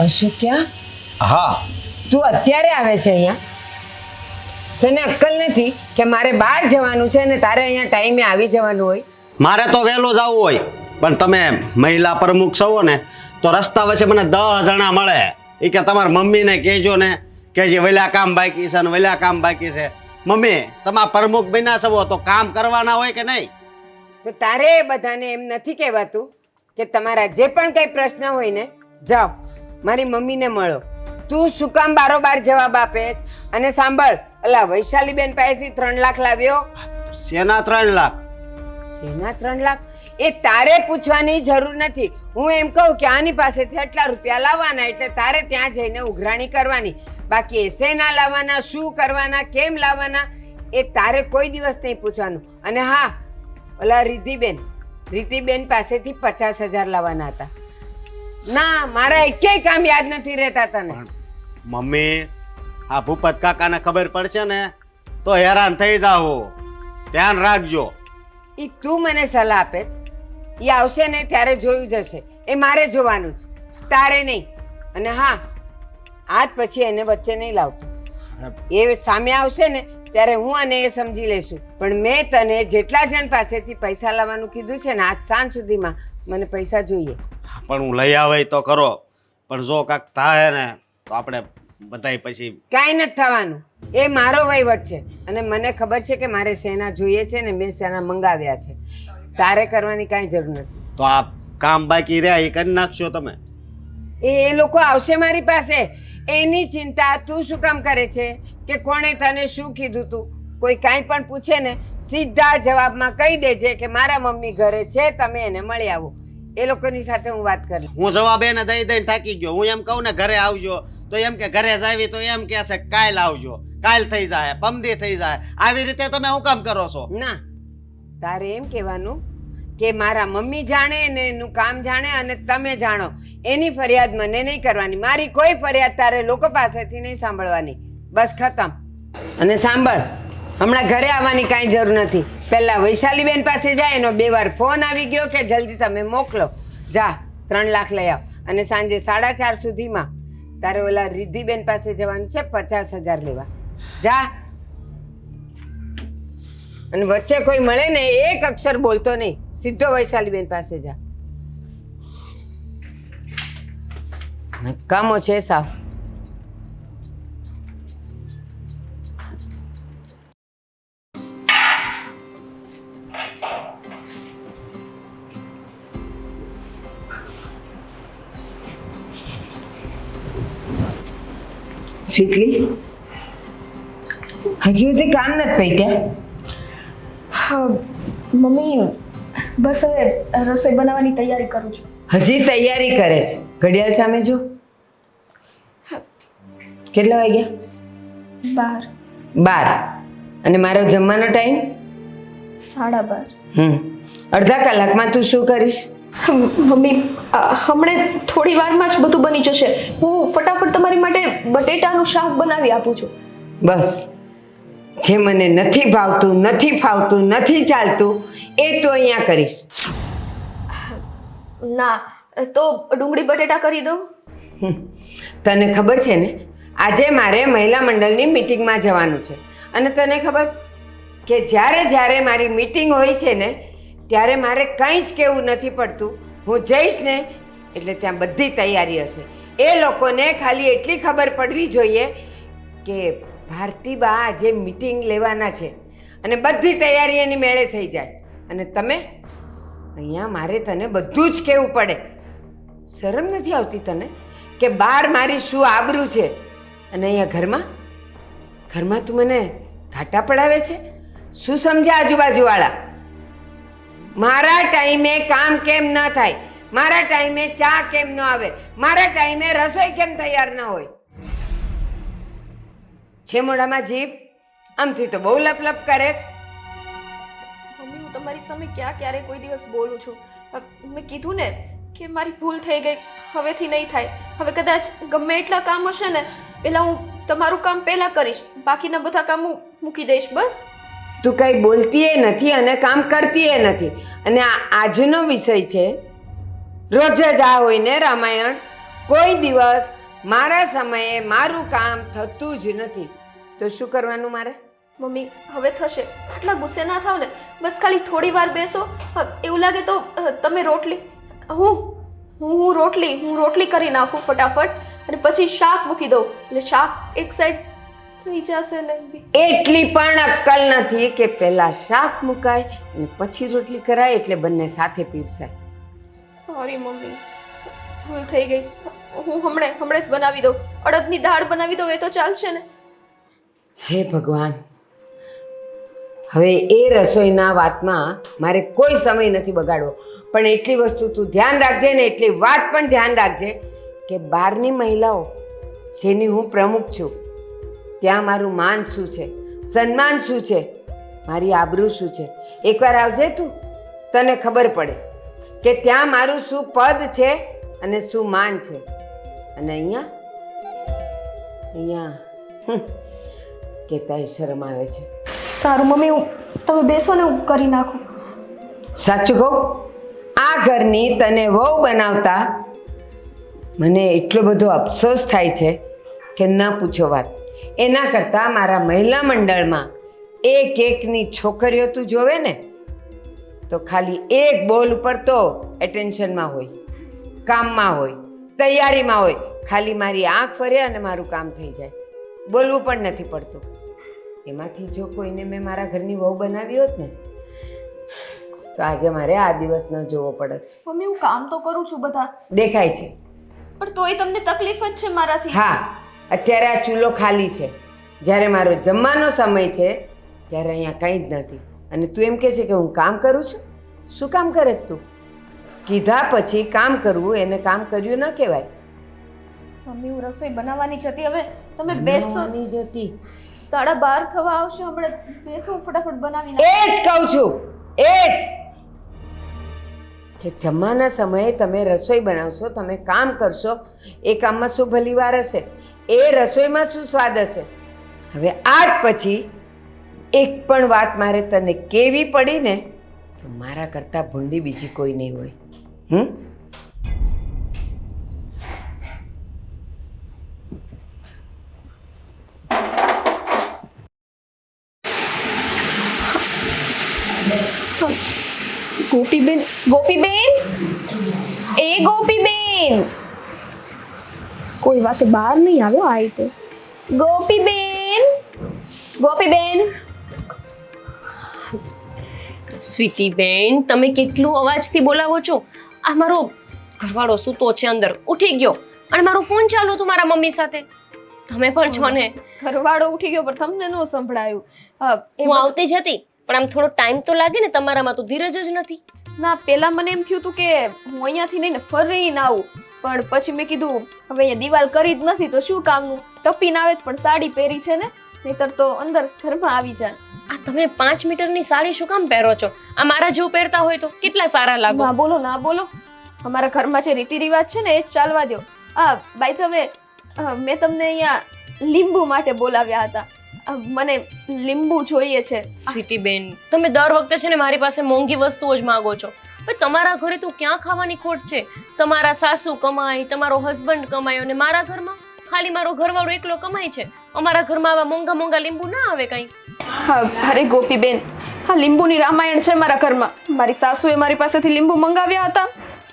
અશોક્યા, હા તું અત્યારે આવે છે અહીંયા? તને અક્કલ નથી કે મારે બહાર જવાનું છે અને તારે અહીંયા ટાઈમે આવી જવાનું હોય? મારે તો વહેલું જવું હોય, પણ તમે મહિલા પ્રમુખ છો ને, તો રસ્તા વચ્ચે મને 10 જણા મળે. એ કે તમારા મમ્મીને કહેજો ને કે જે વેલા કામ બાકી છે ને વેલા કામ બાકી છે. મમ્મી, તમારા પ્રમુખ બન્યા છો તો કામ કરવાના હોય કે નહીં? તો તારે એ બધાને એમ નથી કહેવાતું કે તમારા જે પણ કંઈ પ્રશ્ન હોય ને, જાઓ મારી મમ્મીને મળો. તું શું કામ બારોબાર જવાબ આપે છે? અને સાંભળ, અલા વૈશાલીબેન પાસેથી 3 લાખ લાવ્યો. શેના 3 લાખ? શેના 3 લાખ? એ તારે પૂછવાની જરૂર નથી. હું એમ કહું કે આની પાસેથી આટલા રૂપિયા લાવવાના, એટલે તારે ત્યાં જઈને ઉઘરાણી કરવાની. બાકી એ શેના લાવવાના, શું કરવાના, કેમ લાવવાના, એ તારે કોઈ દિવસ નહીં પૂછવાનું. અને હા, ઓલા રીતિબેન પાસેથી 50,000 લાવવાના હતા. ના, મારા એકેય કામ યાદ નથી રહેતા તને. મમ્મી, આ ભૂપત કાકાને ખબર પડશે ને તો હેરાન થઈ જાવ. ધ્યાન રાખજો. ઈ તું મને સલાહ આપે છે? ઈ આવશે ને ત્યારે જોયું જશે. એ મારે જોવાનું છે, તારે નહીં. અને હા, આજ પછી એને વચ્ચે નહીં લાવતો. એ સામે આવશે ને ત્યારે હું અને એ સમજી લેશું. પણ મેં તને જેટલા જણ પાસેથી પૈસા લાવવાનું કીધું છે ને, આજ સાંજ સુધીમાં મને પૈસા જોઈએ. પણ હું લઈ આવે તો કરો, પણ જો કાક થાય ને તો આપણે બધાય પછી કાંઈ નથી થવાનું. એ મારો વહીવટ છે અને મને ખબર છે કે મારે શેના જોઈએ છે ને મેં શેના મંગાવ્યા છે. તારે કરવાની કાંઈ જરૂર નથી. તો આ કામ બાકી રહ્યા એ કરી નાખશો તમે. એ લોકો આવશે મારી પાસે. એની ચિંતા તું શું કામ કરે છે કે કોણે તને શું કીધું તું? કોઈ કાંઈ પણ પૂછે ને સીધા જવાબમાં કહી દેજે કે મારા મમ્મી ઘરે છે, તમે એને મળી આવો. એ લોકોની સાથે હું વાત કરી. હું જવાબ એને દઈ થાકી ગયો. હું એમ કહું ને ઘરે આવજો તો એમ કે ઘરે જાવી તો એમ કે છે કાલ આવજો, કાલ થઈ જાય, પમદી થઈ જાય. આવી રીતે તમે શું કામ કરો છો? ના, તારે એમ કહેવાનું કે મારા મમ્મી જાણે ને એનું કામ જાણે અને તમે જાણો. એની ફરિયાદ મને નહીં કરવાની. મારી કોઈ ફરિયાદ તારે લોકો પાસેથી નહીં સાંભળવાની. બસ ખતમ. અને સાંભળ, હમણાં ઘરે આવવાની કાંઈ જરૂર નથી. પહેલા વૈશાલીબેન પાસે જાય, એનો 2 વાર ફોન આવી ગયો કે જલ્દી તમે મોકલો. જા 3 લાખ લઈ આવ. અને સાંજે 4:30 સુધીમાં તારે ઓલા રિદ્ધિબેન પાસે જવાનું છે 50,000 લેવા. જા. અને વચ્ચે કોઈ મળે ને એક અક્ષર બોલતો નહીં, સીધો વૈશાલીબેન પાસે જા. નકામો છે સાવ. સ્વીટલી, હજી સુધી કામ નથી પૈત્યા? હા મમ્મી, બસ હવે રસોઈ બનાવવાની તૈયારી કરું છું. હજી તૈયારી કરે છે? ઘડિયાળ સામે જો. કેટલા વાગ્યા? 12. અને મારો જમવાનો ટાઈમ 12:30. અડધા કલાકમાં તું શું કરીશ? મમ્મી, હમણે થોડી વારમાં જ બધું બની જશે. હું ફટાફટ તમારી માટે બટેટાનું શાક બનાવી આપું છું. બસ, જે મને નથી ભાવતું, નથી ફાવતું, નથી ચાલતું એ તો અહીંયા કરીશ. ના, તો ડુંગળી બટેટા કરી દઉં. તને ખબર છે ને, આજે મારે મહિલા મંડળની મિટિંગમાં જવાનું છે. અને તને ખબર છે કે જ્યારે મારી મિટિંગ હોય છે ને ત્યારે મારે કંઈ જ કહેવું નથી પડતું. હું જઈશ ને એટલે ત્યાં બધી તૈયારી હશે. એ લોકોને ખાલી એટલી ખબર પડવી જોઈએ કે ભારતીબા આજે મિટિંગ લેવાના છે અને બધી તૈયારી એની મેળે થઈ જાય. અને તમે અહીંયા મારે તને બધું જ કહેવું પડે. શરમ નથી આવતી તને કે બહાર મારી શું આબરૂ છે અને અહીંયા ઘરમાં તું મને ઘાટા પડાવે છે? શું સમજે આજુબાજુવાળા? મારા ટાઈમે કામ કેમ ન થાય? મારા ટાઈમે ચા કેમ ન આવે? મારા ટાઈમે રસોઈ કેમ તૈયાર ન હોય? છે મોઢામાં જીભ? આમથી તો બહુ લપલપ કરે છે. મમ્મી, હું તમારી સામે ક્યારે કોઈ દિવસ બોલું છું? મેં કીધું ને કે મારી ભૂલ થઈ ગઈ, હવેથી નહીં થાય. હવે કદાચ ગમે એટલા કામ હશે ને, પહેલાં હું તમારું કામ પહેલાં કરીશ, બાકીના બધા કામ હું મૂકી દઈશ. બસ. તું કંઈ બોલતી એ નથી અને કામ કરતી એ નથી. અને આજનો વિષય છે રોજ જ આ હોય ને રામાયણ. કોઈ દિવસ મારા સમયે મારું કામ થતું જ નથી. તો શું કરવાનું મારે? મમ્મી હવે થશે, આટલા ગુસ્સે ના થાવ ને. બસ ખાલી થોડી વાર બેસો. એવું લાગે તો તમે રોટલી હું રોટલી કરી નાખું ફટાફટ, અને પછી શાક મૂકી દઉં એટલે શાક એક સાઈડ થઈ જશે ને. એટલી પણ અક્કલ નથી કે પહેલા શાક મુકાય અને પછી રોટલી કરાય એટલે બંને સાથે પીરસાય. સોરી મમ્મી, ભૂલ થઈ ગઈ. હું હમણાં જ બનાવી દઉં. અડદની દાળ બનાવી દઉં એ તો ચાલશે ને? હે ભગવાન, હવે એ રસોઈના વાતમાં મારે કોઈ સમય નથી બગાડવો. પણ એટલી વસ્તુ તું ધ્યાન રાખજે ને એટલી વાત પણ ધ્યાન રાખજે કે બહારની મહિલાઓ જેની હું પ્રમુખ છું ત્યાં મારું માન શું છે, સન્માન શું છે, મારી આબરૂ શું છે. એકવાર આવજે તું, તને ખબર પડે કે ત્યાં મારું શું પદ છે અને શું માન છે. અને અહીંયા કેતાય શરમ આવે છે. સારું મમ્મી, તમે બેસો ને, હું કરી નાખું. સાચું કહું, આ ઘરની તને વહુ બનાવતા મને એટલો બધો અફસોસ થાય છે કે ન પૂછો વાત. એના કરતાં મારા મહિલા મંડળમાં એકની છોકરીઓ તું જોવે ને તો ખાલી એક બોલ ઉપર તો એટેન્શનમાં હોય, કામમાં હોય, તૈયારીમાં હોય. ખાલી મારી આંખ ફરે અને મારું કામ થઈ જાય, બોલવું પણ નથી પડતું. એમાંથી જો કોઈને મેં મારા ઘરની વહુ બનાવી હોત ને તો આજે મારે આ દિવસ ન જોવો પડત. મમ્મી હું કામ તો કરું છું બધા, દેખાય છે. પણ તોય તમને તકલીફ જ છે મારાથી. હા, અત્યારે આ ચૂલો ખાલી છે. જ્યારે મારો જમવાનો સમય છે ત્યારે અહીંયા કંઈ જ નથી. અને તું એમ કહે છે કે હું કામ કરું છું? શું કામ કરે તું? કીધા પછી કામ કરવું એને કામ કર્યું ન કહેવાય. મમ્મી હું રસોઈ બનાવવાની જ હતી. હવે તમે બેસો. બનાવવાની જ હતી. 12:30 થવા આવશે. હમણાં બેસો, ફટાફટ બનાવી એ નાખો. જ કહું છું, એ જ કે જમવાના સમયે તમે રસોઈ બનાવશો, તમે કામ કરશો. એ કામમાં શું ભલી વાર હશે? એ રસોઈમાં શું સ્વાદ હશે? હવે આજ પછી એક પણ વાત મારે તને કેવી પડી ને તો મારા કરતાં ભૂંડી બીજી કોઈ નહીં હોય. ગોપીબેન, ગોપીબેન, એ ગોપીબેન, કોઈ વાતે બહાર નહીં આવ્યો આ રીતે. ગોપીબેન, ગોપીબેન. સ્વીટી બેન, તમે કેટલું અવાજથી બોલાવો છો? આ મારો ઘરવાળો સૂતો છે અંદર, ઉઠી ગયો અને મારો ફોન ચાલુ હતો મારા મમ્મી સાથે. તમે પણ છો ને? ઘરવાળો ઉઠી ગયો પણ તમને ન સંભળાયું. હું આવતી જ હતી પણ આમ થોડો ટાઈમ તો લાગે ને, તમારામાં તો ધીરજ જ નથી. ના, પેલા મને એમ થયું હતું કે હું અહીંયાથી નહીં ને ફરીને આવું, પણ પછી મેં કીધું હવે અહીંયા દિવાલ કરી જ નથી તો શું કામનું, ટપીને આવે જ પણ સાડી પહેરી છે ને, નહીતર તો અંદર ઘરમાં આવી જાય. આ તમે 5 મીટરની સાડી શું કામ પહેરો છો? આ મારા જેવું પહેરતા હોય તો કેટલા સારા લાગો. ના બોલો, ના બોલો. અમારા ઘરમાં જે રીતિ રિવાજ છે ને એ જ ચાલવા દો. બાય ધ વે, મેં તમને અહીંયા લીંબુ માટે બોલાવ્યા હતા. મને લીંબુ જોઈએ છે. સ્વીટી બેન, તમે દર વખતે છે ને મારી પાસે મોંઘી વસ્તુઓ જ માંગો છો. પણ તમારા ઘરે તો ક્યાં ખાવાની ખોટ છે? તમારા સાસુ કમાય, તમારો હસબન્ડ કમાય અને મારા ઘરમાં ખાલી મારો ઘરવાળો એકલો કમાય છે. અમારા ઘરમાં આવા મોંઘા મોંઘા લીંબુ ના આવે કઈ. અરે ગોપીબેન, હા લીંબુની રામાયણ છે મારા ઘરમાં. મારી સાસુએ મારી પાસેથી લીંબુ મંગાવ્યા હતા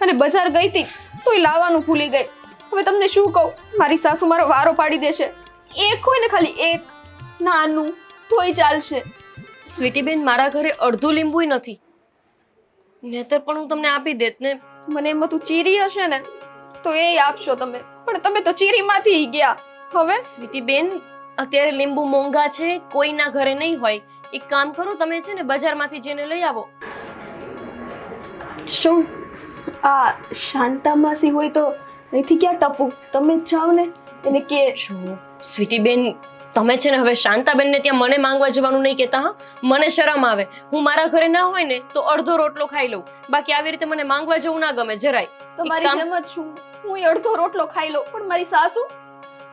અને બજાર ગઈ હતી તોય લાવવાનું ભૂલી ગઈ. હવે તમને શું કહું, મારી સાસુ મારો વારો પાડી દેશે. એક હોય ને ખાલી એક નાનું તોય ચાલશે. સ્વીટી બેન, મારા ઘરે અડધું લીંબુ નથી, નહીતર પણ હું તમને આપી દેત ને. મને એમ હતું ચીરી હશે ને તો એ આપશો તમે, પણ તમે તો ચીરીમાંથી ગયા. હવે સ્વીટી બેન, અત્યારે લીંબુ મોંઘા છે, કોઈના ઘરે નહીં હોય. એક કામ કરો, તમે છે ને બજારમાંથી જઈને લઈ આવો. શું આ શાંતા માસી હોય તો અહીંથી ક્યાં ટપું? તમે જ જાઓ ને એને કે. સ્વીટી બેન, તમે છે ને હવે શાંતાબેનને ત્યાં મને માંગવા જવાનું નહીં કહેતા. હા, મને શરમ આવે. હું મારા ઘરે ના હોય ને તો અડધો રોટલો ખાઈ લઉં, બાકી આવી રીતે મને માંગવા જવું ના ગમે જરાય. તમારી જેમ જ છું, હું અડધો રોટલો ખાઈ લઉં, પણ મારી સાસુ,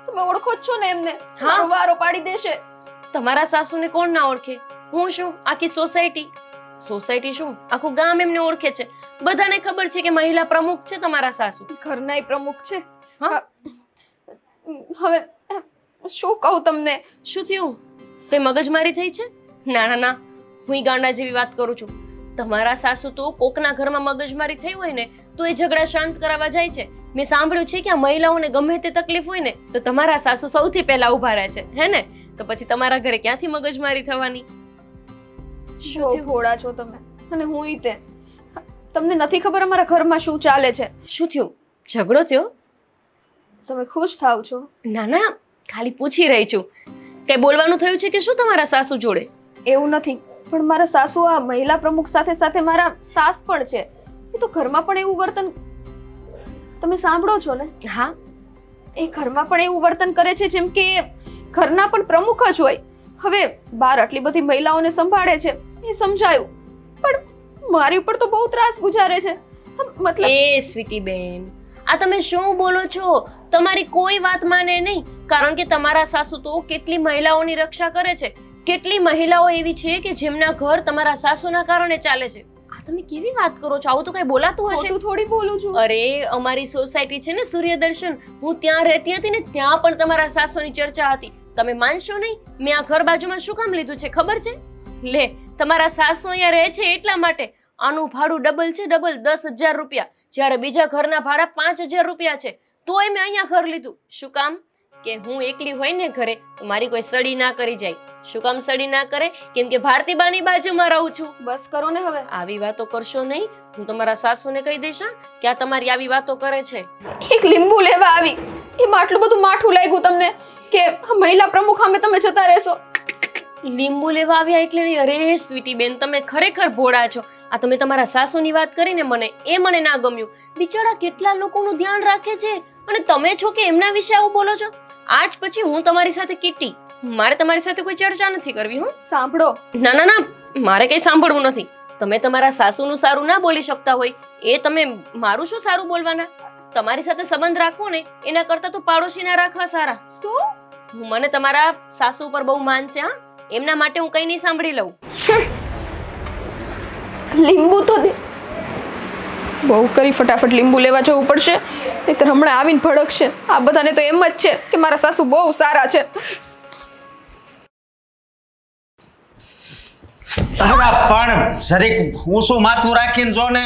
તમે ઓળખો જ છો ને એમને. હા, વારો પાડી દેશે. તમારા સાસુને કોણ ના ઓળખે? હું શું આખી સોસાયટી. સોસાયટી શું આખું ગામ એમને ઓળખે છે. બધાને ખબર છે કે મહિલા પ્રમુખ છે તમારા સાસુ. ઘરનાય પ્રમુખ છે. હા. હવે શું કહું તમને? શું થયું? કઈ મગજમારી થઈ છે? ના ના ના, હું ગાંડા જેવી વાત કરું છું. તમારા સાસુ તો કોકના ઘરમાં મગજમારી થઈ હોય ને તો એ ઝઘડા શાંત કરાવવા જાય છે. મેં સાંભળ્યું છે કે આ મહિલાઓને ગમે તે તકલીફ હોય ને તો તમારા સાસુ સૌથી પહેલા ઊભા રહે છે, હે ને? તો પછી તમારા ઘરે ક્યાંથી મગજમારી થવાની? શું ઘોડા છો તમે અને હું ઈ તે. તમને નથી ખબર અમારા ઘરમાં શું ચાલે છે? શું થયું? ઝઘડો થયો? તમે ખુશ થાવ છો? ના ના, ખાલી પૂછી રહી છું. કઈ બોલવાનું થયું છે કે શું તમારા સાસુ જોડે? એવું નથી, પણ મારા સાસુ આ મહિલા પ્રમુખ સાથે સાથે મારા સાસ પણ છે. એ તો ઘરમાં પણ એવું વર્તન તમે સાંભળો છો ને? હા. એ ઘરમાં પણ એવું વર્તન કરે છે જેમ કે એ ઘરના પણ પ્રમુખ જ હોય. હવે બહાર આટલી બધી મહિલાઓને સંભાળે છે એ સમજાયું, પણ મારી ઉપર તો બહુ ત્રાસ ગુજારે છે. મતલબ એ સ્વીટી બેન, આ તમે શું બોલો છો? તમારી કોઈ વાત માને નહીં, કારણ કે તમારા સાસુ તો કેટલી મહિલાઓની રક્ષા કરે છે. કેટલી મહિલાઓ એવી છે કે જેમના ઘર તમારા સાસુના કારણે ચાલે છે. આ તમે કેવી વાત કરો છો? આવું તો કઈ બોલાતું હશે? ખોટું થોડી બોલું છું. અરે અમારી સોસાયટી છે ને સૂર્યદર્શન, હું ત્યાં રહેતી હતી ને ત્યાં પણ તમારા સાસુની ચર્ચા હતી. તમે માનશો નહીં, મેં આ ઘર બાજુમાં શું કામ લીધું છે ખબર છે? લે, તમારા સાસુ અહીંયા રહે છે એટલા માટે. આનું ભાડું ડબલ છે, ડબલ 10,000 રૂપિયા, જ્યારે બીજા ઘરના ભાડા 5,000 રૂપિયા છે. તોય મેં અહીંયા ઘર લીધું. શું કામ? કે હું એકલી હોય ને ઘરે તો મારી કોઈ સડી ના કરી જાય. શું કામ સડી ના કરે? કેમ કે ભારતીબાની બાજુમાં રહું છું. બસ કરો ને હવે. આવી વાતો કરશો નહીં, હું તમારા સાસુને કહી દઈશ કે આ તમારી આવી વાતો કરે છે. એક લીંબુ લેવા આવી, એમાં આટલું બધું માઠું લાગ્યું તમને કે આ મહિલા પ્રમુખ સામે તમે જતા રહેશો. લીંબુ લેવા આવ્યા એટલે નહીં? અરે સ્વીટી બેન, તમે ખરેખર ભોળા છો. આ તમે તમારા સાસુની વાત કરીને મને ના ગમ્યું. બિચારા કેટલા લોકોનું ધ્યાન રાખે છે અને તમે છો કે એમના વિશે આવું બોલો છો? આજ પછી હું તમારી સાથે કીટી. મારે તમારી સાથે કોઈ ચર્ચા નથી કરવી. હું સાંભળો. ના ના ના, મારે કઈ સાંભળવું નથી. તમે તમારા સાસુનું સારું ના બોલી શકતા હોય એ તમે મારું શું સારું બોલવાના? તમારી સાથે સંબંધ રાખવો ને એના કરતા તો પાડોશીના રાખવા સારા. શું? મને તમારા સાસુ ઉપર બહુ માન છે. હા, એમના માટે હું કઈ નહીં સાંભળી લઉં. લીંબુ તો દે. બહુ કરી, ફટાફટ લીંબુ લેવા જવું પડશે, નહીંતર હમણાં આવીને ભડકશે. આ બધાને તો એમ જ છે કે મારા સાસુ બહુ સારા છે. અરે પણ જરીક ઊંચું માથું રાખીને જો ને,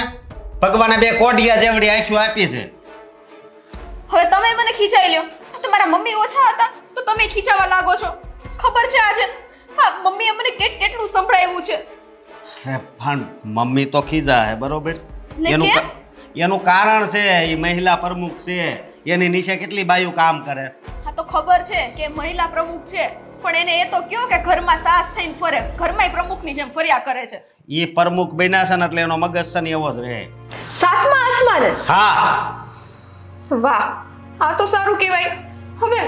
ભગવાને 2 કોડિયા જેવડી આંખો આપી છે. હવે તમે મને ખીચાઈ લ્યો. તમારા મમ્મી ઓછા હતા તો તમે ખીચાવા લાગો છો. ખબર છે આજે હા મમ્મીએ મને કેટલું સંભળાવ્યું છે. અરે પણ મમ્મી તો ખીજા હે, બરોબર? ને કેમ? એનું કારણ છે, એ મહિલા પ્રમુખ છે, એની નીચે કેટલી બાયું કામ કરે છે. હા તો ખબર છે કે મહિલા પ્રમુખ છે, પણ એને એ તો કયો કે ઘરમાં સાસ થઈને ફરે, ઘરમાંય પ્રમુખની જેમ ફર્યા કરે છે. એ પ્રમુખ બન્યા છે ને એટલે એનો મગજ છે ને એવો જ રહે. 7મા આસમાને? હા. વાહ, આ તો સારું કહેવાય. હવે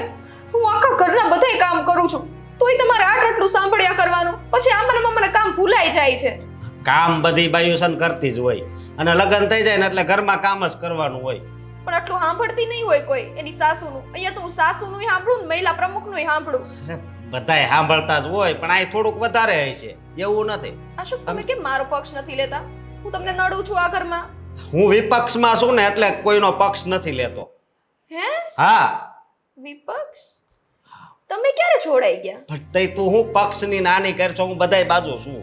હું આખા ઘરના બધાય કામ કરું છું તોય તમારે આટલું સાંભળ્યા કરવાનું, પછી આમાં મને કામ ભૂલાઈ જાય છે. કામ બધી બાયું છે ને કરતી જ હોય, અને લગ્ન થઈ જાય ને એટલે ઘરમાં કામ જ કરવાનું હોય. પણ આટલું સાંભળતી નહીં હોય કોઈ એની સાસુનું. અહીંયા તો હું સાસુનું સાંભળું ને મહિલા પ્રમુખનું સાંભળું. અરે બધાય સાંભળતા જ હોય, પણ આ થોડુંક વધારે છે, એવું નથી. અશોક, તમે કેમ મારો પક્ષ નથી લેતા? હું તમને નડું છું આ ઘરમાં. હું વિપક્ષમાં છું ને એટલે કોઈનો પક્ષ નથી લેતો. હે? હા. વિપક્ષ? તમે ક્યારે છોડાઈ ગયા? પણ તઈ તું હું પક્ષની નાની કર છો, હું બધાય બાજુ છું.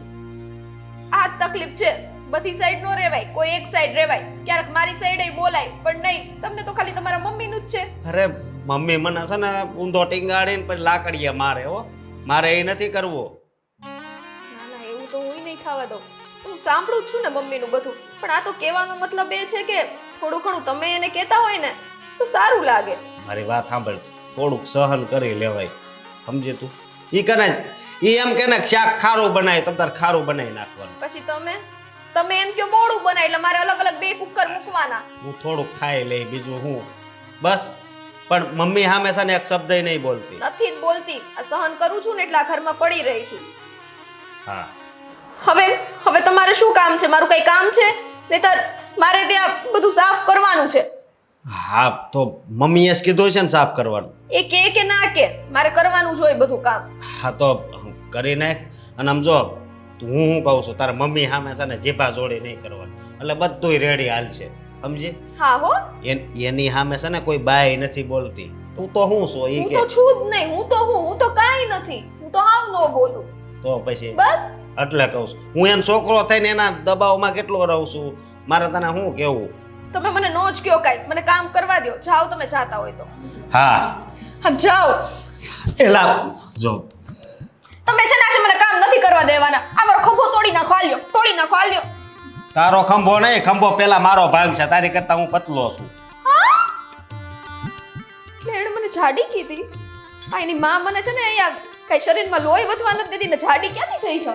આ જ તકલીફ છે, બધી સાઈડ નો રહેવાય, કોઈ એક સાઈડ રહેવાય. ક્યારેક મારી સાઈડે બોલાય, પણ નહીં, તમને તો ખાલી તમારા મમ્મીનું જ છે. અરે મમ્મી મને છે ને ઊંધો ટીંગાડીને પછી લાકડીએ મારે. હો, મારે એ નથી કરવું. ના ના, એવું તો હું નહીં થવા દઉં. હું સાંભળું જ છું ને મમ્મીનું બધું, પણ આ તો કહેવાનો મતલબ એ છે કે થોડું ઘણું તમે એને કહેતા હોય ને તો સારું લાગે. મારી વાત સાંભળ, થોડુંક સહન કરી લેવાય, સમજે તું? ઈ કને ઈ એમ કે ને શાક ખારું બનાય, તમ તાર ખારું બનાવી નાખવાનું. પછી તમે એમ કે મોડું બનાય એટલે મારે અલગ અલગ 2 કુકર મૂકવાના. હું થોડુંક ખાઈ લઈ, બીજું હું બસ. પણ મમ્મી સામે છે ને એક શબ્દ નહીં બોલતી. નથી જ બોલતી. આ સહન કરું છું ને એટલે આ ઘરમાં પડી રહી છું. હા. હવે તમારે શું કામ છે? મારું કઈ કામ છે? નહીતર મારે ત્યાં બધું સાફ કરવાનું છે. હા તો મમ્મીએ જ કીધું છે ને સાફ કરવાનું. એ કે ના કે મારે કરવાનું જ હોય બધું કામ. હા તો કરી નાખ. અને આમ જો હું શું કહું છું તારા મમ્મી સામે છે ને જીભા જોડી નહીં કરવાની એટલે બધુંય રેડી હાલ છે સમજી હા હો એની સામે છે ને કોઈ બાય નથી બોલતી તું તો શું છો ઈ હું કે તો છું જ નહીં હું તો કાંઈ નથી હું તો હાવ ન બોલું તો પછી બસ એટલે કહું છું હું એનો છોકરો થઈને એના દબાવમાં કેટલો રહું છું મારે તને શું કેવું તમે મને નો જ કયો કાંઈ મને કામ કરવા દો જાઓ તમે જાતા હોય તો હા હમ જાઓ એલા જો તમે છે ને આજે મને કામ નથી કરવા દેવાના આ મારો ખંભો તોડી નાખો આલ્યો તારો ખંભો નહીં ખંભો પેલા મારો ભાગ છે તારી કરતા હું પતલો છું એટલે એણે મને જાડી કીધી આ એની માં મને છે ને અહીંયા કઈ શરીરમાં લોહી વધવા નથી દેતી ને જાડી ક્યાંથી થઈ છે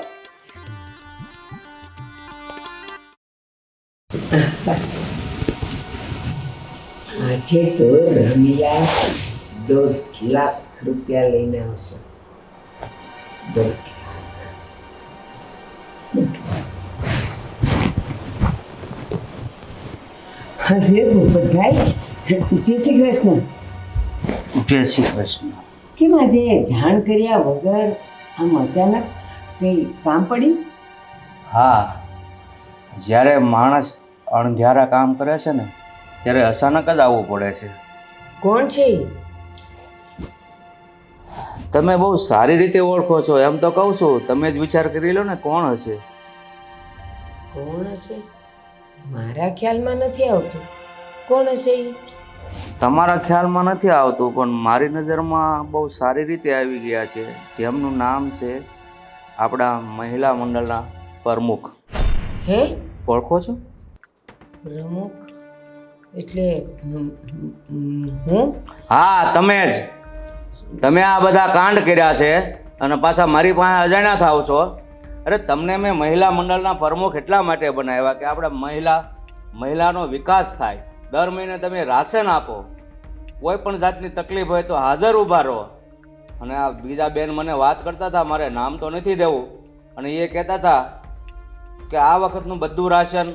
આજે તો રમીલા 1.5 લાખ રૂપિયા લઈને આવશે 1.5 લાખ. અરે ભૂપતભાઈ જય શ્રી કૃષ્ણ. જય શ્રી કૃષ્ણ. કેમ આજે જાણ કર્યા વગર આમ અચાનક કઈ કામ પડ્યું? હા, જ્યારે માણસ અણધારા કામ કરે છે ને ત્યારે અચાનક જ આવવું પડે છે. કોણ છે ઈ? તમે બહુ સારી રીતે ઓળખો છો એમ તો કહું છું, તમે જ વિચાર કરી લો ને કોણ હશે. કોણ હશે? મારા ખ્યાલમાં નથી આવતું. કોણ હશે ઈ? તમારા ખ્યાલમાં નથી આવતું પણ મારી નજરમાં બહુ સારી રીતે આવી ગયા છે, જેમનું નામ છે આપણા મહિલા મંડળના પ્રમુખ. હે? ઓળખો છો? પ્રમુખ એટલે હું? હા, તમે જ. તમે આ બધા કાંડ કર્યા છે અને પાછા મારી પાસે અજાણ્યા થાવ છો. અરે તમને મેં મહિલા મંડળના પ્રમુખ એટલા માટે બનાવ્યા કે આપણે મહિલાનો વિકાસ થાય. દર મહિને તમે રાશન આપો, કોઈ પણ જાતની તકલીફ હોય તો હાજર ઊભા રહો. અને આ બીજા બેન મને વાત કરતા હતા, મારે નામ તો નથી દેવું, અને એ કહેતા હતા કે આ વખતનું બધું રાશન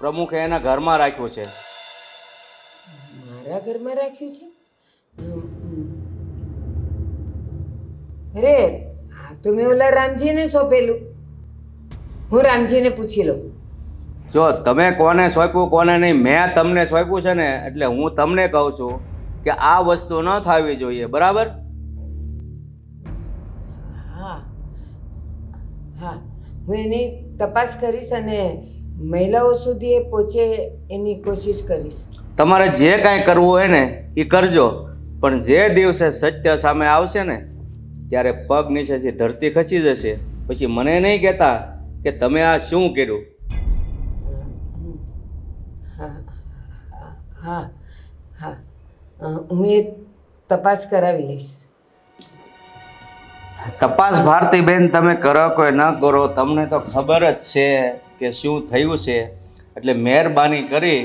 પ્રમુખે એના ઘરમાં રાખ્યું છે. મારા ઘરમાં રાખ્યું છે? અરે આ તો મેં ઓલા રામજીને સોંપેલું. હું રામજીને પૂછી લઉં. જો તમે કોને સોંપ્યું કોને નહીં, મેં તમને સોંપ્યું છે ને એટલે હું તમને કહું છું કે આ વસ્તુ ન થવી જોઈએ, બરાબર? હા હા, હું એની તપાસ કરીશ અને મહિલાઓ સુધી એ પહોંચે એની કોશિશ કરીશ. તમારે જે કાંઈ કરવું હોય ને એ કરજો, પણ જે દિવસે સત્ય સામે આવશે ને ત્યારે પગ નીચેથી ધરતી ખસી જશે. પછી મને નહીં કહેતા કે તમે આ શું કર્યું. હા હા હા, હું એ તપાસ કરાવી લઈશ. તપાસ ભારતીબેન તમે કરો કોઈ ન કરો, તમને તો ખબર જ છે કે શું થયું છે. એટલે મહેરબાની કરી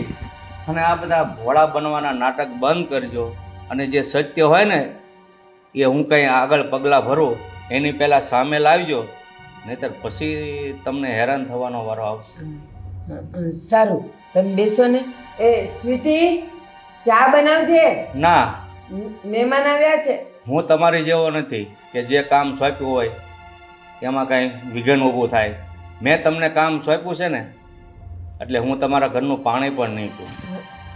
અને આ બધા ભોળા બનવાના નાટક બંધ કરજો, અને જે સત્ય હોય ને એ હું કંઈ આગળ પગલાં ભરું એની પહેલાં સામે લાવજો, નહીંતર પછી તમને હેરાન થવાનો વારો આવશે. સારું, તમે બેસો ને. એ સ્વીટી, ચા બનાવજે. ના, મહેમાન આવ્યા છે. હું તમારી જેવો નથી કે જે કામ સોંપ્યું હોય એમાં કાંઈ વિઘન ઊભું થાય. મેં તમને કામ સોંપ્યું છે ને એટલે હું તમારા ઘરનું પાણી પણ નહીં પીઉં.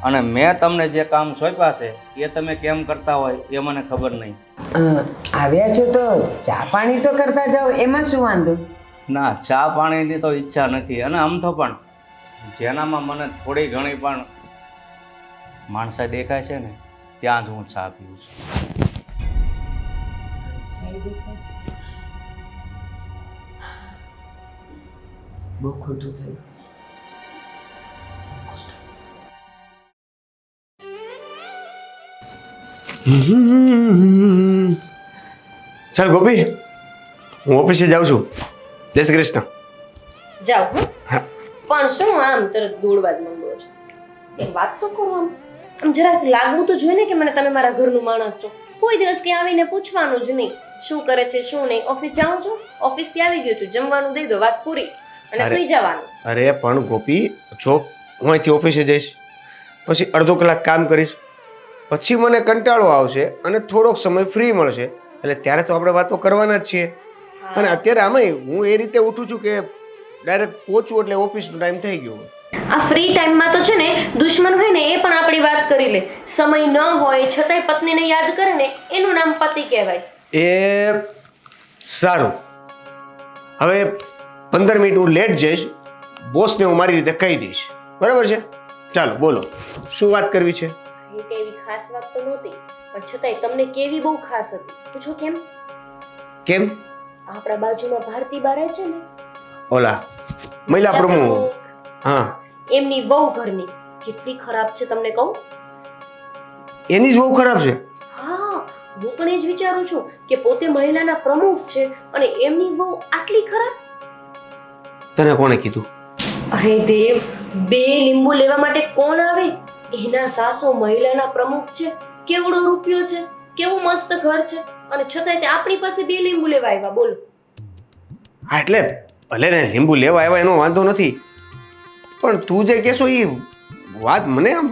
અને મેં તમને જે કામ સોંપ્યા છે એ તમે કેમ કરતા હોય એ મને ખબર નહીં. આવ્યા છો તો ચા પાણી તો કરતા જાઓ, એમાં શું વાંધો? ના, ચા પાણીની તો ઈચ્છા નથી, અને આમ તો પણ જેનામાં મને થોડી ઘણી પણ માણસાઈ દેખાય છે ને ત્યાં જ હું ચા પીઉં છું. બહુ ખોટું થયું. ચાલ ગોપી, હું ઓફિસે જાઉં છું. જય શ્રી કૃષ્ણ. જાઓ. પણ શું આમ તરત દોડવા જ માંગો છો? એક વાત તો કરો. આમ જરાક લાગવું તો જોઈએ ને કે મને તમે મારા ઘરનું માણસ છો. કોઈ દિવસ કે આવીને પૂછવાનું જ નહીં શું કરે છે શું નહીં. ઓફિસ જાઉં છું, ઓફિસથી આવી ગયો છું, જમવાનું દઈ દો, વાત પૂરી, અને સુઈ જવાનું. અરે પણ ગોપી, જો હું અહીંથી ઓફિસે જઈશ, પછી અડધો કલાક કામ કરીશ, પછી મને કંટાળો આવશે અને થોડોક સમય ફ્રી મળશે, એટલે ત્યારે તો આપણે વાતો કરવાના જ છીએ. અને અત્યારે આમાંય હું એ રીતે ઉઠું છું કે ડાયરેક્ટ પહોંચું એટલે ઓફિસનો ટાઈમ થઈ ગયો હોય. આ ફ્રી ટાઈમમાં તો છે ને દુશ્મન હોય ને એ પણ આપણી વાત કરી લે. સમય ન હોય છતાંય પત્નીને યાદ કરે ને એનું નામ પતિ કહેવાય. એ સારું, હવે 15 મિનિટ હું લેટ જઈશ, બોસને હું મારી રીતે કહી દઈશ, બરાબર છે? ચાલો બોલો, શું વાત કરવી છે? એ કઈ એવી ખાસ વાત તો નહોતી, પણ છતાંય તમને કેવી બહુ ખાસ હતી. પૂછો કેમ? કેમ? આપણા બાજુમાં ભારતી બા રહે છે ને, ઓલા મહિલા પ્રમુખ. હા, એમની વહુ ઘરની કેટલી ખરાબ છે તમને કહું? એની જ બહુ ખરાબ છે. હા, હું પણ એ જ વિચારું છું કે પોતે મહિલાના પ્રમુખ છે અને એમની વહુ આટલી ખરાબ. તને કોણે કીધું? અરે દેવ, 2 લીંબુ લેવા માટે કોણ આવે? એના સાસુ મહિલાના પ્રમુખ છે, કેવડો રૂપિયો છે, કેવું મસ્ત ઘર છે, અને છતાંય તે આપણી પાસે 2 લીંબુ લેવા આવ્યા. બોલો. હા એટલે ભલે ને લીંબુ લેવા આવ્યા એનો વાંધો નથી, પણ તું જે કહેશો એ વાત મને આમ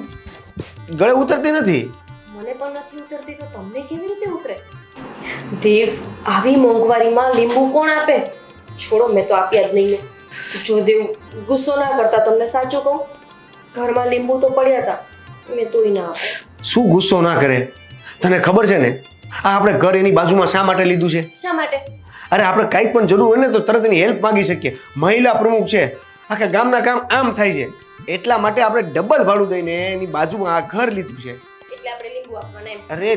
ગળે ઉતરતી નથી. મને પણ નથી ઉતરતી તો તમને કેવી રીતે ઉતરે? દેવ, આવી મોંઘવારીમાં લીંબુ કોણ આપે? છોડો, મેં તો આપ્યા જ નહીં ને. જો દેવ ગુસ્સો ના કરતા, તમને સાચું કહું, ઘરમાં લીંબુ તો પડ્યા હતા, મેં તોય ના આપ્યા. શું ગુસ્સો ના કરે? તને ખબર છે ને આ આપણે ઘર એની બાજુમાં શા માટે લીધું છે? શા માટે? અરે આપણે કાંઈ પણ જરૂર હોય ને તો તરત એની હેલ્પ માંગી શકીએ. મહિલા પ્રમુખ છે, આખા ગામના કામ આમ થાય છે, એટલા માટે આપણે ડબલ ભાડું દઈને એની બાજુમાં આ ઘર લીધું છે. એટલે આપણે લીંબુ આપવાના એમ? અરે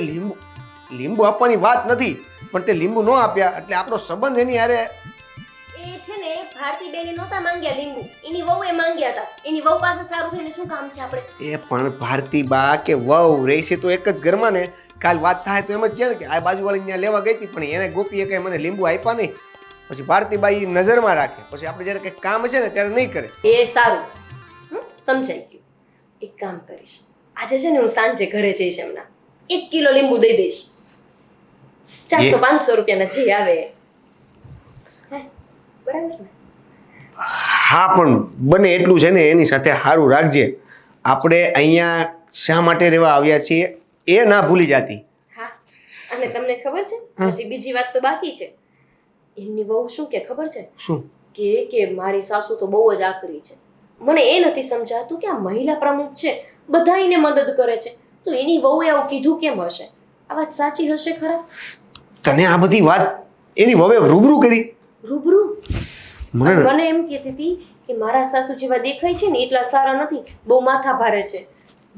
લીંબુ આપવાની વાત નથી, પણ તે લીંબુ ન આપ્યા એટલે આપણો સંબંધ એની હારે. એ છે ને ભારતી બેને નહોતા માંગ્યા લીંબુ, એની વહુએ માંગ્યા હતા. એની વહુ પાસે સારું થઈને શું કામ છે આપણે? એ પણ ભારતી બા કે વહુ રહેશે તો એક જ ઘરમાં ને. કાલ વાત થાય તો એમ જ કહે ને કે આ બાજુવાળી ત્યાં લેવા ગઈ હતી પણ એને ગોપીએ કઈ મને લીંબુ આપ્યા નહીં. પછી ભારતીબાઈ નજરમાં રાખે, પછી આપણે જ્યારે કંઈક કામ હશે ને ત્યારે નહીં કરે. એ સારું, સમજાઈ ગયું. એક કામ કરીશ, આજે છે ને હું સાંજે ઘરે જઈશ, એમના 1 કિલો લીંબુ દઈ દઈશ. 400-500 રૂપિયાના જે આવે. હે, બરાબર ને? હા પણ બને એટલું છે ને એની સાથે સારું રાખજે. આપણે અહીંયા શા માટે રહેવા આવ્યા છીએ એ ના ભૂલી જાતી. હા, અને તમને ખબર છે હજી બીજી વાત તો બાકી છે. એમની વહુ શું કે ખબર છે? શું કે મારી સાસુ તો બહુ જ આકરી છે. મને એ નથી સમજાતું કે આ મહિલા પ્રમુખ છે, બધાયને મદદ કરે છે, તો એની વહુએ આવું કીધું કેમ હશે? આ વાત સાચી હશે ખરા? તને આ બધી વાત એની વહુએ રૂબરૂ કરી? રૂબરૂ મને મને એમ કહેતી હતી કે મારા સાસુ જેવા દેખાય છે ને એટલા સારા નથી, બહુ માથા ભારે છે.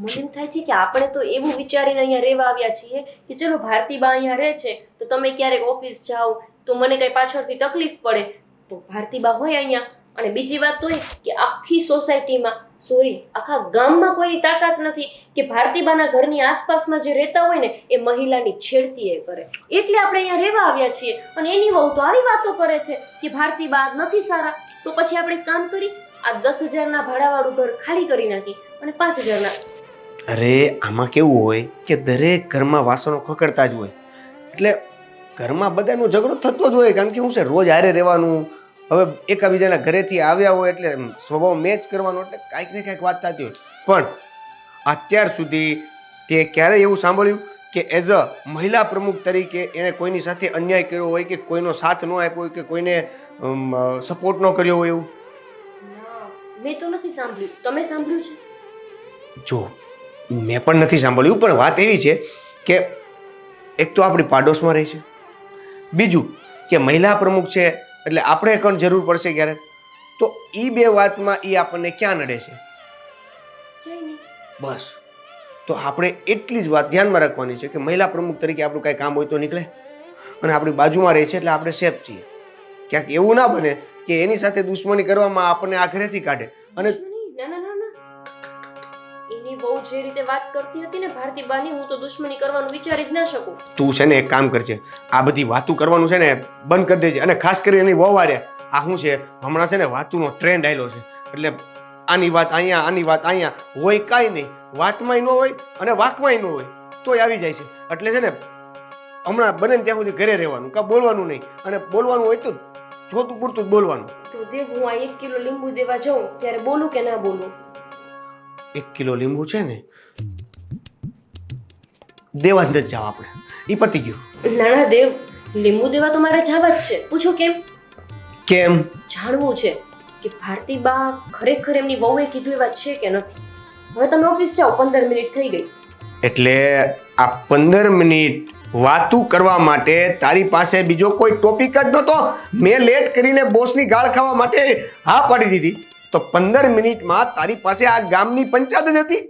મને એમ થાય છે કે આપણે તો એવું વિચારીને અહીંયા રહેવા આવ્યા છીએ કે ચલો ભારતીબા અહીંયા રહે છે તો તમે ક્યારેક ઓફિસ જાઓ તો મને કઈ પાછળથી તકલીફ પડે તો ભારતીબા હોય અહીંયા. અને બીજી વાત તો એ કે આખી સોસાયટીમાં, સોરી આખા ગામમાં કોઈની તાકાત નથી કે ભારતીબાના ઘરની આસપાસમાં જે રહેતા હોય ને એ મહિલાની છેડતી એ કરે. એટલે આપણે અહીંયા રહેવા આવ્યા છીએ. અને એની વહુ તો આવી વાતો કરે છે કે ભારતીબા નથી સારા. તો પછી આપણે એક કામ કરી, આ 10,000ના ભાડાવાળું ઘર ખાલી કરી નાખી અને 5,000ના. અરે આમાં કેવું હોય કે દરેક ઘરમાં વાસણો ખખડતા જ હોય, એટલે ઘરમાં બધાનો ઝઘડો થતો જ હોય. કારણ કે શું છે, રોજ હારે રહેવાનું, હવે એકાબીજાના ઘરેથી આવ્યા હોય એટલે સ્વભાવ મેચ કરવાનો, એટલે કાંઈક ને કાંઈક વાત થતી હોય. પણ અત્યાર સુધી તે ક્યારેય એવું સાંભળ્યું કે એઝ અ મહિલા પ્રમુખ તરીકે એણે કોઈની સાથે અન્યાય કર્યો હોય કે કોઈનો સાથ ન આપ્યો હોય કે કોઈને સપોર્ટ ન કર્યો હોય એવું? ના, મેં તો નથી સાંભળ્યું. તમે સાંભળ્યું છે? જો મેં પણ નથી સાંભળ્યું, પણ વાત એવી છે કે એક તો આપણી પાડોશમાં રહે છે, બીજું કે મહિલા પ્રમુખ છે એટલે આપણે કોણ જરૂર પડશે ક્યારેક, તો એ 2 વાતમાં એ આપણને ક્યાં નડે છે? ક્યાંય નહીં. બસ તો આપણે એટલી જ વાત ધ્યાનમાં રાખવાની છે કે મહિલા પ્રમુખ તરીકે આપણું કાંઈ કામ હોય તો નીકળે, અને આપણી બાજુમાં રહે છે એટલે આપણે સેફ છીએ. ક્યાંક એવું ના બને કે એની સાથે દુશ્મની કરવામાં આપણને આ ઘરેથી કાઢે. અને દુશ્મની? ના. એની વહુ જે રીતે વાત કરતી હતી ને ભારતીબાની, હું તો દુશ્મની કરવાનું વિચારી જ ના શકું. તું છે ને એક કામ કરજે, આ બધી વાતું કરવાનું છે ને બંધ કરી દેજે. અને ખાસ કરીને એની વહુ હારે આ શું છે, હમણાં છે ને વાતુનો ટ્રેન્ડ આવેલો છે, એટલે આની વાત અહીંયા, આની વાત અહીંયા હોય, કાંઈ નહીં, વાતમાંય ન હોય અને વાકમાંય ન હોય તોય આવી જાય છે. એટલે છે ને હમણાં બને ને ત્યાં સુધી ઘરે રહેવાનું, કાં બોલવાનું નહીં, અને બોલવાનું હોય તો જોતું પૂરતું જ બોલવાનું. તો દેવ, હું આ 1 કિલો લીંબુ દેવા જાઉં ત્યારે બોલું કે ના બોલું? 1 કિલો લીંબુ છે ને દેવા જ નથી જાવ આપણે, એ પતી ગયું. નાના દેવ, લીંબુ દેવા તો મારે જવા જ છે. પૂછો કેમ? કેમ? જાણવું છે કે ભારતી બા ખરેખર એમની વહુએ કીધું એ વાત છે કે નથી. હવે તમે ઓફિસ જાઓ, 15 મિનિટ થઈ ગઈ. એટલે આ 15 મિનિટ વાતું કરવા માટે તારી પાસે બીજો કોઈ ટોપિક જ નહોતો? મેં લેટ કરીને બોસની ગાળ ખાવા માટે હા પાડી દીધી તો 15 મિનિટમાં તારી પાસે આ ગામની પંચાયત જ હતી?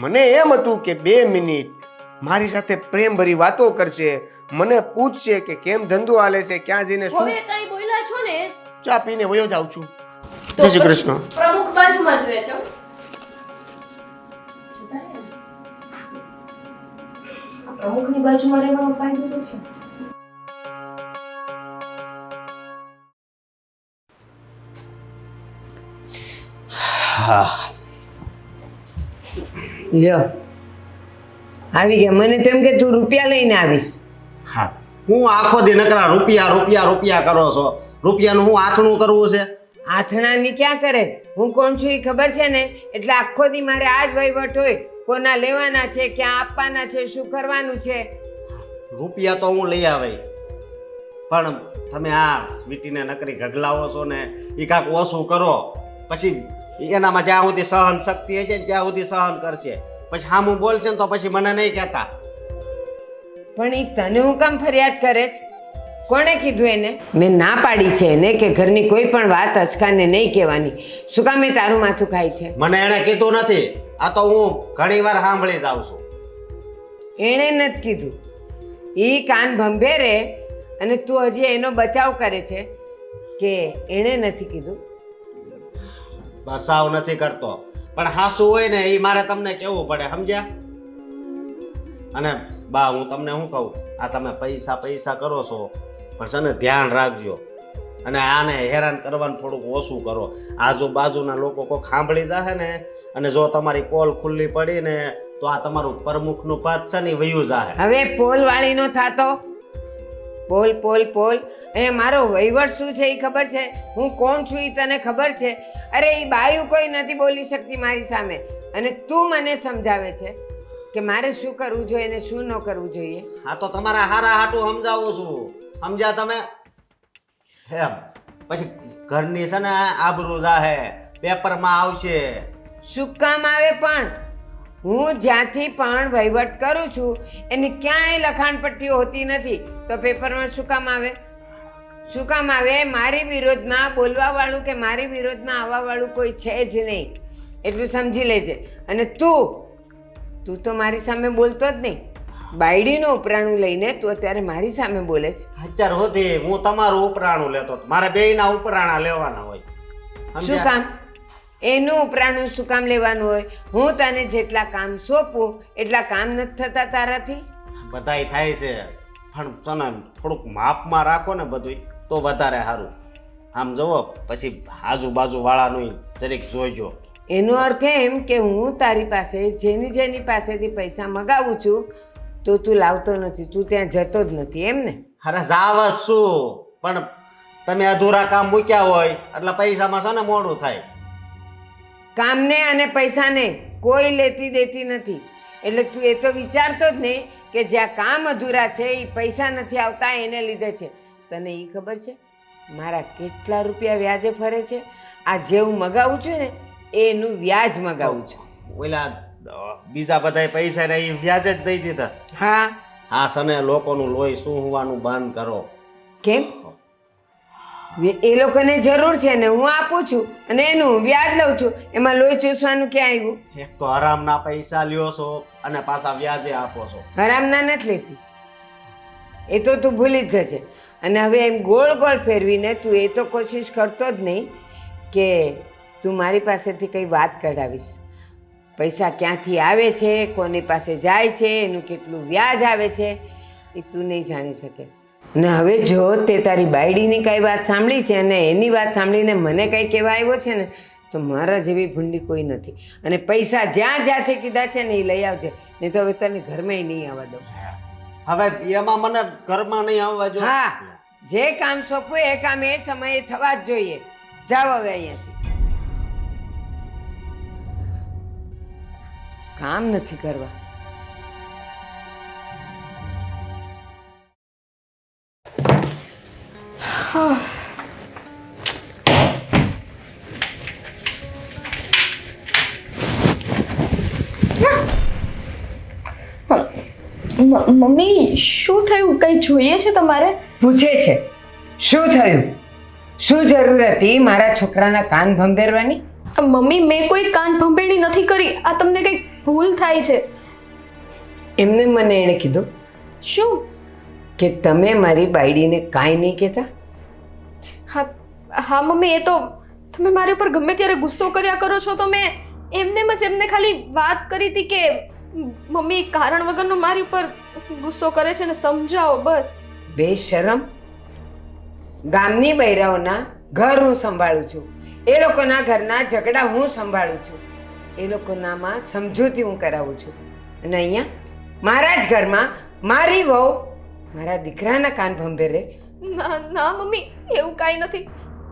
મને એમ હતું કે 2 મિનિટ મારી સાથે પ્રેમભરી વાતો કરશે, મને પૂછશે કે કેમ ધંધો હાલે છે, ક્યાં જઈને શું. હવે કઈ બોલ્યા છો ને ચા પીને વયો જાઉં છું. તો જય શ્રી કૃષ્ણ. પ્રમુખ બાજુમાં જ રહે છે. પ્રમુખની બાજુમાં રહેવાનો ફાયદો તો છે. હા લ્યો આવી ગયા. મને તો એમ કે તું રૂપિયા લઈને આવીશ. હા, હું આખો દી નકરા રૂપિયા રૂપિયા રૂપિયા કરો છો. રૂપિયાનું હું આથણું કરવું છે? આથણાની ક્યાં કરે છે? હું કોણ છું એ ખબર છે ને, એટલે આખો દી મારે આ જ વહીવટ હોય. કોના લેવાના છે, ક્યાં આપવાના છે, શું કરવાનું છે. રૂપિયા તો હું લઈ આવે, પણ તમે આ સ્વીટીને નકરી ગગલાવો છો ને, એ કાંક ઓછું કરો. પછી એનામાં જ્યાં સુધી સહન શક્તિ હશે ને ત્યાં સુધી સહન કરશે. પછી હા હું બોલશે ને તો પછી મને નહીં કહેતા. પણ એ તને હું કામ ફરિયાદ કરે છે? કોણે કીધું એને? મેં ના પાડી છે એને કે ઘરની કોઈ પણ વાત અચકાને નહીં કહેવાની. શું કામ એ તારું માથું ખાય છે? મને એણે કીધું નથી. આ તો હું ઘણી વાર સાંભળી જાઉં છું. એણે નથી કીધું. એ કાન ભંભેરે અને તું હજી એનો બચાવ કરે છે કે એણે નથી કીધું. બસાવ નથી કરતો, પણ હાસું હોય ને એ મારે તમને કહેવું પડે, સમજ્યા? અને બા હું તમને શું કહું, આ તમે પૈસા પૈસા કરો છો પણ છે ને ધ્યાન રાખજો. અને આને હેરાન કરવાનું થોડુંક ઓછું કરો. આજુબાજુના લોકો કોઈ સાંભળી જાય ને, અને જો તમારી પોલ ખુલ્લી પડી ને તો આ તમારું પ્રમુખનું પદ છે ને એ વયું જાય. હવે પોલ વાળીનો થાતો. પોલ પોલ પોલ એ મારો વહીવટ શું છે એ ખબર છે? હું કોણ છું એ તને ખબર છે? અરે એ બાયું કોઈ નથી બોલી શકતી મારી સામે, અને તું મને સમજાવે છે કે મારે શું કરવું જોઈએ ને શું ન કરવું જોઈએ. હા તો તમારા હારા હાટું સમજાવું છું, સમજ્યા તમે? એમ પછી ઘરની છે ને આબરૂ જાહે, પેપરમાં આવશે. શું કામ આવે? પણ હું જ્યાંથી પણ વહીવટ કરું છું એની ક્યાંય લખાણ પટ્ટીઓ હોતી નથી, તો પેપરમાં શું કામ આવે? શું કામ આવે? મારી વિરોધમાં બોલવા વાળું કે મારી વિરોધમાં આવવા વાળું કોઈ છે જ નહીં, એટલું સમજી લેજે. અને તું તો મારી સામે બોલતો જ નહીં. બાયડીનું ઉપરાણું લઈને તું અત્યારે મારી સામે બોલે છે. અત્યાર સુધી હું તમારું ઉપરાણું લેતો હતો. મારે બેયના ઉપરાણા લેવાના હોય. શું સમજ્યા? કામ? એનું ઉપરાણું શું કામ લેવાનું હોય? હું તને જેટલા કામ સોંપું એટલા કામ નથી થતા તારાથી? બધાય થાય છે, પણ છે ને થોડુંક માપમાં રાખો ને બધું તો વધારે સારું. આમ જુઓ પછી આજુબાજુ વાળાનું જરીક જોઈજો. એનો અર્થ એમ કે હું તારી પાસે જેની પાસેથી પૈસા મગાવું છું તો તું લાવતો નથી, તું ત્યાં જતો જ નથી, એમ ને? અરે જાવ જ શું, પણ તમે અધૂરા કામ મૂક્યા હોય એટલે પૈસામાં છે ને મોડું થાય. કામને અને પૈસાને કોઈ લેતી દેતી નથી. એટલે તું એ તો વિચારતો જ નહીં કે જ્યાં કામ અધૂરા છે એ પૈસા નથી આવતા એને લીધે છે. તને એ ખબર છે મારા કેટલા રૂપિયા વ્યાજે ફરે છે? આ જે હું મગાવું છું ને એનું વ્યાજ મગાવું છું. ઓલા બીજા બધાય પૈસા રહી વ્યાજ જ દઈ દીધા. હા. હા સને લોકોનું લોહી શું હોવાનું બંધ કરો. કેમ? એ લોકોને જરૂર છે ને હું આપું છું અને એનું વ્યાજ લઉં છું, એમાં લોહી ચૂસવાનું ક્યાં આવ્યું? એક તો હરામના પૈસા લ્યો છો અને પાછા વ્યાજે આપો છો. હરામના નથી લેતી, એ તો તું ભૂલી જ જજે. અને હવે એમ ગોળ ગોળ ફેરવીને તું એ તો કોશિશ કરતો જ નહીં કે તું મારી પાસેથી કંઈ વાત કઢાવીશ. પૈસા ક્યાંથી આવે છે, કોની પાસે જાય છે, એનું કેટલું વ્યાજ આવે છે એ તું નહીં જાણી શકે. અને હવે જો તે તારી બાયડીની કાંઈ વાત સાંભળી છે અને એની વાત સાંભળીને મને કંઈ કહેવા આવ્યો છે ને તો મારા જેવી ભૂંડી કોઈ નથી. અને પૈસા જ્યાં જ્યાંથી કીધા છે ને એ લઈ આવજે, નહીં તો હવે તને ઘરમાં નહીં આવવા દઉં. હવે એમાં મને ઘરમાં નહીં આવવા જો. હા, જે કામ સોંપવું એ કામ એ સમયે થવા જ જોઈએ. જાઓ હવે અહીંયાથી. કામ નથી કરવા. મમ્મી શું થયું? કંઈ જોઈએ છે તમારે? પૂછે છે શું થયું? શું જરૂર હતી મારા છોકરાના કાન ભંભેરવાની? મમ્મી મેં કોઈ કાન ભંભેરણી નથી કરી. આ તમને કંઈક ભૂલ થાય છે. એમને મને એણે કીધું શું? કે તમે મારી બાયડીને કાંઈ નહીં કહેતા. હા હા મમ્મી, એ તો તમે મારી ઉપર ગમે ત્યારે ગુસ્સો કર્યા કરો છો. તો મેં એમને ખાલી વાત કરી હતી કે મમ્મી કારણ વગરનો મારી ઉપર ગુસ્સો કરે છે ને સમજાવો બસ. બેશરમ! ગામની બૈરાઓના ઘર હું સંભાળું છું, એ લોકોના ઘરના ઝઘડા હું સંભાળું છું, એ લોકોનામાં સમજૂતી હું કરાવું છું, અને અહીંયા મારા જ ઘરમાં મારી વહુ મારા દીકરાના કાન ભંભેરે છે. ના ના મમ્મી, એવું કાંઈ નથી.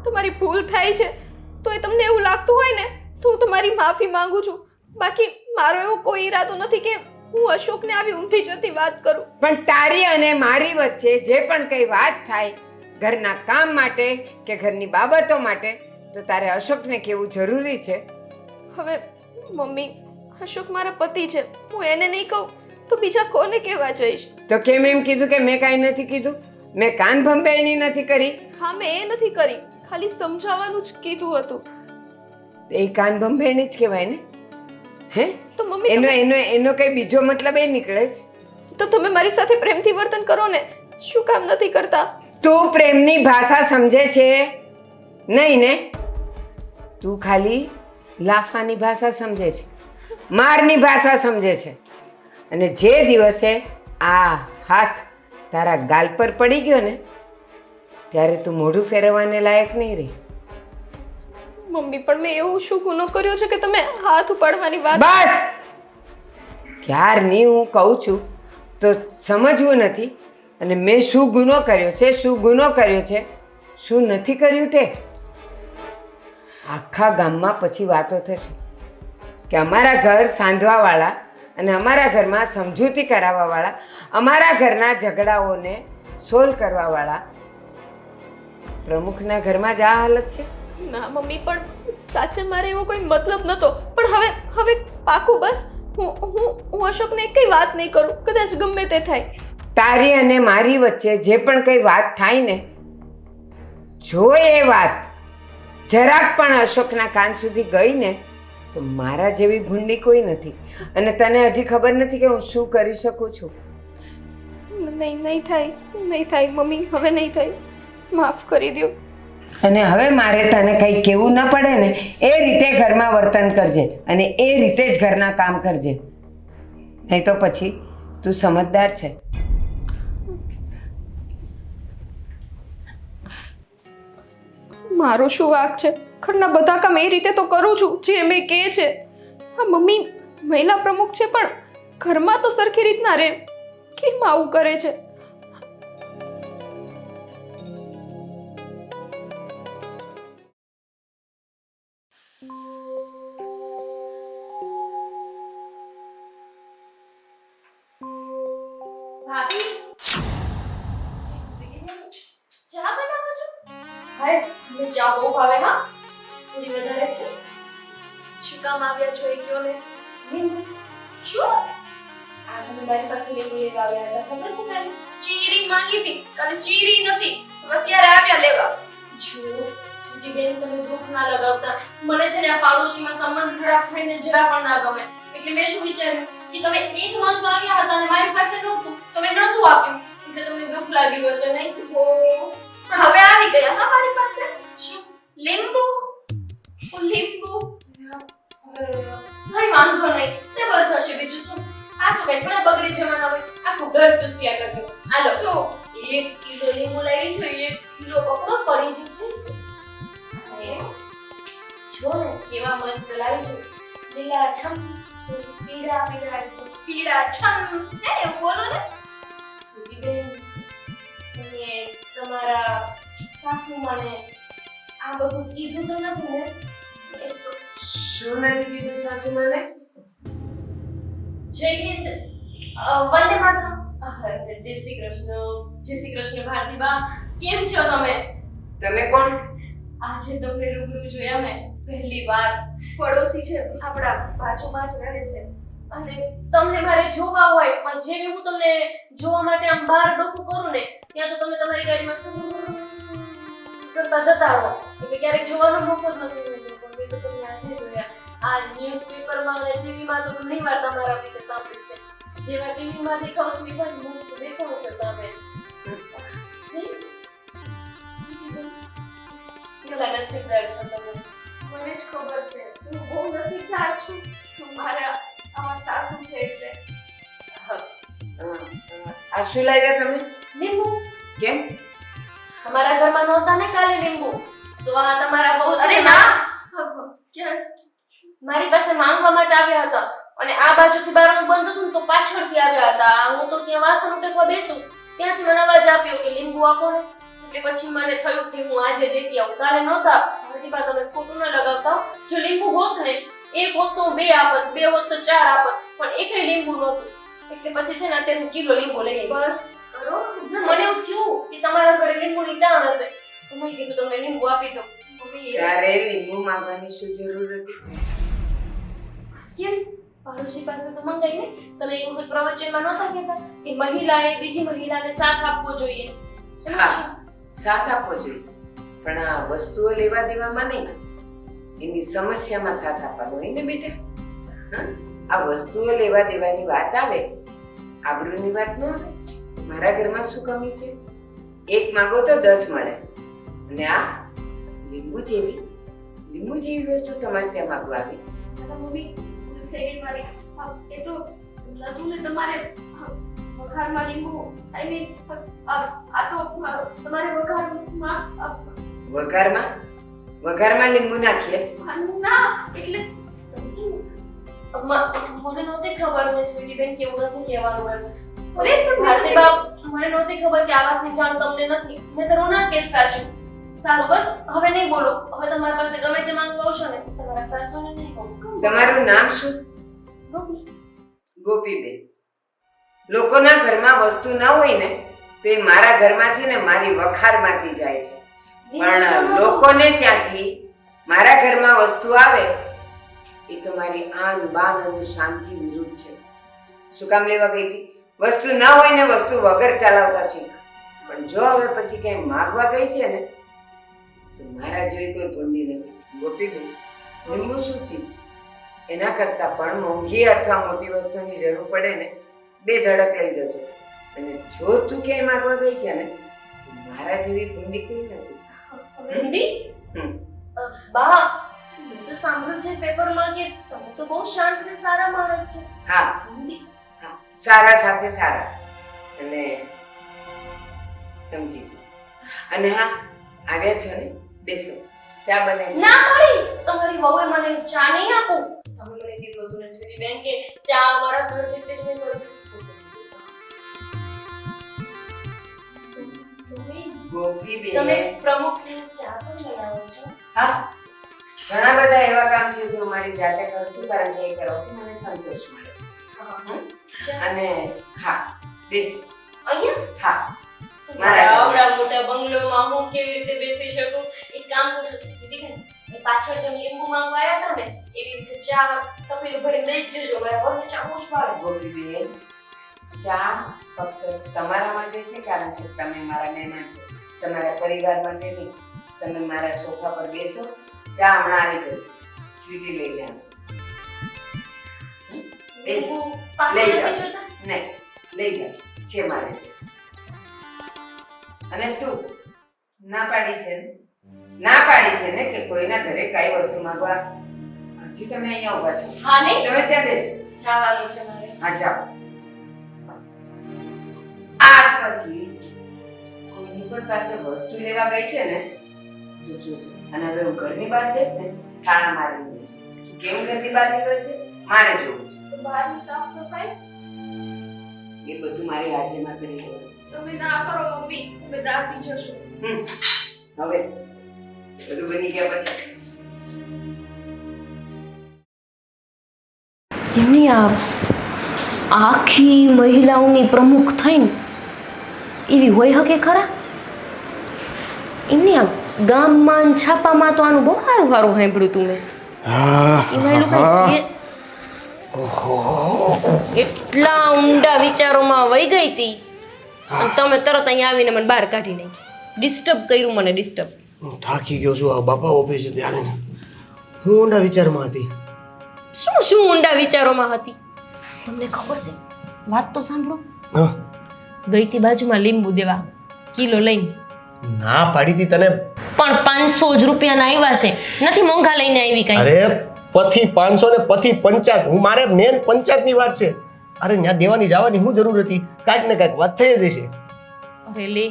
તમારી ભૂલ થાય છે તો એ તમને એવું લાગતું હોય ને તો હું તમારી માફી માંગુ છું. બાકી મારો એવો કોઈ ઈરાદો નથી કે હું અશોકને આવી ઊંધી જતી વાત કરું. પણ તારી અને મારી વચ્ચે જે પણ કંઈ વાત થાય ઘરના કામ માટે કે ઘરની બાબતો માટે, તો તારે અશોકને કહેવું જરૂરી છે. હવે મમ્મી, અશોક મારા પતિ છે, હું એને નહીં કહું તો બીજા કોને કહેવા જઈશ? તો કેમ એમ કીધું કે મેં કાંઈ નથી કીધું? મેં કાન ભંભેરણી નથી કરી? હા મેં એ નથી કરી, ખાલી સમજાવવાનું જ કીધું હતું. એ કાન ભંભેરણી જ કહેવાય ને? હે? તો મમ્મી એનો એનો એનો કઈ બીજો મતલબ એ નીકળે છે? તો તમે મારી સાથે પ્રેમથી વર્તન કરો ને, શું કામ નથી કરતા? તું પ્રેમની ભાષા સમજે છે નહીં ને? તું ખાલી લાફાની ભાષા સમજે છે, મારની ભાષા સમજે છે. અને જે દિવસે આ હાથ તારા ગાલ પર પડી ગયો ને ત્યારે તું મોઢું ફેરવવાને લાયક નહીં રહી. મમ્મી પણ મેં એવું શું ગુનો કર્યો છે કે તમે હાથ ઉપાડવાની વાત? બસ! ક્યારની હું કહું છું તો સમજવું નથી. અને મેં શું ગુનો કર્યો છે, શું ગુનો કર્યો છે, શું નથી કર્યું તે આખા ગામમાં પછી વાતો થશે કે અમારા ઘર સાંધવાવાળા અને અમારા ઘરમાં સમજૂતી કરાવવાવાળા, અમારા ઘરના ઝઘડાઓને સોલ્વ કરવાવાળા પ્રમુખના ઘરમાં જ આ હાલત છે. ના મમ્મી, પણ સાચે મારે એવો કોઈ મતલબ નહોતો. પણ હવે પાકું બસ હું અશોકને કઈ વાત નહીં કરું, કદાચ ગમે તે થાય. તારી અને મારી વચ્ચે જે પણ કંઈ વાત થાય ને, જો એ વાત જરાક પણ અશોકના કાન સુધી ગઈ ને તો મારા જેવી ભૂંડી કોઈ નથી. અને તને હજી ખબર નથી કે હું શું કરી શકું છું. નહીં થાય મમ્મી, હવે નહીં થાય. માફ કરી દો. અને હવે મારે તને કંઈ કહેવું ન પડે ને એ રીતે ઘરમાં વર્તન કરજે અને એ રીતે જ ઘરના કામ કરજે. નહીં તો પછી તું સમજદાર છે. મારો શું વાંક છે? ઘરના બધા કામ એ રીતે તો કરું છું જે એમ કહે છે. હા મમ્મી મહિલા પ્રમુખ છે પણ ઘરમાં તો સરખી રીતના રહે, કેમ આવું કરે છે? ભાભી ચા બનાવો છો? હાય મને ચા બહુ ભાવે. હા થોડી વધારે છે. શું કામ આવ્યા છો એ કયો ને? શું આ તમે મારી પાસે લેવા આવ્યા હતા, ખબર છે ને? ચીરી માંગી હતી, કાલે ચીરી નથી, અત્યારે આવ્યા લેવા. જો સ્વીટી બેન, તમે દુઃખ ના લગાવતા. મને છે ને આ પાડોશીમાં સંબંધ ખરાબ થઈને જરા પણ ના ગમે. એટલે મેં શું વિચાર્યું કે તમે એક મંથ આવ્યા હતા અને મારી પાસે નહોતું, તમે નહોતું આપ્યું, એટલે તમને દુઃખ લાગ્યું હશે નહીં? હવે આવી ગયા હા મારી પાસે. શું લીંબુ? લીંબુ કઈ વાંધો નહીં, તે બળ થશે. બીજું શું, આ તો કઈ થોડા બગડી જવાના હોય. આખું ઘર ચૂસ્યા કરજો. હાલો શું? 1 કિલો લીંબુ લાવી છો, 1 કિલો પકડો પડી જશે. અરે જો ને કેવા મસ્ત લાવી છો, લીલા છમ પીળા પીળા એકદમ. પીળા છમ હે એવું બોલો ને. સ્વીટી બેન, મને તમારા સાસુ મને આ બધું કીધું તો નથી ને? શું નથી કીધું સાસુ મને? જય હિન્દ, વંદે માતરમ. જય શ્રી કૃષ્ણ ભારતી બા, કેમ છો તમે? તમે કોણ? આજે તમને રૂબરૂ જોયા મેં પહેલી વાર. પડોશી છે, આપણા બાજુમાં જ રહે છે. અને તમને મારે જોવા હોય પણ જેવી હું તમને જોવા માટે આમ બહાર ડોકું કરું ને ત્યાં તો તમે તમારી ગાડીમાં કરતા જતા રહો એટલે ક્યારેક જોવાનો મોકો જ નથી મળતો. પણ મેં તો તમને આજે જોયા. આ ન્યૂઝપેપરમાં અને ટીવીમાં તો ઘણી વાર તમારા વિશે સાંભળ્યું છે. જેવા ટીવીમાં દેખાવ છો એવા જ મસ્ત દેખાવ છો સામે. કેટલા નસીબદાર છો તમે. મને જ ખબર છે હું બહુ નસીબદાર છું. મારા આવા સાસુ છે એટલે. આ શું લાવ્યા તમે? લીંબુ કેમ? અમારા ઘરમાં નહોતા ને કાલે લીંબુ તો આ તમારા બહુ અરે છે ના ક્યાં મારી પાસે માંગવા માટે આવ્યા હતા અને આ બાજુથી બારણું બંધ હતું ને તો પાછળથી આવ્યા હતા. હું તો ત્યાં વાસણ ઉટકવા બેસું ત્યાંથી મને અવાજ આપ્યો કે લીંબુ આપો ને એટલે પછી મને થયું કે હું આજે દેતી આવું. કાલે નહોતા મારી પાસે તમે ખોટું ન લગાવતા. જો લીંબુ હોત ને એક હોત તો બે આપત, બે હોત તો ચાર આપત, પણ એકેય લીંબુ નહોતું એટલે પછી છે ને અત્યારે હું કિલો લીંબુ લઈ આવી. બસ કરો. મને એવું થયું કે તમારા ઘરે લીંબુની તાણ હશે તો મેં કીધું તમને લીંબુ આપી દઉં. ત્યારે લીંબુ માંગવાની શું જરૂર હતી? કેમ પાડોશી પાસે તો મંગાઈ ને તમે એક વખત પ્રવચનમાં નહોતા કહેતા કે મહિલાએ બીજી મહિલાને સાથ આપવો જોઈએ. હા, સાથ આપવો જોઈએ પણ આ વસ્તુઓ લેવા દેવામાં નહીં, એની સમસ્યામાં સાથ આપવાનો હોય ને બેટા. હા, આ વસ્તુઓ લેવા દેવાની વાત આવે, આબરૂની વાત ન આવે. મારા ઘરમાં શું કમી છે? એક માંગો તો 10 મળે અને આ લીંબુ જેવી વસ્તુ તમારે ત્યાં માંગવા આવી. મમ્મી ભૂલ થઈ ગઈ મારી. એ તો નતું ને તમારે વઘારમાં લીંબુ આઈ મીન આ તો તમારે વઘારમાં લીંબુ નાખીએ છે. ના એટલે મને નહોતી ખબર ને સ્વીટી બેન કેવું નથી કહેવાનું એમ. અરે પણ ભારતી બા મને નહોતી ખબર કે આ વાતની જાણ તમને નથી. મેં તો ના કેત સાચું. સારું બસ હવે નહીં બોલો. હવે તમારા પાસે ગમે તે માંગવા આવશો ને તમારા સાસુને નહીં કહો. તમારું નામ શું? ગોપી. ગોપીબેન. લોકોના ઘરમાં વસ્તુ ન હોય ને તો એ મારા ઘરમાંથી ને મારી વખારમાંથી જાય છે, પણ લોકોને ત્યાંથી મારા ઘરમાં વસ્તુ આવે એ તો મારી આન બાન અને શાંતિ વિરુદ્ધ છે. શું કામ લેવા ગઈ હતી? વસ્તુ ન હોય ને વસ્તુ વગર ચલાવતા શીખ. પણ જો હવે પછી ક્યાંય માગવા ગઈ છે ને તો મારા જેવી કોઈ ભૂંડી નથી. ગોપીબેન, લીંબુ શું ચીજ છે? એના કરતાં પણ મોંઘી અથવા મોટી વસ્તુની જરૂર પડે ને 2 ધડક લઈ જજો. અને જો તું ક્યાંય માગવા ગઈ છે ને તો મારા જેવી ભૂંડી કોઈ નથી. ભૂંડી? બા મેં તો સાંભળ્યું છે પેપરમાં કે તમે તો બહુ શાંત ને સારા માણસ છો. હા ભૂંડી? હા, સારા સાથે સારા અને સમજી છે. અને હા, આવ્યા છો ને, બેસો, ચા બનાવી છે. ના મળી તમારી વહુએ મને ચા નહીં આપું. તમે મને કીધું હતું ને સ્વીટી બેન કે ચા અમારા ઘર જેટલી જ નહીં કરું છું. ગોપીબેન, તમે પ્રમુખની ચા પણ બનાવો છો? હા, ઘણા બધા એવા કામ છે જે હું મારી જાતે કરું છું કારણ કે એ કરવાથી મને સંતોષ મળે છે. ચા અને હા, બેસો. અહીંયા? હા, મારા આવડા મોટા બંગલોમાં હું કેવી રીતે બેસી શકું? એક કામ કરજો સ્વીટી બેન, એ પાછળ જેમ લીંબુ માંગવા આવ્યા હતા ને એવી રીતે ચા તપેલું ભરીને લઈ જ જજો. મારા વહુને ચા બહુ જ ભાવે. ગોપીબેન, ચા ફક્ત તમારા માટે છે કારણ કે તમે મારા મહેમાન છો, તમારા પરિવાર માટે નહીં. તમે મારા સોફા પર બેસો, ચા હમણાં આવી જશે. સ્વીટી લઈ લેવાનું છે. બેસ. લીંબુ પાકી લઈ નથી જાઓ. જોતા? નહીં, લઈ જાઓ, છે મારે. અને તું ના પાડી છે ને? ના પાડી છે ને કે કોઈના ઘરે કઈ વસ્તુ માંગવા? હજી તમે અહીંયા ઊભા છો. હા નહીં તમે ત્યાં બેસો. જવાનું છે મારે. હા, જાઓ. આ પછી કોઈની પણ પાસે વસ્તુ લેવા ગઈ છે ને તો જોજો. અને હવે હું ઘરની બહાર જઈશ ને તાળા મારી જઈશ. કેમ ઘરની બહાર નીકળે છે મારે જોવું છે. તો બહારની સાફ સફાઈ એ બધું મારી હાજરીમાં કરી લેવાનું. તમે ના કરો મમ્મી, તમે દાટી જશો. હવે બધું બની ગયા પછી એમની આખી મહિલાઓની પ્રમુખ થઈને એવી હોય હકે ખરા? એમની આ ગામમાં ને છાપામાં તો આનું બહુ સારું સારું સાંભળ્યું તું મેં. એમાં એ લોકો એટલા ઊંડા વિચારોમાં વહી ગઈ હતી અને તમે તરત અહીંયા આવીને મને બહાર કાઢી નાખી. ડિસ્ટર્બ કર્યું મને, ડિસ્ટર્બ. હું થાકી ગયો છું આ બાપા ઓફિસેથી આવીને. હું ઊંડા વિચારમાં હતી. શું શું ઊંડા વિચારોમાં હતી? તમને ખબર છે? વાત તો સાંભળો. હા, ગઈ હતી બાજુમાં લીંબુ દેવા કિલો લઈને, ના પાડી હતી તને. પણ 500 જ રૂપિયાના આવ્યા છે. નથી મોંઘા લઈને આવી કઈ. અરે પથી 500 ને પથી 50. હું મારે મેન પંચાયતની વાત છે. અરે ત્યાં દેવાની જવાની શું જરૂર હતી? કાંઈક ને કાંઈક વાત થઈ જ હશે. અરે લે,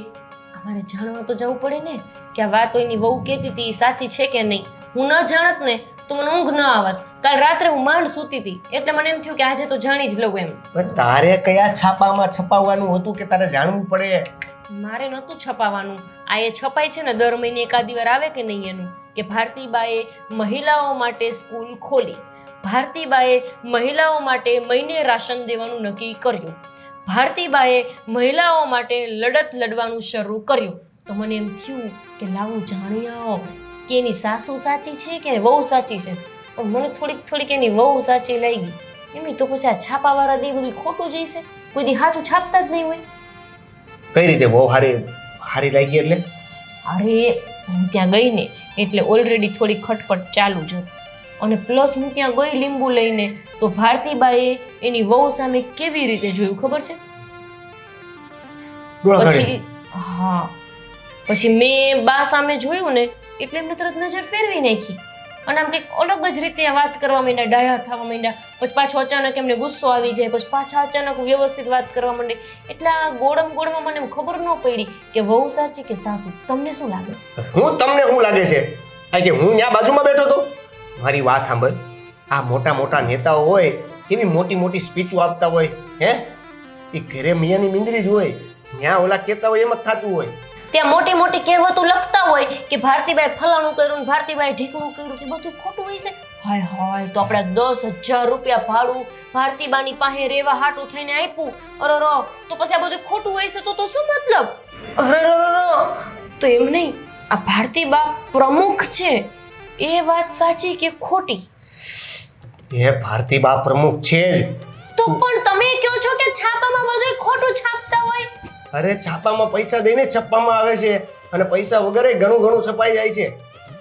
અમારે જાણવા તો જવું પડે ને કે આ વાત એની વહુ કહેતી હતી એ સાચી છે કે નહીં. હું ન જાણત ને તો મને ઊંઘ ન આવત. કાલ રાત્રે હું માંડ સૂતી હતી એટલે મને એમ થયું કે આજે તો જાણી જ લઉં એમ. પણ તારે કયા છાપામાં છપાવવાનું હતું કે તારે જાણવું પડે? મારે નહોતું છપાવવાનું. આ એ છપાય છે ને દર મહિને એકાદી વાર આવે કે નહીં એનું, કે ભારતીબાએ મહિલાઓ માટે સ્કૂલ ખોલી, ભારતીબાએ મહિલાઓ માટે મહિને રાશન દેવાનું નક્કી કર્યું, ભારતીબાએ મહિલાઓ માટે લડત લડવાનું શરૂ કર્યું. તો મને એમ થયું કે લાવું જાણી આવો કે એની સાસુ સાચી છે કે વહુ સાચી છે. પણ મને થોડીક એની વહુ સાચી લાગી. એમની તો પછી આ છાપાવાળા દે બધું ખોટું જઈશે. કોઈ દી સાચું છાપતા જ નહીં હોય. કઈ રીતે બહુ હારી લાગી એટલે? અરે હું ત્યાં ગઈ ને એટલે ઓલરેડી થોડી ખટપટ ચાલુ જ હતી. અને પ્લસ હું ત્યાં ગઈ લીંબુ લઈને તો ભારતીબાએ એની વહુ સામે કેવી રીતે જોયું ખબર છે? પછી હા, પછી મેં બા સામે જોયું ને એટલે એમને તરત નજર ફેરવી નાખી અને આમ કંઈક અલગ જ રીતે વાત કરવા માંડ્યા, ડાયા થવા માંડ્યા. પછી પાછો અચાનક એમને ગુસ્સો આવી જાય, પછી પાછા અચાનક વ્યવસ્થિત વાત કરવા માંડે. એટલે આ ગોળમાં મને એમ ખબર ન પડી કે વહુ સાચી કે સાસુ. તમને શું લાગે છે? તમને શું લાગે છે? કે હું ત્યાં બાજુમાં બેઠો હતો? મારી વાત સાંભળ. આ મોટા નેતાઓ હોય કેવી મોટી સ્પીચો આપતા હોય, હે એ ઘરે મિયાની મીંદડી જ હોય. ત્યાં ઓલા કહેતા હોય એમ જ થતું હોય. ત્યાં મોટી કહેવતો લખતા હોય કે ભારતીબાઈ ફલાણું કર્યું ને ભારતીબાઈ ઢીકણું કર્યું, તે બધું ખોટું હોય છે. હાય હાય, તો આપણે 10,000 રૂપિયા ભાડું ભારતીબાની પાસે રેવા હાટું થઈને આપ્યું. અરર, તો પછી આ બધું ખોટું હોય છે તો શું મતલબ? અરર, તો એમ નહીં, આ ભારતીબા પ્રમુખ છે એ વાત સાચી કે ખોટી? એ ભારતીબા પ્રમુખ છે જ. તો પણ તમે કહો છો કે છાપામાં બધું ખોટું છાપતા હોય. અરે છાપામાં પૈસા દઈને છાપવામાં આવે છે અને પૈસા વગર ઘણું છપાઈ જાય છે.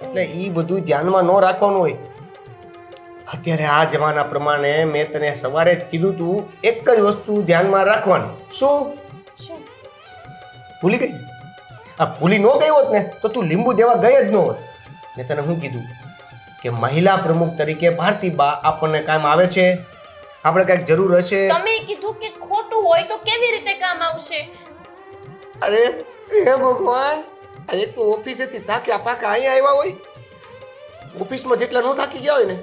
એટલે એ બધું ધ્યાનમાં ન રાખવાનું હોય. અત્યારે આ જમાના પ્રમાણે મેં તને સવારે જ કીધું તું, એક જ વસ્તુ ધ્યાનમાં રાખવાની. શું? ભૂલી ગઈ? આ ભૂલી ન ગઈ હોત ને તો તું લીંબુ દેવા ગઈ જ ન હોત. મેં તને શું કીધું કે મહિલા પ્રમુખ તરીકે ભારતીબા આપણને કામ આવે છે, આપણે કઈક જરૂર હશે. તમે કીધું કે ખોટું હોય તો કેવી રીતે કામ આવશે? અરે હે ભગવાન, એક તો ઓફિસેથી થાક્યા પાકા અહીંયા આવ્યા હોય. ઓફિસમાં જેટલા ન થાકી ગયા હોય ને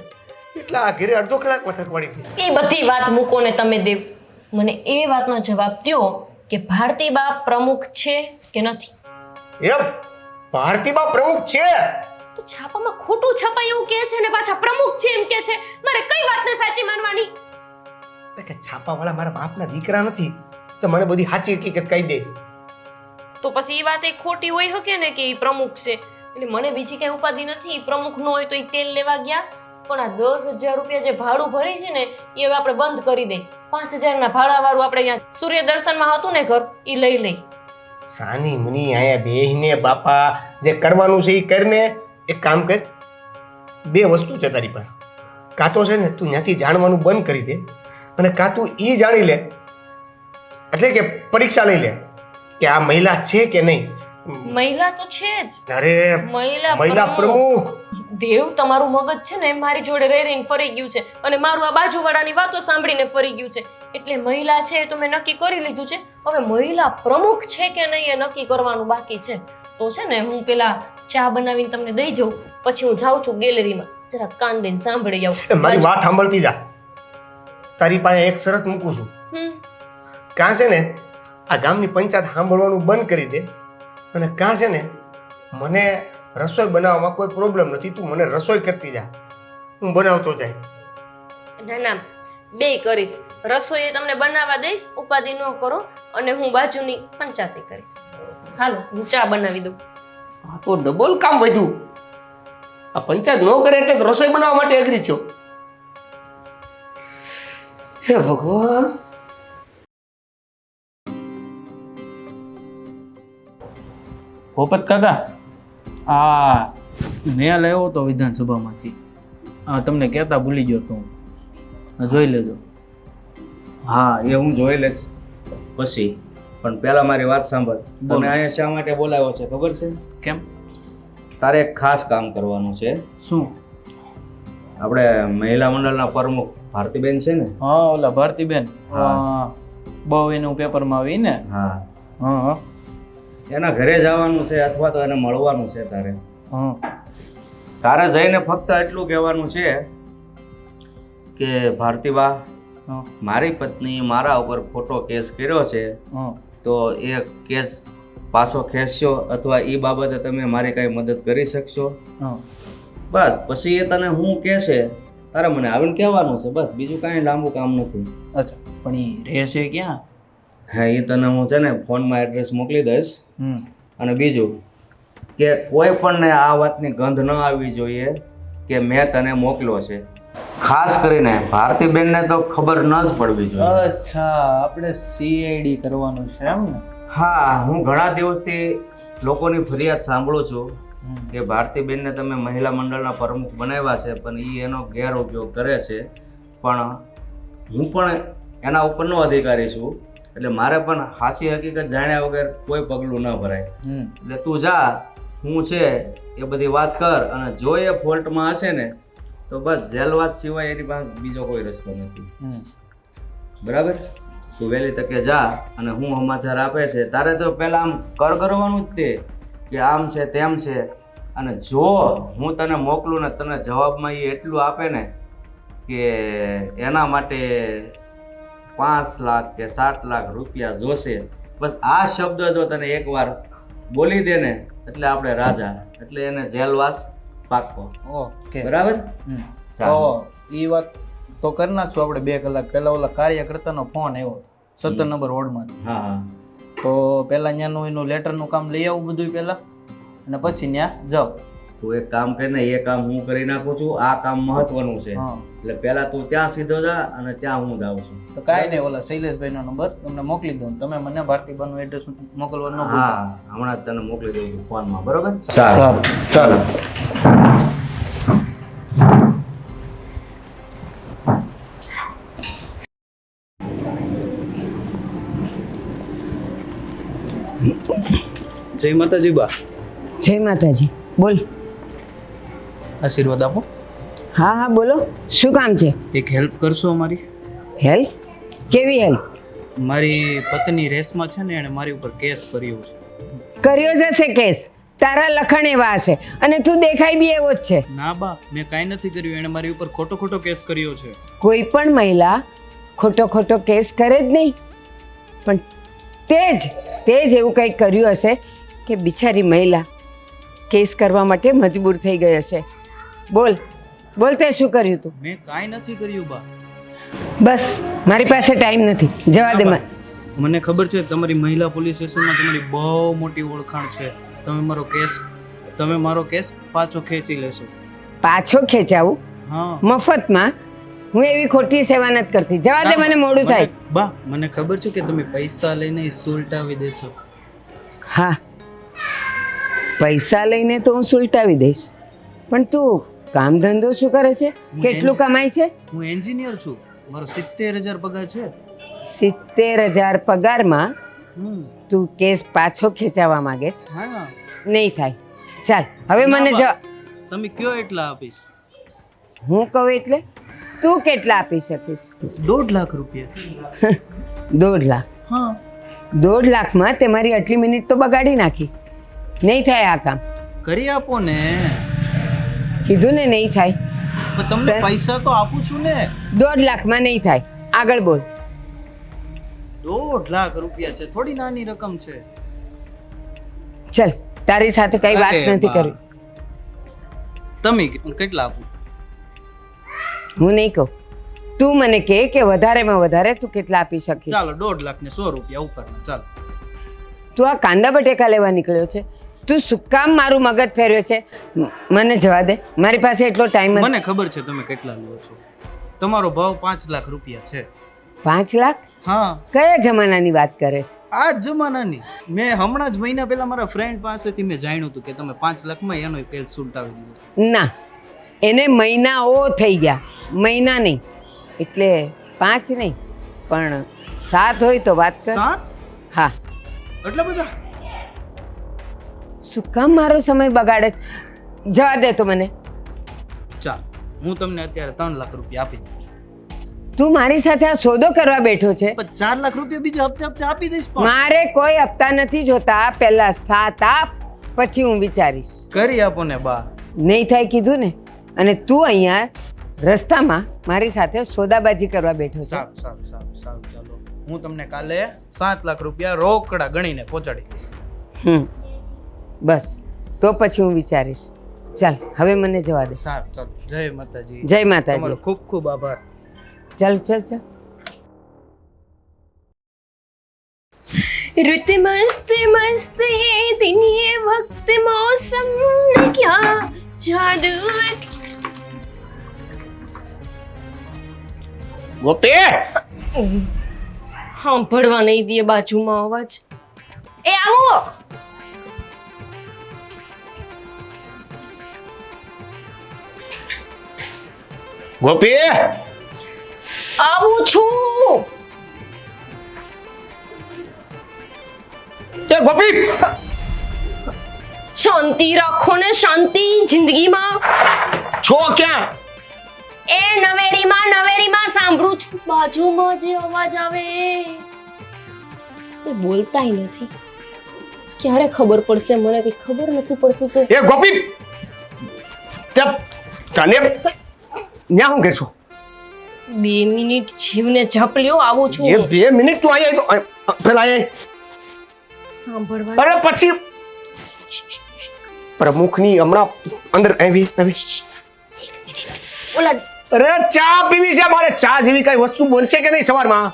એટલા આ ઘરે અડધો કલાકમાં થકવાડી હતી. એ બધી વાત મૂકો ને તમે દેવ, મને એ વાતનો જવાબ દ્યો કે ભારતીબા પ્રમુખ છે કે નથી? એમ ભારતીબા પ્રમુખ છે તો છાપામાં ખોટું છપાય એવું કહે છે ને પાછા પ્રમુખ છે એમ કહે છે. મારે કઈ વાતને સાચી માનવાની? કે છાપાવાળા મારા બાપના દીકરા નથી તો મને બધી સાચી હકીકત કહી દે. તો પછી એ વાત એ ખોટી હોય શકે ને કે એ પ્રમુખ છે. એટલે મને બીજી કઈ ઉપાધિ નથી. પ્રમુખ ન હોય તો એ તેલ લેવા ગયા, પણ આ 10,000 રૂપિયા જે ભાડું ભરી છે ને એ હવે આપણે બંધ કરી દઈ. 5,000 ના ભાડા વાળું આપણે અહીંયા સૂર્ય દર્શનમાં હતું ને ઘર, એ લઈ લઈ. સાની મુની આયા બેહીને બાપા જે કરવાનું છે એ કરીને. એક કામ કર, બે વસ્તુ છે તારી પાસે. કાં તો છે ને તું ત્યાંથી જાણવાનું બંધ કરી દે અને કાં તું એ જાણી લે, એટલે કે પરીક્ષા લઈ લે કે આ મહિલા છે કે નહીં. મહિલા તો છે જ. અરે મહિલા પ્રમુખ. દેવ, તમારું મગજ છે ને મારી જોડે રહીને ફરી ગયું છે અને મારું આ બાજુવાળાની વાતો સાંભળીને ફરી ગયું છે. એટલે મહિલા છે તો મેં નક્કી કરી લીધું છે. હવે મહિલા પ્રમુખ છે કે નહીં એ નક્કી કરવાનું બાકી છે. તો છે ને હું પેલા ચા બનાવીને તમને દઈ જાઉં, પછી હું જાઉં છું ગેલેરીમાં, જરા કાન દઈને સાંભળી આવું. મારી વાત સાંભળતી જા. તારી પાસે એક શરત મૂકું છું. કાં છે ને આ ગામની પંચાયત સાંભળવાનું બંધ કરી દે અને કાં છે ને મને રસોઈ બનાવવામાં કોઈ પ્રોબ્લેમ નથી, તું મને રસોઈ કરતી જા, હું બનાવતો જાય. ના, બે કરીશ. રસોઈ તમને બનાવવા દઈશ, ઉપાધિ ન કરો, અને હું બાજુની પંચાયતે કરીશ. હાલો, હું ચા બનાવી દઉં. આ તો ડબલ કામ વધ્યું. આ પંચાયત ન કરે એટલે રસોઈ બનાવવા માટે અઘરી થયો. હે ભગવાન. ભોપત કાકા આ મેલ આવ્યો હતો વિધાનસભામાંથી. તમને કહેતા ભૂલી ગયો તો હું. જોઈ લેજો. હા એ હું જોઈ લઈશ પછી, પણ પહેલા મારી વાત સાંભળ. બોલો. તમે અહીંયા શા માટે બોલાવ્યો છે ખબર છે? કેમ? તારે એક ખાસ કામ કરવાનું છે. શું? આપણે મહિલા મંડળના પ્રમુખ ભારતીબેન છે ને? હા ઓલા ભારતીબેન. હા. બહુ એનું પેપરમાં આવી ને. હા, હા હા એના ઘરે જવાનું છે અથવા તો એને મળવાનું છે તારે. હા તારે જઈને ફક્ત એટલું કહેવાનું છે કે ભારતીબા, હા મારી પત્ની મારા ઉપર ખોટો કેસ કર્યો છે, હા તો એ કેસ પાછો ખેંચશો અથવા એ બાબતે તમે મારી કાંઈ મદદ કરી શકશો? હા બસ પછી એ તને હું કહેશે તારે મને આવીને કહેવાનું છે, બસ બીજું કાંઈ લાંબુ કામ નથી. અચ્છા પણ એ રહેશે ક્યાં? હા એ તને હું છે ને ફોનમાં એડ્રેસ મોકલી દઈશ. હમ અને બીજું કે કોઈ પણને આ વાતની ગંધ ન આવવી જોઈએ કે મેં તને મોકલ્યો છે. ખાસ કરીને ભારતીબેનને તો ખબર ન જ પડવી જોઈએ. અચ્છા આપણે સીઆઈડી કરવાનું છે એમ ને? હા, હું ઘણા દિવસથી લોકોની ફરિયાદ સાંભળું છું કે ભારતીબેનને તમે મહિલા મંડળના પ્રમુખ બનાવ્યા છે પણ એ એનો ગેરઉપયોગ કરે છે. પણ હું પણ એના ઉપરનો અધિકારી છું, એટલે મારે પણ સાચી હકીકત જાણ્યા વગર કોઈ પગલું ન ભરાય. એટલે તું જા, હું છે એ બધી વાત કર, અને જો એ ફોલ્ટમાં હશે ને તો બસ જેલવાસ સિવાય એની પાસે બીજો કોઈ રસ્તો નથી. બરાબર? તું વહેલી તકે જા, અને હું સમાચાર આપે છે તારે તો પહેલાં આમ કરવાનું જ તે કે આમ છે તેમ છે. અને જો હું તને મોકલું ને તને જવાબમાં એ એટલું આપે ને કે એના માટે 5 લાખ કે 7 લાખ રૂપિયા જોશે, બસ આ શબ્દ જો તને એકવાર બોલી દે ને એટલે આપણે રાજા, એટલે એને જેલવાસ પાક્કો. ઓકે બરાબર? તો એ વાત તો કરી નાખશું આપણે. 2 કલાક પહેલા ઓલા કાર્યકર્તાનો ફોન આવ્યો 17 નંબર વોર્ડમાંથી. હા હા તો પહેલા ત્યાંનું એનું લેટરનું કામ લઈ આવું બધું પહેલા, અને પછી ત્યાં જાઓ. તું એક કામ કરીને એ કામ હું કરી નાખું છું, આ કામ મહત્વનું છે. હા એટલે પહેલા તું ત્યાં સીધો જા અને ત્યાં હું જાઉં છું. તો કાંઈ નહીં, ઓલા શૈલેષભાઈનો નંબર તમને મોકલી દઉં, તમે મને ભારતીબાનું એડ્રેસ મોકલવાનું ન ભૂલતા. હા, હમણાં જ તને મોકલી દઉં છું ફોનમાં. બરોબર? સારું ચાલો. જય માતાજી બા. જય માતાજી. બોલ. આશીર્વાદ આપો. હા હા બોલો, શું કામ છે? એક હેલ્પ કરશો અમારી? હેલ્પ? કેવી હેલ્પ? મારી પત્ની રેશમા છે ને, એણે મારી ઉપર કેસ કર્યો છે. કર્યો જ હશે કેસ, તારા લખણ એવા હશે, અને તું દેખાય બી એવો જ છે. ના બા, મેં કાંઈ નથી કર્યું. એણે મારી ઉપર ખોટો કેસ કર્યો છે. કોઈ પણ મહિલા ખોટો કેસ કરે જ નહીં, પણ તે જ એવું કંઈક કર્યું હશે કે બિચારી મહિલા કેસ કરવા માટે મજબૂર થઈ ગઈ હશે. બોલ બોલ, તે શું કર્યું તું? મેં કાંઈ નથી કર્યું બા. બસ મારી પાસે ટાઈમ નથી, જવા દે. મને ખબર છે તમારી મહિલા પોલીસ સ્ટેશનમાં તમારી બહુ મોટી ઓળખાણ છે. તમે મારો કેસ પાછો ખેંચી લેશો. પાછો ખેંચાવું? હા મફતમાં? હું એવી ખોટી સેવા નથી કરતી, જવા દે, મને મોડું થાય. બા મને ખબર છે કે તમે પૈસા લઈને સુલટાવી દેશો. હા, પૈસા લઈને તો હું સુલટાવી દઈશ, પણ તું કામ ધંધો શું કરે છે? કેટલું કમાય છે? હું એન્જિનિયર છું, મારો 70,000 પગાર છે. 70,000 પગારમાં તું કેસ પાછો ખેંચાવા માંગે છે? હા નહીં થાય. ચાલ હવે મને ના બા, તમે કયો એટલા આપીશ. હું કહું એટલે તું કેટલા આપી શકીશ? 1.5 લાખ રૂપિયા. 1.5 લાખ? હા 1.5 લાખમાં તે મારી આટલી મિનિટ તો બગાડી નાખી. નહીં થાય આ કામ. કરી આપો ને. કીધું ને નહીં થાય. તો તમને પૈસા તો આપું છું ને. 1.5 લાખમાં નહીં થાય. આગળ બોલ. 1.5 લાખ રૂપિયા છે, થોડી નાની રકમ છે. ચલ, તારી સાથે કઈ વાત અરે નથી બા. કરવી. તમે કેટલા આપું? હું નહીં કહું, તું મને કહે કે વધારેમાં વધારે તું કેટલા આપી શકીશ. ચાલો 1.5 લાખ ને 100 રૂપિયા ઉપરના. ચાલો. તું આ કાંદા બટેકા લેવા નીકળ્યો છે? તું શું કામ મારું મગજ ફેરવે છે? મને જવા દે, મારી પાસે એટલો ટાઈમ નથી. મને ખબર છે તમે કેટલા લો છો. તમારો ભાવ 5 લાખ રૂપિયા છે. 5 લાખ? હા, કયા જમાનાની વાત કરે છે? આ જ જમાનાની. મેં હમણાં જ મહિના પહેલા મારા ફ્રેન્ડ પાસેથી મેં જાણ્યું હતું કે તમે 5 લાખમાં એનો કેસ સુલટાવી દીધો. ના, એને મહિનાઓ થઈ ગયા, મહિના નહીં. એટલે 5 નહીં, પણ 7 હોય તો વાત કર. 7? હા. એટલા બધા? શું કામ મારો સમય બગાડે? જવા દે તો મને. ચાલ, હું તમને અત્યારે 3 લાખ રૂપિયા આપી દઉં. તું મારી સાથે આ સોદો કરવા બેઠો છે? પણ 4 લાખ રૂપિયા બીજા હપ્તે હપ્તે આપી દઈશ. પણ મારે કોઈ હપ્તા નથી જોતા. પહેલા 7 આપ, પછી હું વિચારીશ. કરી આપો ને બા. નહીં થાય કીધું ને. અને તું અહીંયા રસ્તામાં મારી સાથે સોદાબાજી કરવા બેઠો છે. સારું સારું સારું સારું, ચાલો હું તમને કાલે 7 લાખ રૂપિયા રોકડા ગણીને પહોંચાડી દઈશ. બસ, તો પછી હું વિચારીશ. ચાલ, હવે મને જવા દે. સારું ચાલો, જય માતાજી. જય માતાજી. તમારો ખૂબ ખૂબ આભાર. ચાલ ચાલ ચાલ. रुत मस्त मस्त ये दिन ये वक्त मौसम ने क्या जादू ગોપી, સાંભળવા નહીં દે બાજુમાં અવાજ. એ આવો. ગોપી, આવું છું. એ ગોપી, શાંતિ રાખો ને, શાંતિ જિંદગીમાં. છો ક્યાં? એ નવેરીમાં સાંભળું છું. બાજુમાં જે અવાજ આવે એ બોલતાય નથી. ક્યારે ખબર પડશે મને? કઈ ખબર નથી પડતી. તો એ ગોપી, તને ન્યા હું કરશો? 2 મિનિટ જીવને ઝપલ્યો. આવું છું. એ 2 મિનિટ તું આયા તો પેલા આયા. સાંભળવા. અરે પછી પ્રમુખની હમણાં અંદર આવી. ઓલા અરે ચા પીવી છે મારે. ચા જેવી કઈ વસ્તુ બનશે કે નહીં સવારમાં?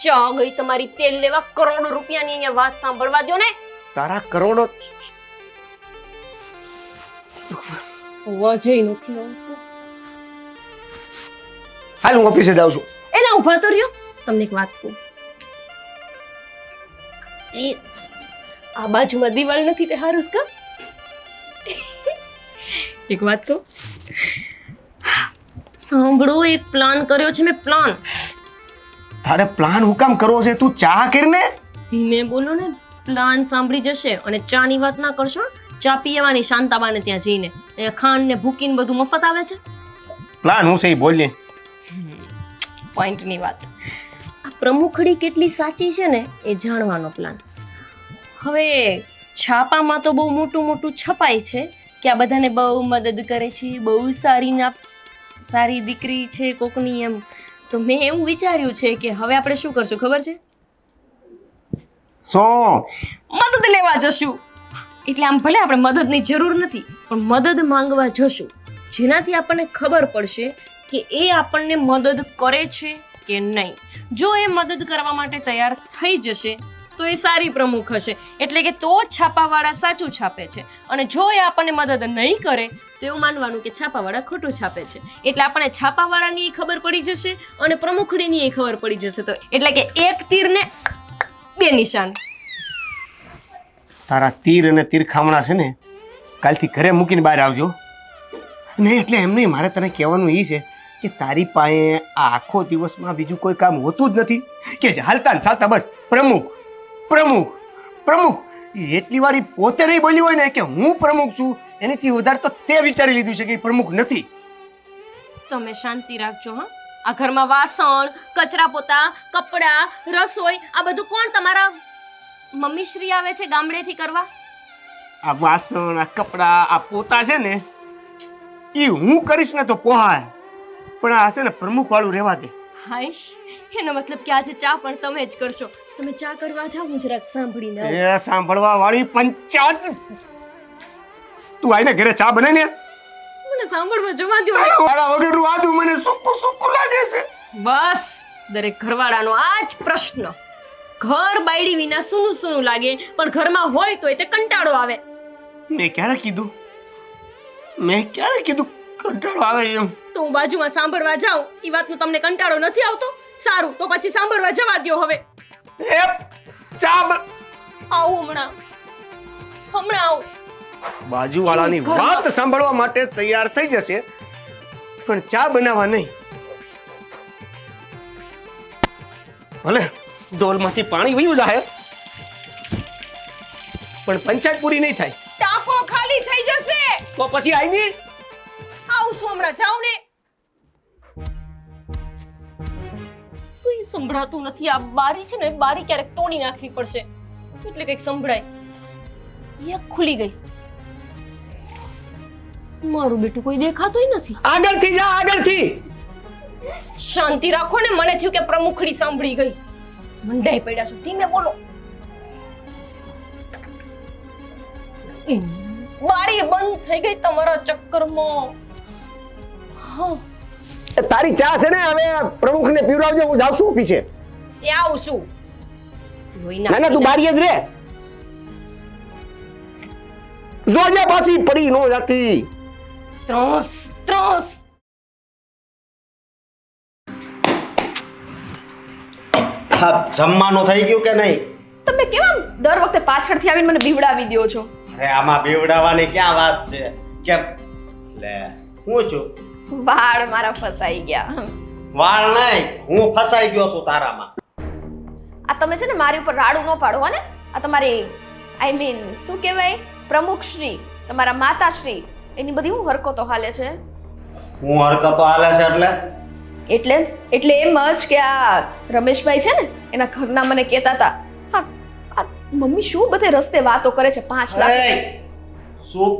ચા ગઈ તમારી. તેલ લેવા કરોડો રૂપિયાની અહીંયા વાત સાંભળવા દો ને. તારા કરોડો અવાજ નથી આવતો. હાલ હું ઓફિસે જાઉં છું. એના ઊભા તો રહ્યો. તમને એક વાત કહું. એ આ બાજુમાં દિવાલ નથી તે હારું કા? એક વાત કહું. સાંભળો, એક પ્લાન કર્યો છે મેં. પ્લાન. તારે પ્લાન હું કામ કરવો છે? તું ચા કરીને. ધીમે બોલો ને. પ્લાન સાંભળી જશે. અને ચા ની વાત ના કરશો. ચા પીવાની શાંતાબાને ત્યાં જઈને. એ ખાંડ ને ભૂકીને બધું મફત આવે છે. પ્લાન હું છે એ બોલીએ. પોઈન્ટની વાત. આ પ્રમુખડી કેટલી સાચી છે ને એ જાણવાનો પ્લાન. હવે છાપામાં તો બહુ મોટું મોટું છપાય છે કે આ બધાને બહુ મદદ કરે છે, બહુ સારી દીકરી છે કોકની એમ. તો મેં એવું વિચાર્યું છે કે હવે આપણે શું કરશું ખબર છે? શું? મદદ લેવા જશું. એટલે આમ ભલે આપણે મદદની જરૂર નથી, પણ મદદ માંગવા જશું, જેનાથી આપણને ખબર પડશે કે એ આપણને મદદ કરે છે કે નહીં. જો એ મદદ કરવા માટે તૈયાર થઈ જશે તો એ સારી પ્રમુખ હશે. એટલે કે તો જ છાપાવાળા સાચું છાપે છે. અને જો એ આપણને મદદ નહીં કરે તો એવું માનવાનું કે છાપાવાળા ખોટું છાપે છે. એટલે આપણને છાપાવાળાની ખબર પડી જશે અને પ્રમુખડીની ખબર પડી જશે. તો એટલે કે એક તીરને 2 નિશાન. તારા તીર અને તીરખામણા છે ને કાલથી ઘરે મૂકીને બહાર આવજો. નહીં એટલે એમ નહીં, મારે તને કહેવાનું એ છે કે તારી પાસે આ આખો દિવસમાં બીજું કોઈ કામ હોતું જ નથી કે હાલતા ને ચાલતા બસ પ્રમુખ પ્રમુખ પ્રમુખ. એટલી વાર પોતે નહીં બોલી હોય ને કે હું પ્રમુખ છું, એનાથી વધારે તો તે વિચારી લીધું છે કે પ્રમુખ નથી. તમે શાંતિ રાખજો. હા, આ ઘરમાં વાસણ, કચરા પોતા, કપડા, રસોઈ આ બધું કોણ? તમારા મમ્મી શ્રી આવે છે ગામડેથી કરવા. આ વાસણ, આ કપડા, આ પોતા છે ને એ હું કરીશ ને તો પોહાય, પણ આ છે ને પ્રમુખ વાળું રહેવા દે. હાઈશ, એનો મતલબ કે આજે ચા પણ તમે જ કરશો. તમે ચા કરવા જાઓ, હું જરાક સાંભળીને આવું. એ સાંભળવા વાળી પંચાયત. તું આઈને ઘરે ચા બને ને. મને સાંભળવા જવા દો ને. મારા વગરનું આદુ મને સુકું સુકું લાગે છે. બસ દરેક ઘરવાળાનો આ જ પ્રશ્ન. ઘર બાયડી વિના સૂનું સૂનું લાગે, પણ ઘરમાં હોય તો તે કંટાળો આવે. મેં ક્યારે કીધું કંટાળો આવે એમ? તો હું બાજુમાં સાંભળવા જાઉં એ વાતનો તમને કંટાળો નથી આવતો? સારું તો પછી સાંભળવા જવા દ્યો હવે. એ ચા આવું હમણાં આવું. બાજુવાળાની વાત સાંભળવા માટે તૈયાર થઈ જશે પણ ચા બનાવવા નહીં. ભલે ડોલમાંથી પાણી વયું જાય પણ પંચાયત પૂરી નહીં થાય. ટાંકો ખાલી થઈ જશે. તો પછી આવી આવું છું હમણાં, જાવ ને. કોઈ સંભળાતું નથી. આ બારી છે ને, બારી ક્યારેક તોડી નાખવી પડશે એટલે કંઈક સંભળાય. એક ખુલી ગઈ. મારું બેટું કોઈ દેખાતુંય નથી. આગળથી જા, આગળથી. શાંતિ રાખો ને. મને થયું કે પ્રમુખડી સાંભળી ગઈ. મંડાઈ પડ્યા છો, ધીમે બોલો. બારી બંધ થઈ ગઈ તમારા ચક્કરમાં. હા, તારી ચા છે ને, હવે પ્રમુખને પીવડાવજે. હું જાઉં છું ઓફિસે. એ આવું છું. ના ના, તું બારીએ જ રે. જોજે પાછી પડી નો જતી. ત્રસ ત્રસ. હા, જમવાનું થઈ ગયું કે નહીં? તમે કેમ આમ દર વખતે પાછળથી આવીને મને બીવડાવી દ્યો છો? અરે આમાં બીવડાવવાની ક્યાં વાત છે? કેમ લે, હું છું વાળ મારા ફસાઈ ગયા. વાળ નહીં, હું ફસાઈ ગયો છું તારામાં. આ તમે છે ને મારી ઉપર રાડું ન પાડો હો ને. આ તમારી શું કહેવાય, પ્રમુખ શ્રી, તમારા માતાશ્રી, એની બધી હું હરકતો હાલે છે. હું હરકતો હાલે છે એટલે એમ જ કે આ રમેશભાઈ છે ને, એના ઘરના મને કહેતા હતા, હા આ મમ્મી શું બધે રસ્તે વાતો કરે છે 5 લાખ. શું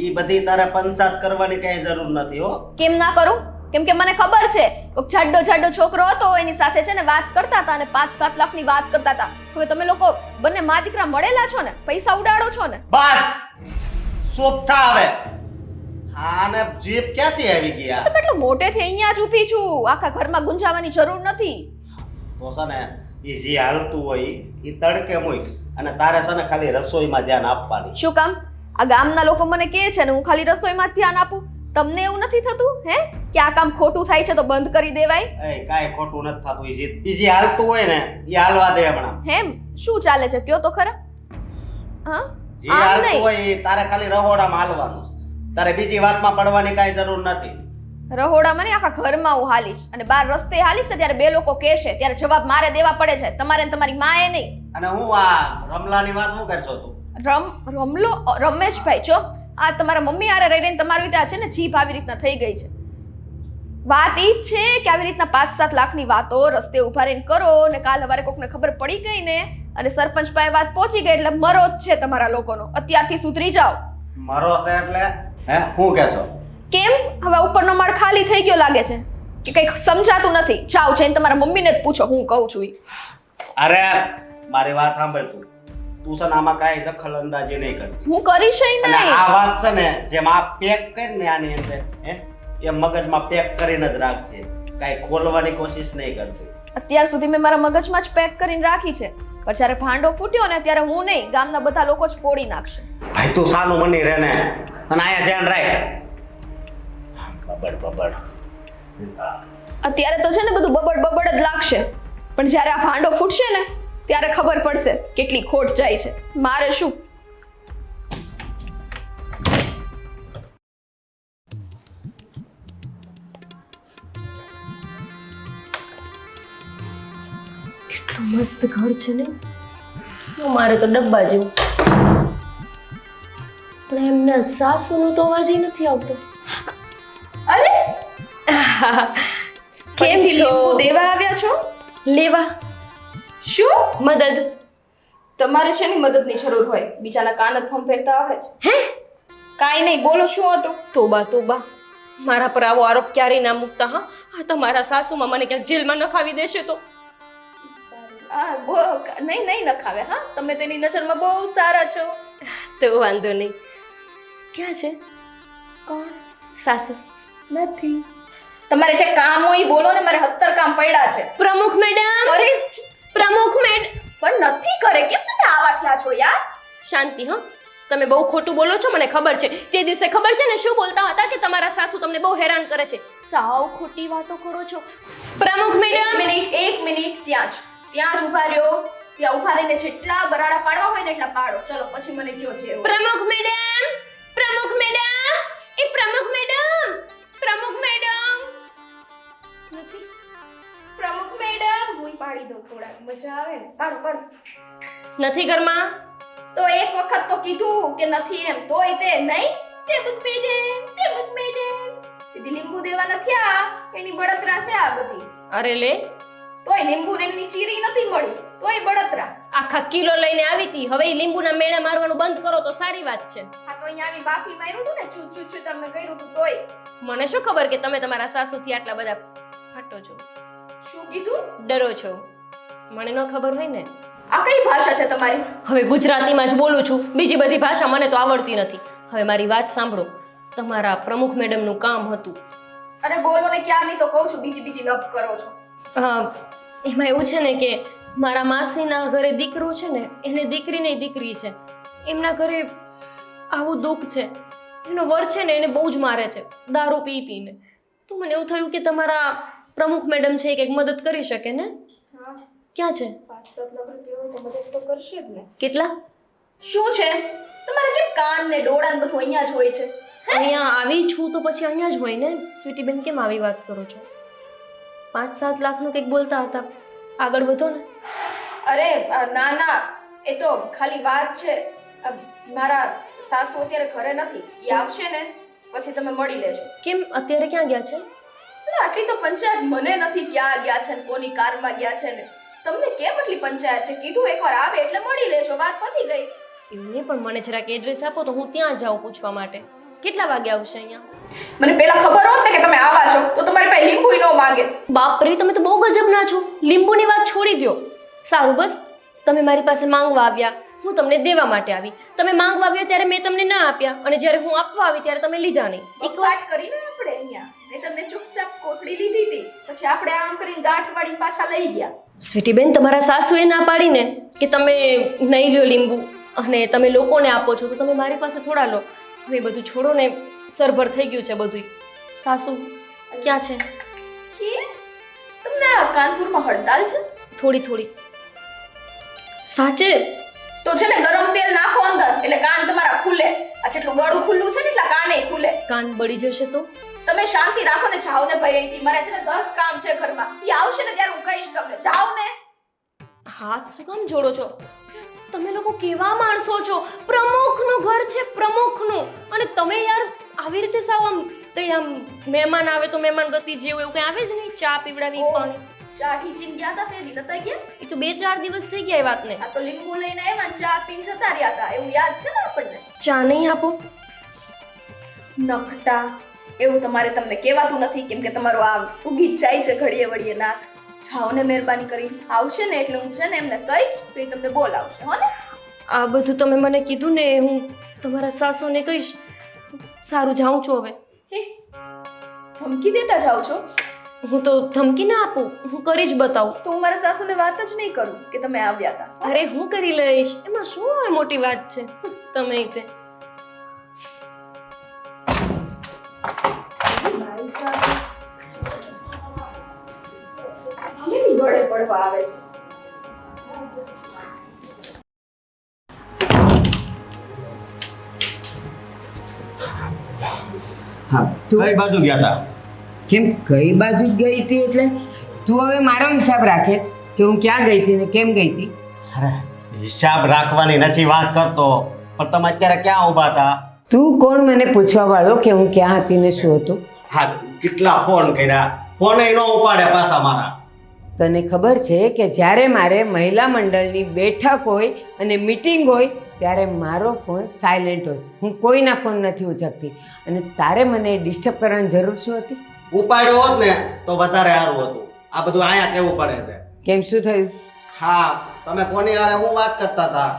ઈ બધી તારે પંચાયત કરવાની કઈ જરૂર નથી હો. કેમ ના કરું? કેમ કે મને ખબર છે કોક જાડો છોકરો હતો, એની સાથે છે ને વાત કરતા હતા અને 5-7 લાખની વાત કરતા હતા. હવે તમે લોકો બંને મા દીકરા મળેલા છો ને, પૈસા ઉડાડો છો ને. બસ ચૂપ થા હવે. હા ને, જીપ ક્યાંથી આવી ગયા? તમે એટલું મોટેથી અહીંયા જ ઊભી છું, આખા ઘરમાં ગુંજાવાની જરૂર નથી. તો છે ને ઈ જે હાલતું હોય ઈ તડકે મૂક અને તારે છે ને ખાલી રસોઈમાં ધ્યાન આપવાની. શું કામ? આ ગામના લોકો મને કહે છે ને હું ખાલી રસોઈમાં જ ધ્યાન આપું. તમને એવું નથી થતું હે કે આ કામ ખોટું થાય છે તો બંધ કરી દેવાય? એ કાઈ ખોટું નથી થતું. ઈ જે હાલતું હોય ને ઈ હાલવા દે હમણાં. હેમ શું ચાલે છે કયો તો ખરા. હા જે હાલતું હોય ઈ તારે ખાલી રહોડામાં હાલવાનું છે. તારે બીજી વાતમાં પડવાની કાઈ જરૂર નથી. રહોડામાં નહીં, આખા ઘરમાં હું હાલીશ અને બાર રસ્તે હાલીશ ને ત્યારે બે લોકો કહેશે ત્યારે જવાબ મારે દેવા પડે છે, તમારે ને તમારી માએ નહીં. અને હું આ રમલાની વાત શું કરશો તું? રમલો રમેશભાઈ છો, આ તમારા મમ્મી હારે રહીને તમારી રીતે છે ને જીભ આવી રીતના થઈ ગઈ છે. વાત ઈ જ છે કે આવી રીતના 5-7 લાખની વાતો રસ્તે ઉભા રહીને કરો ને કાલ સવારે કોકને ખબર પડી ગઈ ને અને સરપંચ પાસે વાત પહોંચી ગઈ એટલે મરો જ છે તમારા લોકોનો. અત્યારથી સુધરી જાઓ. મરો છે એટલે હે હું કહેશો? કેમ હવે ઉપરનો માળ ખાલી થઈ ગયો લાગે છે કે કંઈક સમજાતું નથી? જાઓ છે તમારા મમ્મીને જ પૂછો, હું કહું છું ઈ. અરે મારી વાત સાંભળ તું. તું છે ને આમાં કાંઈ દખલ અંદાજી નહીં કરતી. હું કરીશ અને નહીં. આ વાત છે ને જેમ આ પેક કરીને આની અંદર હે એ મગજમાં પેક કરીને જ રાખજે. કાંઈ ખોલવાની કોશિશ નહીં કરતી. અત્યાર સુધી મેં મારા મગજમાં જ પેક કરીને રાખી છે, પણ જ્યારે ભાંડો ફૂટ્યો ને ત્યારે હું નહીં, ગામના બધા લોકો જ ફોડી નાખશે. ભાઈ તું સાનું મની રહે ને અને આયા ધ્યાન રાખ. બબડ અત્યારે તો છે ને બધું બબડ જ લાગશે, પણ જ્યારે આ ભાંડો ફૂટશે ને ત્યારે ખબર પડશે કેટલી ખોટ જાય છે. મારે શું કેટલું મસ્ત ઘર છે ને. મારે તો ડબ્બા જેવું. પણ એમના સાસુનો તો અવાજ નથી આવતો. અરે કેમ છો? લીંબુ દેવા આવ્યા છો? લેવા શું મદદ? તમારે શેની મદદની જરૂર હોય? બીજાના કાન જ ફોન ફેરતા આવડે છે? હે કાઈ નહીં, બોલો શું હતું? તોબા મારા પર આવો આરોપ ક્યારેય ના મૂકતા. હા આ તમારા સાસુમાં મને ક્યાંક જેલમાં નખાવી દેશે તો? નહીં નખાવે. હા તમે તેની નજરમાં બહુ સારા છો. તો વાંધો નહીં. ક્યાં છે? કોણ? સાસુ નથી. તમારે જે કામ હોય બોલો ને, મારે 70 કામ પડ્યા છે. પ્રમુખ મેડમ. અરે પ્રમુખ મેડમ પણ નથી કરે. કેમ તમે આવા થયા છો યાર? શાંતિ. હા તમે બહુ ખોટું બોલો છો, મને ખબર છે. તે દિવસે ખબર છે ને શું બોલતા હતા કે તમારા સાસુ તમને બહુ હેરાન કરે છે. સાવ ખોટી વાતો કરો છો. પ્રમુખ મેડમ, એક મિનિટ ત્યાં જ ઊભા રહ્યો. ત્યાં ઊભા રહીને જેટલા બરાડા પાડવા હોય ને એટલા પાડો. ચલો પછી મને કયો છે એવું. પ્રમુખ મેડમ, પ્રમુખ મેડમ, એ પ્રમુખ મેડમ, પ્રમુખ મેડમ. નથી. પ્રમુખ મેડમ હું પાડી દઉં, થોડા મજા આવે ને. પાડો. નથી ઘરમાં. તો એક વખત તો કીધું કે નથી એમ, તોય તે નહીં. પ્રમુખ મેડમ દીદી લીંબુ દેવા નથી આ, એની બળતરા છે આ બધી. અરે લે, તોય લીંબુ ને એની ચીરી નથી મળી, તોય બળતરા. આખા કિલો લઈને આવી હતી. હવે ઈ લીંબુના મેણા મારવાનું બંધ કરો તો સારી વાત છે. હા તો અહીંયા આવી બાફી માર્યું હતું ને, ચૂ તમે કર્યું હતું તોય. મને શું ખબર કે તમે તમારા સાસુથી આટલા બધા ફાટો છો, શું કીધું? ડરો છો. મને ન ખબર હોય ને. આ કઈ ભાષા છે તમારી? હવે ગુજરાતીમાં જ બોલું છું, બીજી બધી ભાષા મને તો આવડતી નથી. હવે મારી વાત સાંભળો. તમારા પ્રમુખ મેડમનું કામ હતું. અરે બોલો ને, ક્યાં નહીં તો કહું છું, બીજી લપ કરો છો. એમાં એવું છે ને કે મારા માસીના ઘરે દીકરો છે ને, એને દીકરી નહીં દીકરી છે. એમના ઘરે આવું દુઃખ છે. એનો વર છે ને એને બહુ જ મારે છે, દારૂ પીને. તો મને એવું થયું કે તમારા પ્રમુખ મેડમ છે કંઈક મદદ કરી શકે ને. હા, ક્યાં છે? 5-7 લાખ રૂપિયા હોય તો મદદ તો કરશે જ ને. કેટલા? શું છે તમારે કે કાન ને ડોળા ને બધું અહીંયા જ હોય છે? અહીંયા આવી છું તો પછી અહીંયા જ હોય ને. સ્વીટી બેન કેમ આવી વાત કરો છો? 5-7 લાખનું કંઈક બોલતા હતા, આગળ વધો ને. અરે ના, એ તો ખાલી વાત છે. મારા સાસુ અત્યારે ઘરે નથી, એ આવશે ને પછી તમે મળી લેજો. કેમ અત્યારે ક્યાં ગયા છે? આટલી તો પંચાયત મને નથી ક્યાં ગયા છે ને કોની કારમાં ગયા છે ને. તમને કેમ આટલી પંચાયત છે? કીધું એકવાર આવે એટલે મળી લેજો, વાત પતી ગઈ. એવું નહીં, પણ મને જરાક એડ્રેસ આપો તો હું ત્યાં જાઉં પૂછવા માટે. કેટલા વાગે આવશે અહીંયા? મને પેલા ખબર હોત ને કે તમે આવા છો તો તમારી પાસે લીંબુ ન માંગે. બાપ રે, તમે તો બહુ ગજબના છો. લીંબુની વાત છોડી દો. સારું, બસ તમે મારી પાસે માંગવા આવ્યા, હું તમને દેવા માટે આવી. તમે માંગવા આવ્યા ત્યારે મેં તમને ના આપ્યા, અને જ્યારે હું આપવા આવી ત્યારે તમે લીધા નહીં. એક વાત કરીને આપણે અહીંયા નહીં, તમે ચૂપચાપ કોથળી લીધી હતી, પછી આપણે આમ કરીને ગાંઠ વાળી પાછા લઈ ગયા. સ્વીટી બેન, તમારા સાસુએ ના પાડીને કે તમે નહીં લ્યો લીંબુ અને તમે લોકોને આપો છો, તો તમે મારી પાસે થોડા લો. હવે બધું છોડો ને, સરભર થઈ ગયું છે બધું. સાસુ ક્યાં છે? કે તમને આ કાનપુરમાં હડતાલ છે? થોડી સાચે તો છે ને ગરમ તેલ નાખો અંદર એટલે કાન તમારા ખુલે. આ જેટલું ગળું ખુલ્લું છે ને એટલા કાને ખુલે. કાન બળી જશે તો? તમે શાંતિ રાખો ને, જાઓ ને ભાઈ અહીંથી. મારે છે ને 10 કામ છે ઘરમાં, એ આવશે ને ત્યારે હું કહીશ તમને. જાઓ ને. હાથ શું કામ જોડો છો? તમે લોકો કેવા માણસો છો? પ્રમુખનું ઘર છે, પ્રમુખનું, અને તમે યાર આવી રીતે સાવ આમ કઈ આમ મહેમાન આવે તો મહેમાન ગતિ જેવું એવું કઈ આવે જ નહીં. ચા પીવડાવી, પાણી. ચા ઠીચીને ગયા હતા તે દી નતા ગયા? એ તો 2-4 દિવસ થઈ ગયા એ વાતને. આ તો લીંબુ લઈને આવ્યા ને ચા પીને જતા રહ્યા હતા, એવું યાદ છે ને આપણને? ચા નહીં આપો? નખટા એવું તમારે તમને કહેવાતું નથી, કેમ કે તમારું આ ઉગી જ જાય છે ઘડીએ વળીએ ના. જાઓ ને મહેરબાની કરીને. આવશે ને એટલે હું છે ને એમને કહીશ તો એ તમને બોલાવશે, હો ને? આ બધું તમે મને કીધું ને, હું તમારા સાસુને કહીશ. સારું, જાઉં છું હવે. હે, ધમકી દેતા જાઓ છો? હું તો ધમકી ના આપું, હું કરી જ બતાવું. તો હું મારા સાસુને વાત જ નહીં કરું કે તમે આવ્યા હતા. અરે હું કરી લઈશ, એમાં શું મોટી વાત છે. તમે તે ગળે પડવા આવે છે. હા, કઈ બાજુ ગયા હતા? કેમ કઈ બાજુ ગઈ હતી એટલે? તું હવે મારો હિસાબ રાખે કે હું ક્યાં ગઈ હતી ને કેમ ગઈ હતી? અરે હિસાબ રાખવાની નથી વાત કરતો, પણ તમે અત્યારે ક્યાં ઊભા હતા? તું કોણ મને પૂછવા વાળો કે હું ક્યાં હતી ને શું હતું? હા, કેટલા ફોન કર્યા, ફોન નો ઉપાડે પાછા મારા. તને ખબર છે કે જ્યારે મારે મહિલા મંડળની બેઠક હોય અને મીટિંગ હોય ત્યારે મારો ફોન સાયલેન્ટ હોય, હું કોઈના ફોન નથી ઉચકતી. અને તારે મને ડિસ્ટર્બ કરવાની જરૂર શું હતી? ઉપાડ્યો હોત ને તો વધારે સારું હતું. આ બધું અહીંયા કેવું પડે છે. કેમ, શું થયું? હા, તમે કોની હારે હું વાત કરતા હતા?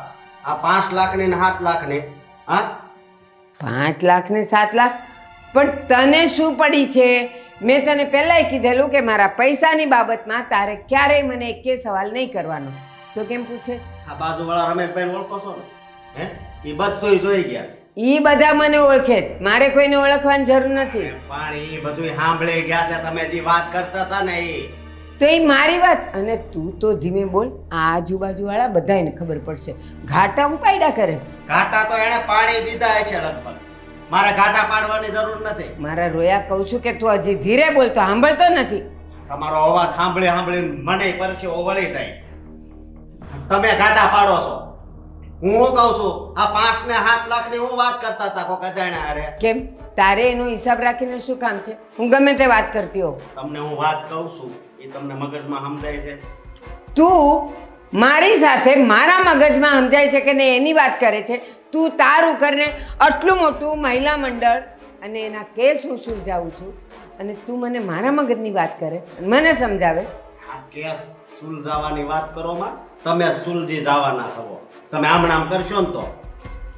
આ 5 લાખની ને 7 લાખની? હા, 5 લાખ ને 7 લાખ? પણ તને શું પડી છે? મેં તને પહેલાંય કીધેલું કે મારા પૈસાની બાબતમાં તારે ક્યારેય મને એકે સવાલ નહીં કરવાનો. તો કેમ પૂછે? આ બાજુવાળા રમેશભાઈ ઓળખો છો ને? હે, એ બધું જોઈ ગયા છે. ઈ બધા મને ઓળખે જ. મારે કોઈને ઓળખવાની જરૂર નથી. પણ એ બધું સાંભળી ગયા છે તમે જે વાત કરતા હતા ને એ. તો એ મારી વાત. અને તું તો ધીમે બોલ. આ આજુબાજુવાળા બધાને ખબર પડશે. ઘાટા ઉપાયડા કરે છે. ઘાટા તો એણે પાડી દીધા હશે લગભગ. મારે ઘાટા પાડવાની જરૂર નથી. મારા રોયા કહું છું કે તું હજી ધીરે બોલતો, સાંભળતો નથી. તમારો અવાજ સાંભળી સાંભળીને મને પરસેવો વળી જાય છે. તમે ઘાટા પાડો છો. હું શું કહું છું, આ 5 ને 7 લાખની હું વાત કરતા હતા કોક અજાણ્યા હારે. કેમ તારે એનો હિસાબ રાખીને શું કામ છે? હું ગમે તે વાત કરતી હોઉં. તમને હું વાત કહું છું એ તમને મગજમાં સમજાય છે? તું મારી સાથે મારા મગજમાં સમજાય છે કે નહીં એની વાત કરે છે. તું તારું કરીને આટલું મોટું મહિલા મંડળ અને એના કેસ હું સુલઝાવું છું અને તું મને મારા મગજની વાત કરે અને મને સમજાવે છે. આ કેસ સુલઝાવાની વાત કરો માં તમે સુલઝી જવાના છો. તમે આમ કરશો ને તો.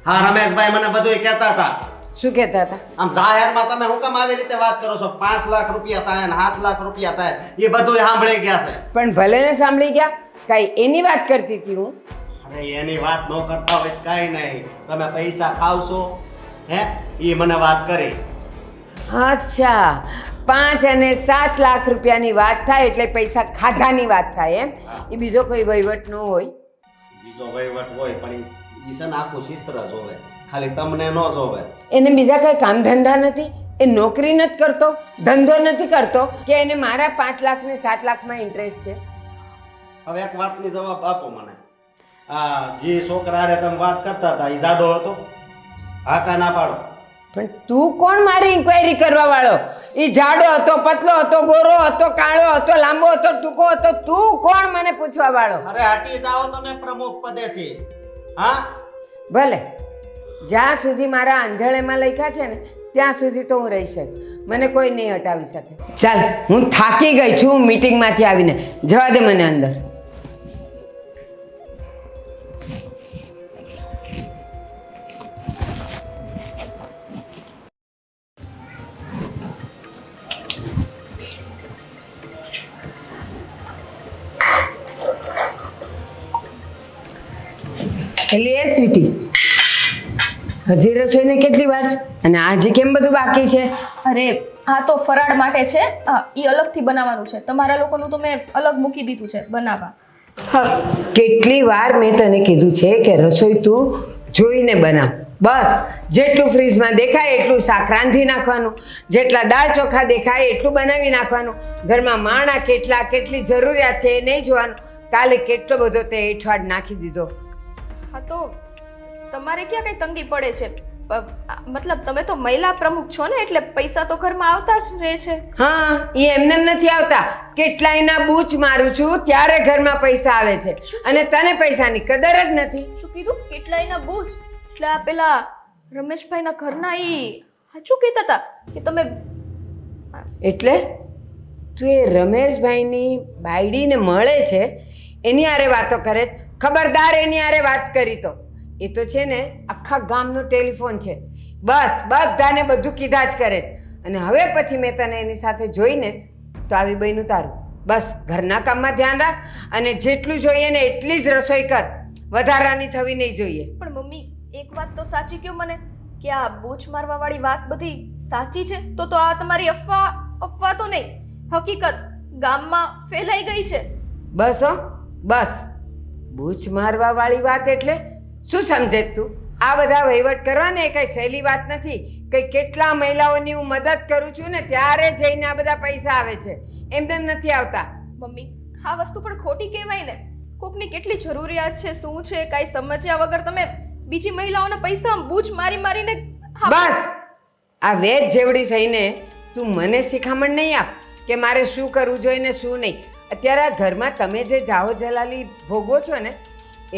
હા રમેશભાઈ મને બધું કહેતા હતા. શું કહેતા હતા? આમ જાહેરમાં તમે હું કામ આવી રીતે વાત કરો છો? 5 લાખ રૂપિયા થાય ને 7 લાખ રૂપિયા થાય એ બધું સાંભળી ગયા છે. પણ ભલે ને સાંભળી ગયા. કાંઈ એની વાત કરતી હતી હું. અરે એની વાત ન કરતા હોય કાંઈ નહીં. તમે પૈસા ખાવશો હે એ મને વાત કરી. અચ્છા, 5 અને 7 લાખ રૂપિયાની વાત થાય એટલે પૈસા ખાધાની વાત થાય એમ? એ બીજો કોઈ વહીવટ ન હોય. બીજો વહીવટ હોય પણ ઈ છે ને આખું ચિત્ર જોવે, ખાલી તમને ન જોવે. એને બીજા કઈ કામ ધંધા નથી? એ નોકરી નથી કરતો, ધંધો નથી કરતો કે એને મારા 5 લાખ ને 7 લાખમાં ઇન્ટરેસ્ટ છે? હવે એક વાતની જવાબ આપો મને. આ જે છોકરા હારે તમે વાત કરતા હતા એ જાડો હતો? હા કા ના પાડો? પણ તું કોણ મારી ઇન્ક્વાયરી કરવા વાળો? એ જાડો હતો, પતલો હતો, ગોરો હતો, કાળો હતો, લાંબો હતો, ટૂંકો હતો? તું કોણ મને પૂછવા વાળો? અરે હટી જાઓ તમે પ્રમુખ પદેથી. હા ભલે, જ્યાં સુધી મારા આંધળેમાં લખ્યા છે ને ત્યાં સુધી તો હું રહીશ જ. મને કોઈ નહીં હટાવી શકે. ચાલ, હું થાકી ગઈ છું મીટિંગમાંથી આવીને. જવા દે મને અંદર. એટલે એ સ્વીટી, હજી રસોઈને કેટલી વાર છે અને આજે કેમ બધું બાકી છે? અરે આ તો ફરાળ માટે છે. એ અલગથી બનાવવાનું છે. તમારા લોકોનું તો મેં અલગ મૂકી દીધું છે બનાવવા. હા, કેટલી વાર મેં તને કીધું છે કે રસોઈ તું જોઈને બનાવ. બસ જેટલું ફ્રીજમાં દેખાય એટલું શાક રાંધી નાખવાનું, જેટલા દાળ ચોખા દેખાય એટલું બનાવી નાખવાનું. ઘરમાં માણા કેટલા, કેટલી જરૂરિયાત છે એ નહીં જોવાનું. કાલે કેટલો બધો તે એઠવાડ નાખી દીધો. હા તો તમારે ક્યાં કઈ તંગી પડે છે? મતલબ તમે તો મહિલા પ્રમુખ છો ને, એટલે પૈસા તો ઘરમાં આવતા જ રહે છે. હા, એ એમને નથી આવતા. કેટલાયના બૂચ મારું છું ત્યારે ઘરમાં પૈસા આવે છે અને તને પૈસાની કદર જ નથી. શું કીધું? કેટલાયના બૂચ? એટલે આ પેલા રમેશભાઈના ઘરના ઈ સાચું કહેતા હતા કે તમે એટલે તું એ રમેશભાઈની બાયડીને મળે છે એની હારે વાતો કરે? ખબરદાર એની હારે વાત કરી તો એ તો છે ને આખા ગામનો ટેલિફોન છે. બસ બધાને બધું કીધા જ કરે છે. અને હવે પછી મેં તને એની સાથે જોઈને તો આવી બન્યું તારું. બસ ઘરના કામમાં ધ્યાન રાખ અને જેટલું જોઈએ ને એટલી જ રસોઈ કર. વધારાની થવી નહીં જોઈએ. પણ મમ્મી એક વાત તો સાચી કહો મને કે આ બૂચ મારવા વાળી વાત બધી સાચી છે? તો આ તમારી અફવા તો નહીં, હકીકત ગામમાં ફેલાઈ ગઈ છે. બસ હો બસ. બૂચ મારવા વાળી વાત એટલે શું સમજે તું? આ બધા વહીવટ કરવાને એ કઈ સહેલી વાત નથી. કઈ કેટલા મહિલાઓની હું મદદ કરું છું ને ત્યારે જઈને આ બધા પૈસા આવે છે, એમને નથી આવતા. મમ્મી આ વસ્તુ પણ ખોટી કહેવાય ને. કોકની કેટલી જરૂરિયાત છે, શું છે, કાંઈ સમજ્યા વગર તમે બીજી મહિલાઓના પૈસા બૂચ મારીને બસ આ વેદ જેવડી થઈને તું મને શિખામણ નહીં આપ કે મારે શું કરવું જોઈએ ને શું નહીં. અત્યારે આ ઘરમાં તમે જે જાહો જલાલી ભોગવો છો ને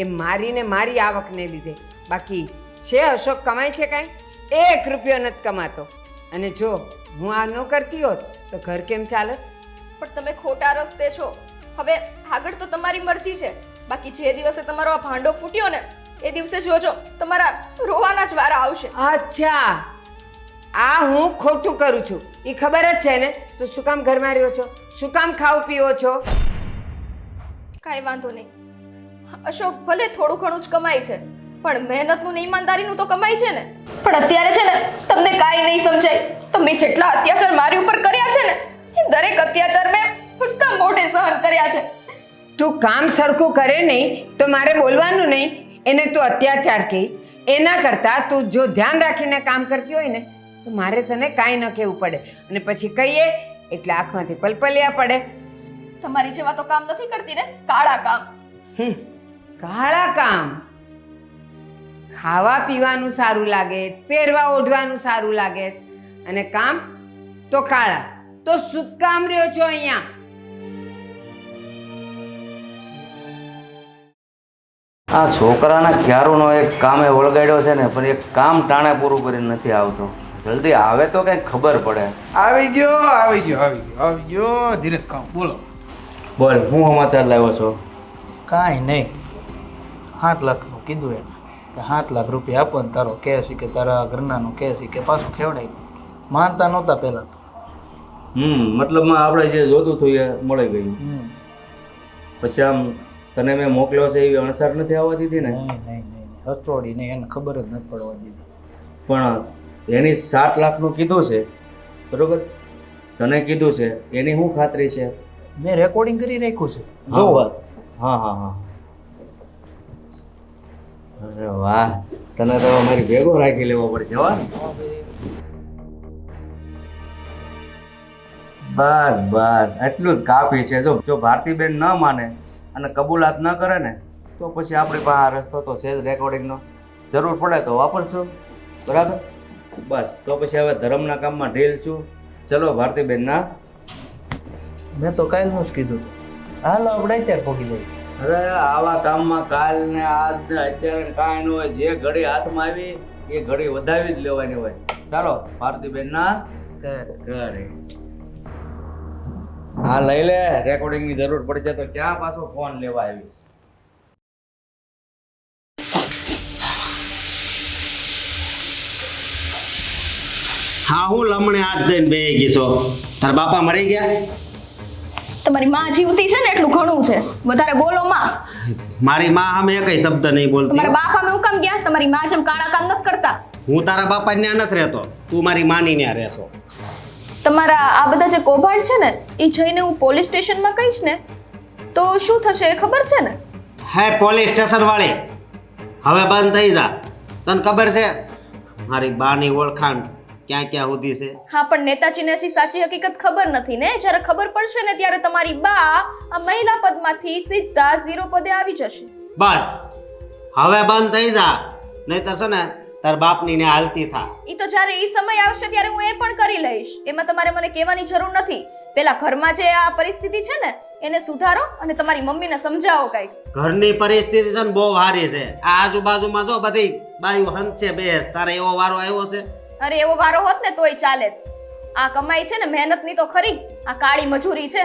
એ મારીને મારી આવકને લીધે. બાકી છે અશોક કમાય છે કાંઈ? 1 રૂપિયો નથી કમાતો. અને જો હું આ ન કરતી હોત તો ઘર કેમ ચાલત? પણ તમે ખોટા રસ્તે છો. હવે આગળ તો તમારી મરજી છે. બાકી જે દિવસે તમારો આ ભાંડો ફૂટ્યો ને એ દિવસે જોજો તમારા રોવાના જ વારા આવશે. અચ્છા, આ હું ખોટું કરું છું એ ખબર જ છે ને? તો શું કામ ઘરમાં રહ્યો છો? શું કામ ખાવ પીવો છો? કાંઈ વાંધો નહીં. અશોક ભલે થોડું ઘણું જ કમાય છે પણ મહેનતનું ને ઈમાનદારીનું તો કમાઈ છે ને. પણ અત્યારે છે ને તમને કાંઈ નહીં સમજાય. તમે જેટલા અત્યાચાર મારી ઉપર કર્યા છે ને એ દરેક અત્યાચાર મેં હસતા મોઢે સહન કર્યા છે. તું કામ સરખું કરે નહીં તો મારે બોલવાનું નહીં, એને તું અત્યાચાર કહીશ. એના કરતાં તું જો ધ્યાન રાખીને કામ કરતી હોય ને તો મારે તને કાંઈ ન કહેવું પડે, અને પછી કહીએ એટલે આંખમાંથી પલપલિયા પડે. તમારી જેવા તો કામ નથી કરતી ને, કાળા કામ. કાળા કામ? ખાવા પીવાનું સારું લાગે, પહેરવા ઓઢવાનું સારું લાગે, અને કામ તો કાળા. તો શું કામ રહ્યો છો અહીંયા? આ છોકરાના ક્યારુનો એક કામે વળગાડ્યો છે ને, પણ એક કામ ટાણે પૂરું કરીને નથી આવતો. જલ્દી આવે તો કંઈક ખબર પડે. આવી ગયો ધીરેશ કામ બોલો. બોલ, હું સમાચાર લાવ્યો છો? કાંઈ નહીં, 7 લાખનું કીધું એને કે 7 લાખ રૂપિયા આપો ને તારો કહે છે કે તારા ઘરનાનું કહે છે કે પાછું ખેવડાય. માનતા નહોતા પહેલાં. મતલબમાં આપણે જે જોતું હતું એ મળી ગયું. પછી આમ તને મેં મોકલ્યો છે એવી અણસાર નથી આવવા દીધી ને? નહીં હચોડી નહીં, એને ખબર જ નથી પડવા દીધી. પણ એની 7 લાખનું કીધું છે બરોબર, તને કીધું છે, એની શું ખાતરી છે? મેં રેકોર્ડિંગ કરી રાખ્યું છે. જો જો હા. અરે વાહ, તને તો મારી ભેગો રાખી લેવો પડશે. બસ એટલું જ કાફી છે. જો ભારતીબેન ન માને અને કબૂલાત ન કરે ને તો પછી આપણી પાસે આ રસ્તો તો છે જ રેકોર્ડિંગનો. જરૂર પડે તો વાપરશું, બરાબર? બસ તો પછી હવે ધર્મના કામમાં ઢીલ છું. ચલો ભારતીબેન ના. મેં તો કાલનું જ કીધું હતું. હાલો આપણે અત્યારે પહોંચી જઈએ. અરે આવા કામમાં કાલ ને આજ ને અત્યારે કાંઈ ન હોય. જે ઘડી હાથમાં આવી એ ઘડી વધાવી જ લેવાની હોય. ચાલો ભારતીબેન ના ઘરે. હા લઈ લે, રેકોર્ડિંગ ની જરૂર પડશે તો ક્યાં પાછો ફોન લેવા આવી? હા, હું લમણે હાથ દઈને બેહી ગઈ છો. તારા બાપા મરી ગયા? તમારી માં જીવતી છે ને એટલું ઘણું છે, વધારે બોલો માં. મારી માં સામે એકય શબ્દ નહીં બોલતી. તમારા બાપ અમે હું કામ ગયા? તમારી માં જેમ કાળા કામ નથી કરતા. હું તારા બાપા ત્યાં નથી રહેતો, તું મારી માની ત્યાં રહેશો. તમારા આ બધા જે કૌભાંડ છે ને એ જઈને હું પોલીસ સ્ટેશનમાં કહીશ ને તો શું થશે એ ખબર છે ને? હે પોલીસ સ્ટેશન વાળી, હવે બંધ થઈ જા. તને ખબર છે મારી બાની ઓળખાણ ક્યાં ક્યાં સુધી છે? હા, પણ નેતાજીને હજી સાચી હકીકત ખબર નથી ને. જ્યારે ખબર પડશે ને ત્યારે તમારી બા આ મહિલા પદમાંથી સીધા 0 પદે આવી જશે. બસ હવે બંધ થઈ જા, નહીતર છે ને તાર બાપની ને હાલતી થા. એ તો જ્યારે એ સમય આવશે ત્યારે હું એ પણ કરી લઈશ. એમાં તમારે મને કહેવાની જરૂર નથી. પેલા ઘરમાં જે આ પરિસ્થિતિ છે ને એને સુધારો અને તમારી મમ્મીને સમજાવો કંઈક. ઘરની પરિસ્થિતિ છે ને બહુ સારી છે. આ આજુબાજુમાં જો બધી બાયું હંસે બેસ. તારે એવો વારો આવ્યો છે? અરે એવો વારો હોત ને તોય ચાલે. આ કમાઈ છે ને મહેનતની તો ખરી, આ કાળી મજૂરી છે.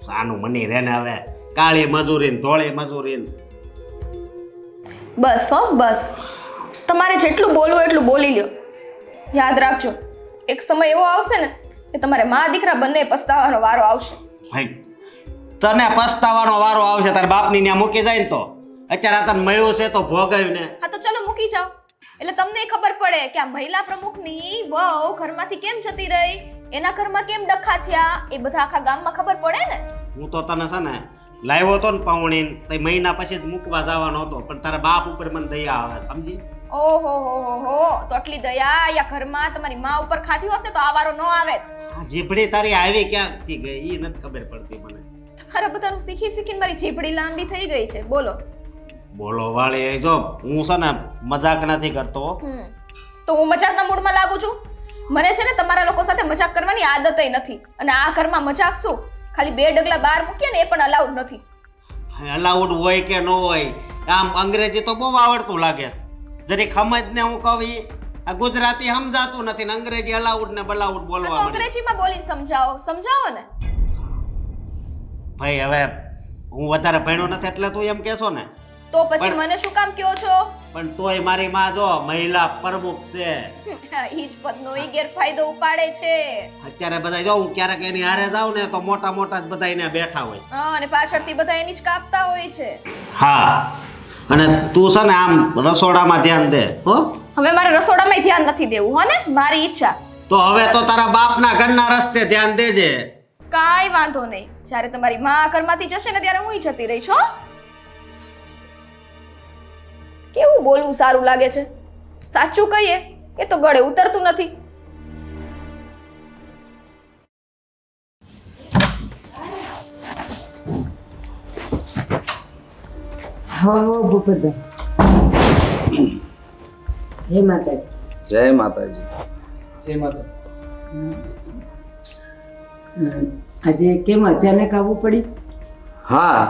સાનું મની રે ને હવે, કાળી મજૂરી ને ધોળી મજૂરી ને. બસ હો બસ, તમારે જેટલું બોલવું એટલું બોલી લ્યો. યાદ રાખજો, એક સમય એવો આવશે ને કે તમારે મા દીકરા બંને પસ્તાવાનો વારો આવશે. ભાઈ તને પસ્તાવાનો વારો આવશે તાર બાપની ત્યાં મૂકી જાય ને તો. અત્યારે તને મળ્યું છે તો ભોગવ્યું ને. હા તો ચલો મૂકી જાઓ, એટલે તમને ખબર પડે કે આ મહિલા પ્રમુખની વહુ ઘરમાંથી કેમ જતી રહી, એના ઘરમાં કેમ ડખા થયા, એ બધા આખા ગામમાં ખબર પડે ને. હું તો તને છે ને લાવ્યો હતો ને પાવણીને તો મહિના પછી જ મૂકવા જવાનો હતો, પણ તારા બાપ ઉપર મને દયા આવે, સમજી? ઓહો હો, તો આટલી દયા યા ઘરમાં તમારી માં ઉપર ખાધી હોત ને તો આ વારો ન આવે. આ જીભડી તારી આવી ક્યાંથી ગઈ એ નથી ખબર પડતી મને. તમારા બધાનું શીખીને મારી જીભડી લાંબી થઈ ગઈ છે. બોલો બોલો વાળી, જો હું છે ને મજાક નથી કરતો. તો હું મજાકના મૂડમાં લાગુ છું? મને છે ને તમારા લોકો સાથે મજાક કરવાની આદત નથી, અને આ ઘરમાં મજાક શું, ખાલી 2 ડગલા બહાર મૂકીએ ને એ પણ અલાઉડ નથી. અલાઉડ હોય કે ન હોય, આમ અંગ્રેજી તો બહુ આવડતું લાગે છે. જરીક સમજ ને હું કહું, આ ગુજરાતી સમજાતું નથી ને અંગ્રેજી અલાઉડ ને બલાઉડ બોલવા માંડે. અંગ્રેજીમાં બોલીને સમજાવો ને. ભાઈ હવે હું વધારે ભણ્યો નથી એટલે તું એમ કહેશો ને, તો પછી મને શું કામ કહો છો? પણ તોય મારી માં જો મહિલા પ્રમુખ છે. ઈ જ પદનો ઈ ગેરફાયદો ઉપાડે છે. અત્યારે બધા જો હું ક્યારેક એની હારે જાઉં ને તો મોટા મોટા જ બધા એને બેઠા હોય. હા, અને પાછળથી બધા એની જ કાપતા હોય છે. હા, અને તું છે ને આમ રસોડામાં ધ્યાન દે હો. હવે મારે રસોડામાં ધ્યાન નથી દેવું હો ને, મારી ઈચ્છા. તો હવે તો તારા બાપના ઘરના રસ્તે ધ્યાન દેજે. કાંઈ વાંધો નહીં, જ્યારે તમારી માં આ ઘરમાંથી જશે ને ત્યારે હું જતી રહીશ હો. કેવું બોલવું સારું લાગે છે, સાચું કહીએ એ તો ગળે ઉતરતું નથી. હો ભૂપતભાઈ, જય માતાજી. જય માતાજી. આજે કેમ અચાનક આવવું પડ્યું? હા,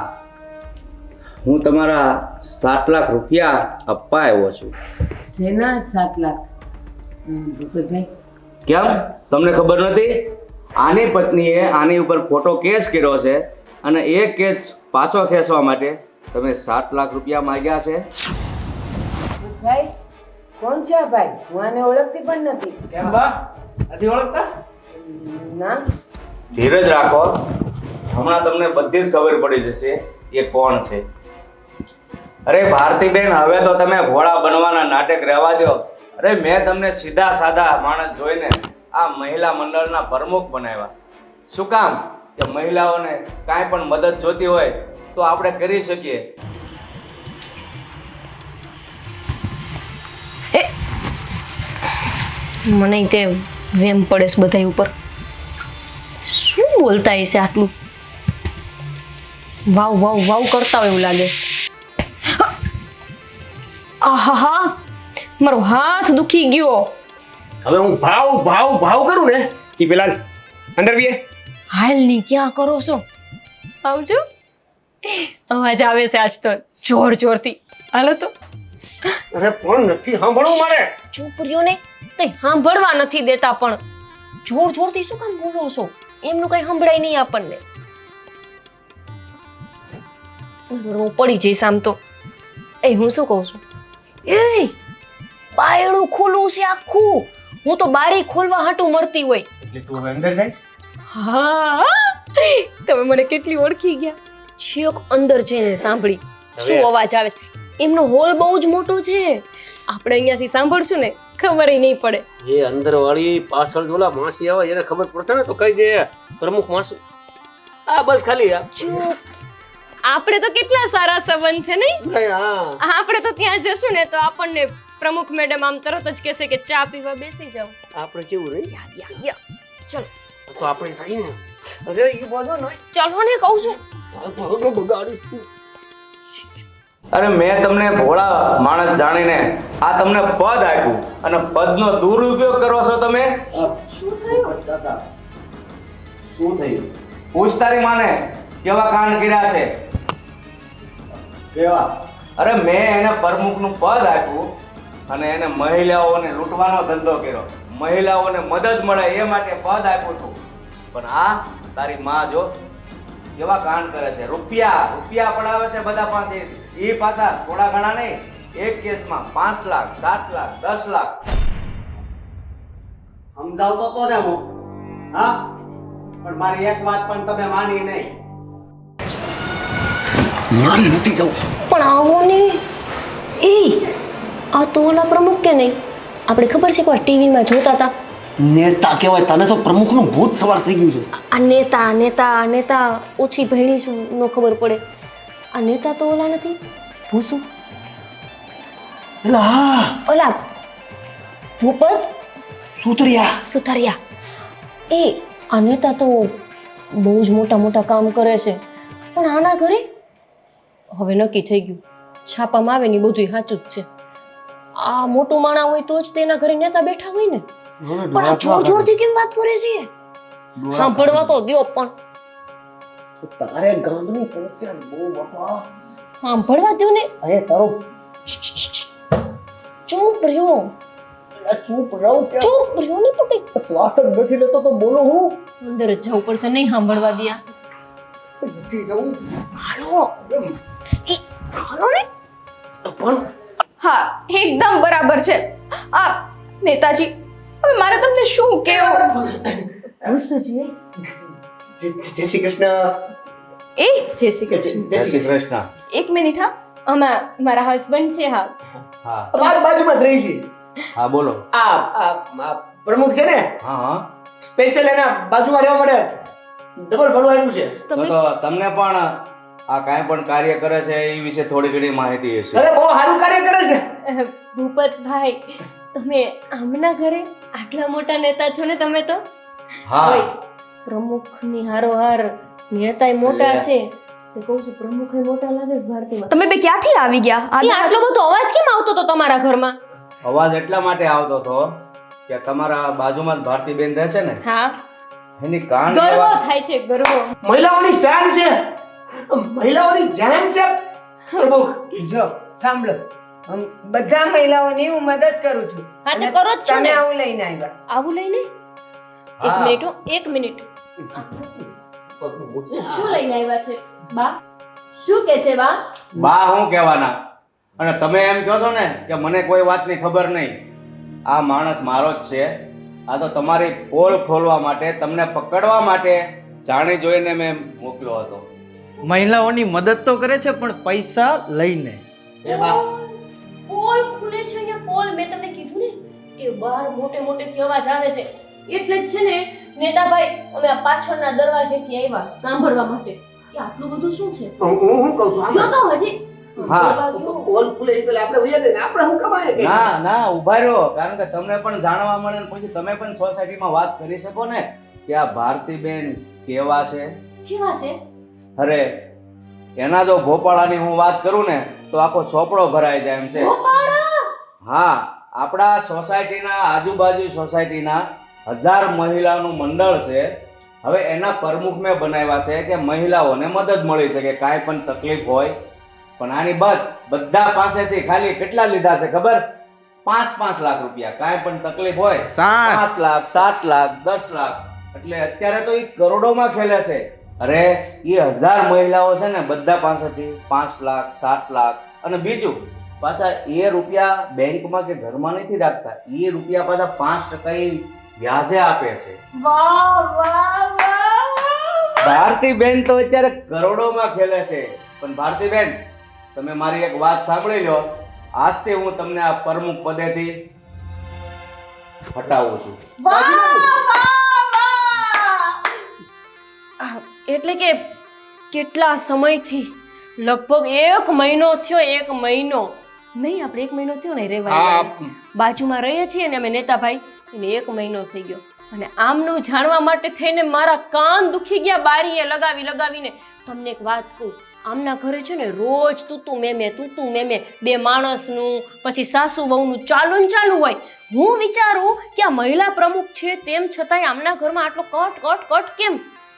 હું તમારા 7 લાખ રૂપિયા આપવા આવ્યો છું. શેના 7 લાખ? ભૂપતભાઈ, કેમ તમને ખબર નથી? આની પત્નીએ આની ઉપર ખોટો કેસ કર્યો છે અને એ કેસ પાછો ખેંચવા માટે તમે 7 લાખ રૂપિયા માંગ્યા છે. ભાઈ કોણ છે આ ભાઈ? હું આને ઓળખતી પણ નથી. કેમ બા નથી ઓળખતા? ના. ધીરજ રાખો, હમણાં તમને બધી જ ખબર પડી જશે એ કોણ છે. અરે ભારતીબેન, હવે તો તમે ભોળા બનવાના નાટક રહેવા દો. અરે મેં તમને સીધા સાદા માણસ જોઈને આ મહિલા મંડળના પ્રમુખ બનાવ્યા. શું કામ? કે મહિલાઓને કાંઈ પણ મદદ જોતી હોય તો આપણે કરી શકીએ. મને તે વેમ પડે છે બધા ઉપર. શું બોલતા હશે આટલું? વાવ વાવ વાવ કરતા હોય એવું લાગે છે. આહાહા, મારો હાથ દુખી ગયો. હવે હું ભાવ ભાવ ભાવ કરું ને ઈ પેલા અંદર બીએ. હાલ ની ક્યાં કરો છો? આવજો. અવાજ આવે છે આજ તો જોર જોરથી. હાલો તો. અરે પણ નથી સાંભળવું મારે. ચૂપ રહ્યો ને, કઈ સાંભળવા નથી દેતા પણ જોર જોરથી શું કામ બોલો છો? એમનું કઈ સંભળાય નહીં આપણને. હું પડી જઈશ આમ તો. એ હું શું કહું છું? એ બાયણું ખુલ્લું છે આખું. હું તો બારી ખોલવા હાટું મળતી હોય. એટલે તું હવે અંદર જઈશ? હા, તમે મને કેટલી ઓળખી ગયા. છેક અંદર જઈને સાંભળી શું અવાજ આવે છે. એમનો હોલ બહુ જ મોટો છે. આપણે અહીંયાથી સાંભળશું ને ખબર નહીં પડે. એ અંદર વાળી પાછળ ઓલા માસી આવે એને ખબર પડશે ને તો કહી દે પ્રમુખ માસી. આ બસ ખાલી ચૂપ. આપણે તો કેટલા સારા સંબંધ છે નહીં? આપણે તો ત્યાં જશું ને તો આપણને પ્રમુખ મેડમ આમ તરત જ કહેશે કે ચા પીવા બેસી જાઓ. આપણે કેવું રહી ચલો તો આપણે સહી ને. અરે ઈ બોલો નહીં. ચલો ને કહું છું. અરે મેં તમને ભોળા માણસ જાણીને આ તમને પદ આપ્યું અને પદનો દુરુપયોગ કરો છો તમે. શું થયું? શું થયું? પૂછ તારી માને કેવા કાંડ કર્યા છે. કેવા? અરે મેં એને પ્રમુખનું પદ આપ્યું અને એને મહિલાઓને લૂંટવાનો ધંધો કર્યો. મહિલાઓને મદદ મળે એ માટે પદ આપ્યું હતું. પણ આ તારી માં જો કેવા કાંડ કરે છે. રૂપિયા પડાવે છે બધા પાસે. એ પાછા થોડા ઘણા નહીં, એક કેસમાં 5 લાખ 7 લાખ 10 લાખ. સમજાવતો તો ને હું, હા, પણ મારી એક વાત પણ તમે માની નહીં. મારી નથી જવું. પણ આવો ને. એ આ તો ઓલા પ્રમુખ કે નહીં? આપણે ખબર છે એકવાર ટીવીમાં જોતા હતા. નેતા કહેવાય, તને તો પ્રમુખનું ભૂત સવાર થઈ ગયું છે. આ નેતા નેતા નેતા ઓછી ભણી છું નો ખબર પડે. આ નેતા તો ઓલા નથી ભૂસુ, એટલે હા ઓલા ભૂપત સુતરિયા. એ આ નેતા તો બહુ જ મોટા મોટા કામ કરે છે. પણ આના ઘરે હવે નક્કી થઈ ગયું, છાપામાં આવે ને બધું સાચું જ છે. આ મોટું માણા હોય તો જ તેના ઘરે નેતા બેઠા હોય ને. પણ આ જોર જોરથી કેમ વાત કરે છે? સાંભળવા તો દ્યો પણ. તારે ગાંધની પંચાયત બહુ બાપા. સાંભળવા દ્યો ને. અરે તારો ચૂપ રહ્યો. ચૂપ રહું કે ચૂપ રહ્યો ને પટેલ. શ્વાસ જ નથી લેતો તો બોલો હું. અંદર જ જવું પડશે, નહીં સાંભળવા દ્યા. નથી જવું. હાલો ને. પણ હા, એકદમ બરાબર છે. આ નેતાજી, હવે મારે તમને શું કહેવું? હસુજી. જય શ્રી કૃષ્ણ. એ જય શ્રી કૃષ્ણ. જય શ્રી કૃષ્ણ. એક મિનિટ હા, આમાં મારા હસબન્ડ છે. હા, હા અમારી બાજુમાં જ રહી છે. હા બોલો. આ પ્રમુખ છે ને હા હા સ્પેશિયલ એના બાજુમાં રહેવા માટે ડબલ ભાડું આપ્યું છે. તો તમને પણ આ કાંઈ પણ કાર્ય કરે છે એ વિશે થોડી ઘણી માહિતી હશે. અરે બહુ સારું કાર્ય કરે છે. ભૂપતભાઈ, તમે આમના ઘરે આટલા મોટા નેતા છો ને તમે તો. હા ઓય, પ્રમુખની હારોહાર નેતાય મોટા છે. તે કહું છું પ્રમુખય મોટા લાગે છે ભારતીમાં. તમે બે ક્યાંથી આવી ગયા? એ આટલો બધો અવાજ કેમ આવતો હતો તમારા ઘરમાં? અવાજ એટલા માટે આવતો હતો કે તમારા બાજુમાં જ ભારતીબેન રહેશે ને, હા, એની કાન ગર્વ થાય છે, ગર્વ. મહિલાઓની શાન છે, મહિલાઓની જાન છે પ્રમુખ. જો સાંભળો, બધા મહિલાઓની હું મદદ કરું છું. હા, તે અને કરો જ છો તમે ને. આવું લઈને આવ્યા. આવું લઈને એક હા. મિનિટ હો, એક મિનિટ. શું લઈને આવ્યા છે બા? શું કે છે બા? બા હું કહેવાના, અને તમે એમ કહો છો ને કે મને કોઈ વાતની ખબર નહીં. આ માણસ મારો જ છે. આ તો તમારી પોલ ખોલવા માટે, તમને પકડવા માટે જાણી જોઈને મેં મોકલ્યો હતો. મહિલાઓની મદદ તો કરે છે પણ પૈસા લઈને. એ બા પોલ ખુલે છે અહીંયા, પોલ. મેં તમને કીધું ને કે બહાર મોટે મોટેથી અવાજ આવે છે, એટલે જ છે ને નેતાભાઈ અમે આ પાછળના દરવાજેથી આવ્યા સાંભળવા માટે કે આટલું બધું શું છે. હું કહું છું જો તો હજી હા. દરવાજો. કોલ ખુલે એ પેલા આપણે વૈયા ને આપણે શું કમાય કે ના ના ઉભા રહ્યો, કારણ કે તમને પણ જાણવા મળે ને પછી તમે પણ સોસાયટીમાં વાત કરી શકો ને કે આ ભારતીબેન કેવા છે. કેવા છે? અરે એના જો ભોપાળાની હું વાત કરું ને તો આખો ચોપડો ભરાઈ જાય એમ છે. ભોપાળા? હા, આપણા સોસાયટીના આજુબાજુ સોસાયટીના 1000 મહિલાનું મંડળ છે. હવે એના પ્રમુખ મેં બનાવ્યા છે કે મહિલાઓને મદદ મળી શકે કાંઈ પણ તકલીફ હોય. પણ આની બસ બધા પાસેથી ખાલી કેટલા લીધા છે ખબર? 5-5 લાખ રૂપિયા. કાંઈ પણ તકલીફ હોય 5 લાખ, 7 લાખ, 10 લાખ, એટલે અત્યારે તો એ કરોડોમાં ખેલે છે. અરે એ 1000 મહિલાઓ છે ને બધા પાસેથી 5 લાખ, 7 લાખ, અને બીજું પાછા એ રૂપિયા બેંકમાં કે ઘરમાં નથી રાખતા. એ રૂપિયા પાછા 5% વ્યાજે આપે છે. વાહ વાહ વાહ. ભારતીબેન તો અત્યારે કરોડોમાં ખેલે છે. પણ ભારતીબેન, તમે મારી એક વાત સાંભળી લો. આજથી હું તમને આ પ્રમુખ પદેથી હટાવું છું. વાહ વાહ વાહ. એટલે કે કેટલા સમયથી, લગભગ 1 મહિનો થયો, 1 મહિનો નહીં, આપણે 1 મહિનો થયો ને રહેવા બાજુમાં રહીએ છીએ ને અમે નેતાભાઈ, એને 1 મહિનો થઈ ગયો. અને આમનું જાણવા માટે થઈને મારા કાન દુખી ગયા બારીએ લગાવીને. તમને એક વાત કહું, આમના ઘરે છે ને રોજ તું મેમે બે માણસનું પછી સાસુ વહુનું ચાલુ હોય. હું વિચારું કે આ મહિલા પ્રમુખ છે તેમ છતાંય આમના ઘરમાં આટલો કટ કેમ?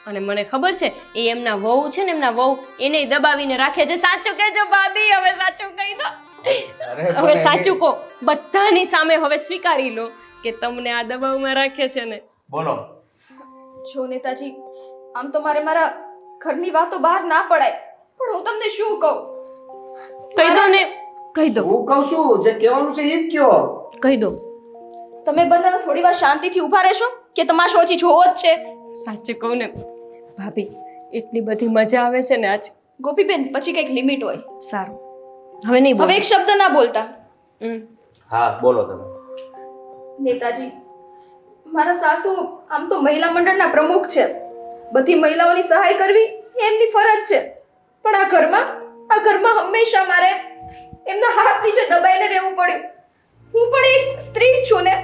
અને મને ખબર છે એ એમના વહુ છે ને, એમના વહુ એને દબાવીને રાખે છે. સાચું કહેજો ભાભી, હવે સાચું કહી દો. હવે સાચું કહો, બધાની સામે હવે સ્વીકારી લો કે તમને આ દબાવમાં રાખે છે ને. બોલો. જો નેતાજી, આમ તો મારા ઘરની વાતો બહાર ના પડાય, પણ હું તમને શું કહું? કહી દો ને, કહી દો, હું કહું છું જે કહેવાનું છે એ જ કહો. કહી દો. તમે બંને થોડી વાર શાંતિથી ઊભા રહેશો કે તમાશો હજી જોવો જ છે? સાચું કહું ને ભાભી, એટલી બધી મજા આવે છે ને આજ. ગોપીબેન, પછી કંઈક લિમિટ હોય. સારું, હવે નહીં બોલ. હવે એક શબ્દ ના બોલતા. હા બોલો તમે. નેતાજી, મારા સાસુ આમ તો મહિલા મંડળના પ્રમુખ છે. બધી મહિલાઓની સહાય કરવી એ એમની ફરજ છે. પણ આ ઘરમાં હંમેશા મારે એમના હાથ નીચે દબાઈને રહેવું પડ્યું. હું પણ એક સ્ત્રી જ છું ને,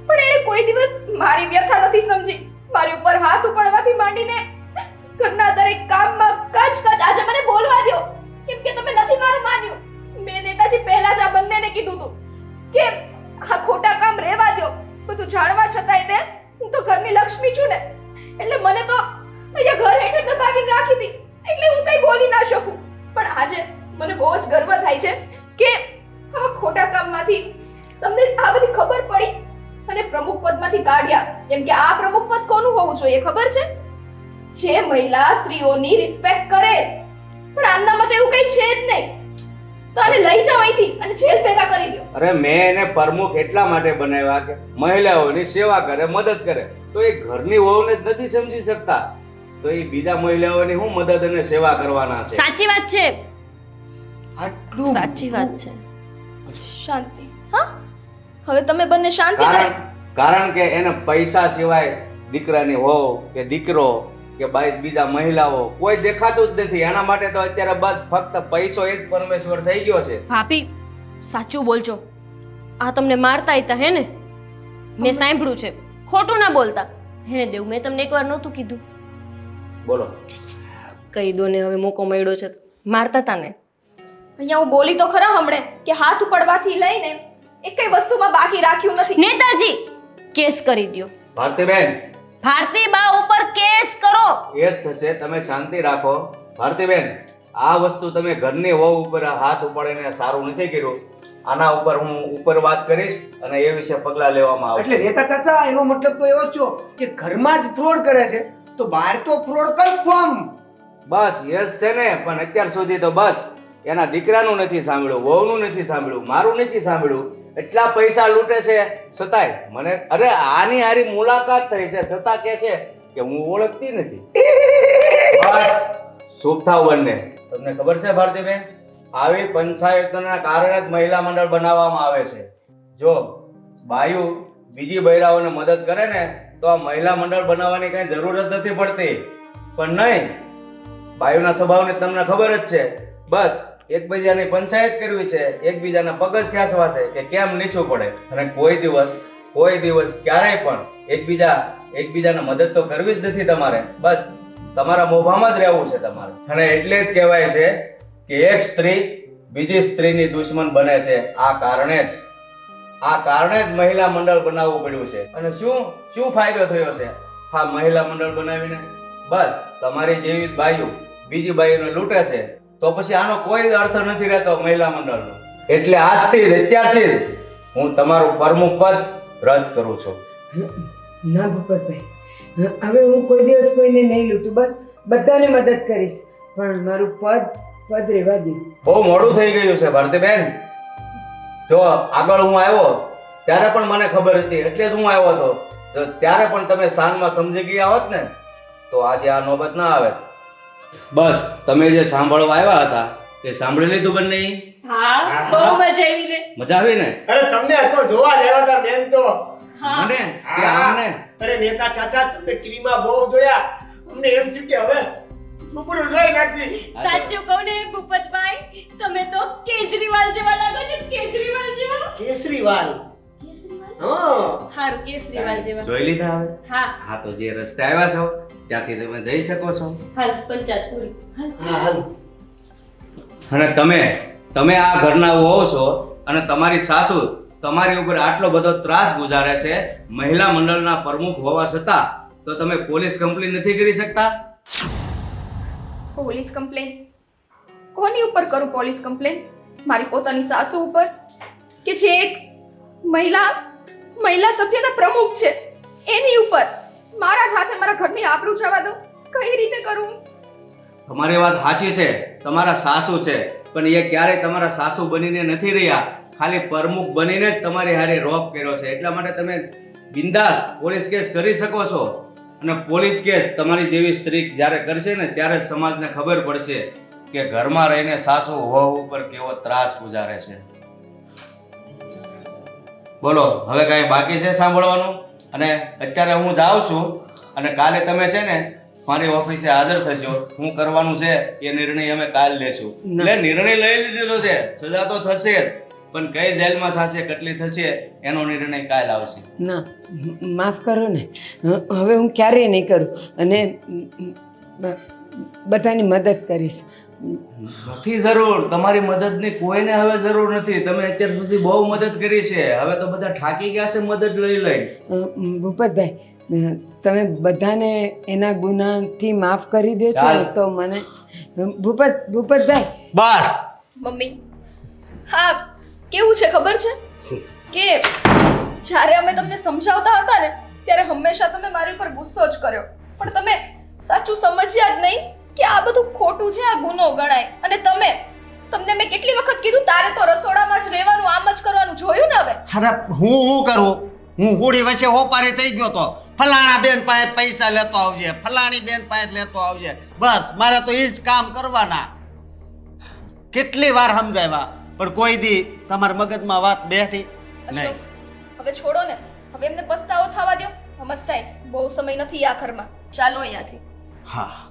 પણ એણે કોઈ દિવસ મારી વ્યથા નથી સમજી. મારી ઉપર હાથ ઉપાડવાથી માંડીને ઘરના દરેક કામમાં કચ આજે મને બોલવા દ્યો, કેમ કે તમે નથી મારું માન્યું. મેં નેતાજી પહેલા જ આ બંનેને કીધું હતું કે આ ખોટા કામ રહેવા દ્યો. બધું જાણવા છતાંય તે હું તો ઘરની લક્ષ્મી છું ને, એટલે મને તો અહીંયા ઘર હેઠળ દબાવીને રાખી હતી, એટલે હું કઈ બોલી ના શકું. પણ આજે મને બહુ જ ગર્વ થાય છે કે આવા ખોટા કામમાંથી તમને આ બધી ખબર પડી અને પ્રમુખ પદમાંથી કાઢ્યા. કેમ કે આ પ્રમુખ પદ કોનું હોવું જોઈએ ખબર છે? જે મહિલા સ્ત્રીઓની રિસ્પેક્ટ કરે. પણ આમનામાં તો એવું કઈ છે જ નહીં. તો આને લઈ જાઓ અહીંથી અને જેલ ભેગા કરી દો. અરે મેં એને પ્રમુખ એટલા માટે બનાવ્યા કે મહિલાઓની સેવા કરે, મદદ કરે. તો એ ઘરની વહુને જ નથી સમજી શકતા, તો એ બીજા મહિલાઓની શું મદદ અને સેવા કરવાના છે? સાચી વાત છે. આટલું સાચી વાત છે. શાંતિ. હા, હવે તમે બંને શાંતિ કરે. કારણ કે એને પૈસા સિવાય દીકરાની વહુ કે દીકરો કે બીજા મહિલાઓ કોઈ દેખાતું જ નથી. એના માટે તો અત્યારે બસ ફક્ત પૈસો એ જ પરમેશ્વર થઈ ગયો છે. ભાભી સાચું બોલજો. આ તમને મારતા હતા હે ને? મેં સાંભળ્યું છે. ખોટું ના બોલતા. હે દેવ, મેં તમને એકવાર નહોતું કીધું? બોલો. કહી દો ને, હવે મોકો મળ્યો છે તો. મારતા હતા ને? અહીંયા હું બોલી તો ખરા હમણે કે હાથ ઉપાડવાથી લઈને એકેય વસ્તુમાં બાકી રાખ્યું નથી. નેતાજી કેસ કરી દ્યો. ભારતીબેન, ભારતી બા ઉપર કેસ કરો. કેસ થશે, તમે શાંતિ રાખો. ભારતીબેન, આ વસ્તુ તમે ઘરની વહુ ઉપર હાથ ઉપાડીને સારું નથી કર્યું. આના ઉપર હું ઉપર વાત કરીશ અને એ વિશે પગલાં લેવામાં આવશે. એટલે નેતા ચાચા એનો મતલબ તો એવો જ છો કે ઘરમાં જ ફ્રોડ કરે છે તો બહાર તો ફ્રોડ કન્ફર્મ. બસ યસ છે ને, પણ અત્યાર સુધી તો બસ એના દીકરાનું નથી સાંભળ્યું, વહુનું નથી સાંભળ્યું, મારું નથી સાંભળ્યું. એટલા પૈસા લૂંટે છે છતાંય મને આની હારી મુલાકાત થઈ છે છતાં કે છે કે હું ઓળખતી નથી. બસ શુભ થાવ બંને. તમને ખબર છે ભારતીબેન, આવી પંચાયતોના કારણે જ મહિલા મંડળ બનાવવામાં આવે છે. જો બાયુ બીજી બૈરાઓને મદદ કરે ને તો આ મહિલા મંડળ બનાવવાની કઈ જરૂર જ નથી પડતી. પણ નહીં, બાયુના સ્વભાવને તમને ખબર જ છે. બસ એકબીજાની પંચાયત કરવી છે, એકબીજાના પગ જ ખેંચવા છે કે કેમ નીચું પડે. અને કોઈ દિવસ ક્યારેય પણ એકબીજાને મદદ તો કરવી જ નથી તમારે. બસ તમારા મોભામાં જ રહેવું છે તમારે. અને એટલે જ કહેવાય છે કે એક સ્ત્રી બીજી સ્ત્રીની દુશ્મન બને છે. આ કારણે જ મહિલા મંડળ બનાવવું પડ્યું છે. અને શું ફાયદો થયો છે હા મહિલા મંડળ બનાવીને? બસ તમારી જેવી બાયુ બીજી બાયુને લૂંટે છે તો પછી આનો કોઈ અર્થ નથી રહેતો મહિલા મંડળનો. એટલે અત્યારથી જ હું તમારું પ્રમુખ પદ રદ કરું છું. ના ભૂપતભાઈ, હવે હું કોઈ દિવસ કોઈને નહીં લૂંટું. બસ બધાને મદદ કરીશ, પણ મારું પદ રહેવા દે. બહુ મોડું થઈ ગયું છે ભારતીબેન. જો આગળ હું આવ્યો ત્યારે પણ મને ખબર હતી, એટલે જ હું આવ્યો હતો. જો ત્યારે પણ તમે શાનમાં સમજી ગયા હોત ને તો આજે આ નોબત ના આવે. બસ તમે જે સાંભળવા આવ્યા હતા એ સાંભળી લીધું બંને? હા, બહુ મજા આવી રે. મજા આવી ને? અરે તમને તો જોવા જ આવ્યા હતા બેન તો. મને કે આમને? અરે નેતા ચાચા તમે ટીવીમાં બહુ જોયા, અમને એમ થયું કે હવે રૂબરૂ જોઈ નાખવી. સાચું કહું ને ભૂપતભાઈ, તમે તો કેજરીવાલ જેવા લાગો છો. કેજરીવાલ જેવા. કેસરીવાલ. કેજરીવાલ? હા. હારું, કેજરીવાલ જેવા. જોઈ લીધા હવે? હા. હા, તો જે રસ્તે આવ્યા છો ત્યાંથી તમે જઈ શકો છો. હાલ પંચાયત પૂરી. હાલ. હા હાલ. અને તમે આ ઘરના વહુ છો અને તમારી સાસુ તમારી ઉપર આટલો બધો ત્રાસ ગુજારે છે, મહિલા મંડળના પ્રમુખ હોવા છતાં તો તમે પોલીસ કમ્પ્લેન નથી કરી શકતા? Police complain? કોની ઉપર કરું પોલીસ કમ્પ્લેન? મારી પોતાની સાસુ ઉપર કે જે એક મહિલા સભ્યના પ્રમુખ છે એની ઉપર? મારા જ હાથે મારા ઘરની આબરૂ જવા દો. કઈ રીતે કરું? તમારી વાત સાચી છે, તમારા સાસુ છે, પણ એ ક્યારેય તમારા સાસુ બનીને નથી રહ્યા, ખાલી પ્રમુખ બનીને જ તમારી હારે રોપ કર્યો છે. એટલા માટે તમે બિંદાસ પોલીસ કેસ કરી શકો છો. અને પોલીસ કેસ તમારી જેવી સ્ત્રી જ્યારે કરશે ને ત્યારે જ સમાજને ખબર પડશે કે ઘરમાં રહીને સાસુ વહુ ઉપર કેવો ત્રાસ ગુજારે છે. બોલો, હવે કાંઈ બાકી છે સાંભળવાનું? અને અત્યારે હું જાઉં છું અને કાલે તમે છે ને મારી ઓફિસે હાજર થશો. હું કરવાનું છે એ નિર્ણય અમે કાલ લેશું. એટલે નિર્ણય લઈ લીધો છે, સજા તો થશે જ, પણ કઈ જેલમાં થશે કેટલી થશે એનો નિર્ણય કાલ આવશે. ના, માફ કરો ને, હવે હું ક્યારેય નહીં કરું અને બધાની મદદ કરીશ. નથી જરૂર તમારી મદદની, કોઈને હવે જરૂર નથી. તમે અત્યાર સુધી બહુ મદદ કરી છે, હવે તો બધા થાકી ગયા છે મદદ લઈ લઈ. ભૂપતભાઈ, તમે બધાને એના ગુનાથી માફ કરી દો છો ને તો મને. ભૂપતભાઈ બસ. મમ્મી, હા કેવું છે ખબર છે કે જ્યારે અમે તમને સમજાવતા હતા ને ત્યારે હંમેશા તમે મારી ઉપર ગુસ્સો જ કર્યો, પણ તમે સાચું સમજ્યા જ નહીં કે આ બધું ખોટું છે, આ ગુનો ગણાય. અને તમને મેં કેટલી વખત કીધું તારે તો રસોડામાં જ રહેવાનું, આમ જ કરવાનું. જોયું ને હવે? અરે હું કરું? હું હોડી વચ્ચે ઓપારી થઈ ગયો તો ફલાણા બેન પાસે પૈસા લેતો આવજે, ફલાણી બેન પાસે લેતો આવજે, બસ મારે તો એ જ કામ કરવાના. કેટલી વાર સમજાવ્યા પણ કોઈ દી તમારા મગજમાં વાત બેઠી નહીં. અશોક, હવે છોડો ને. હવે એમને પસ્તાવો થવા દો. સમજતાય બહુ સમય નથી આ ઘરમાં. ચાલો અહીંયાથી. હા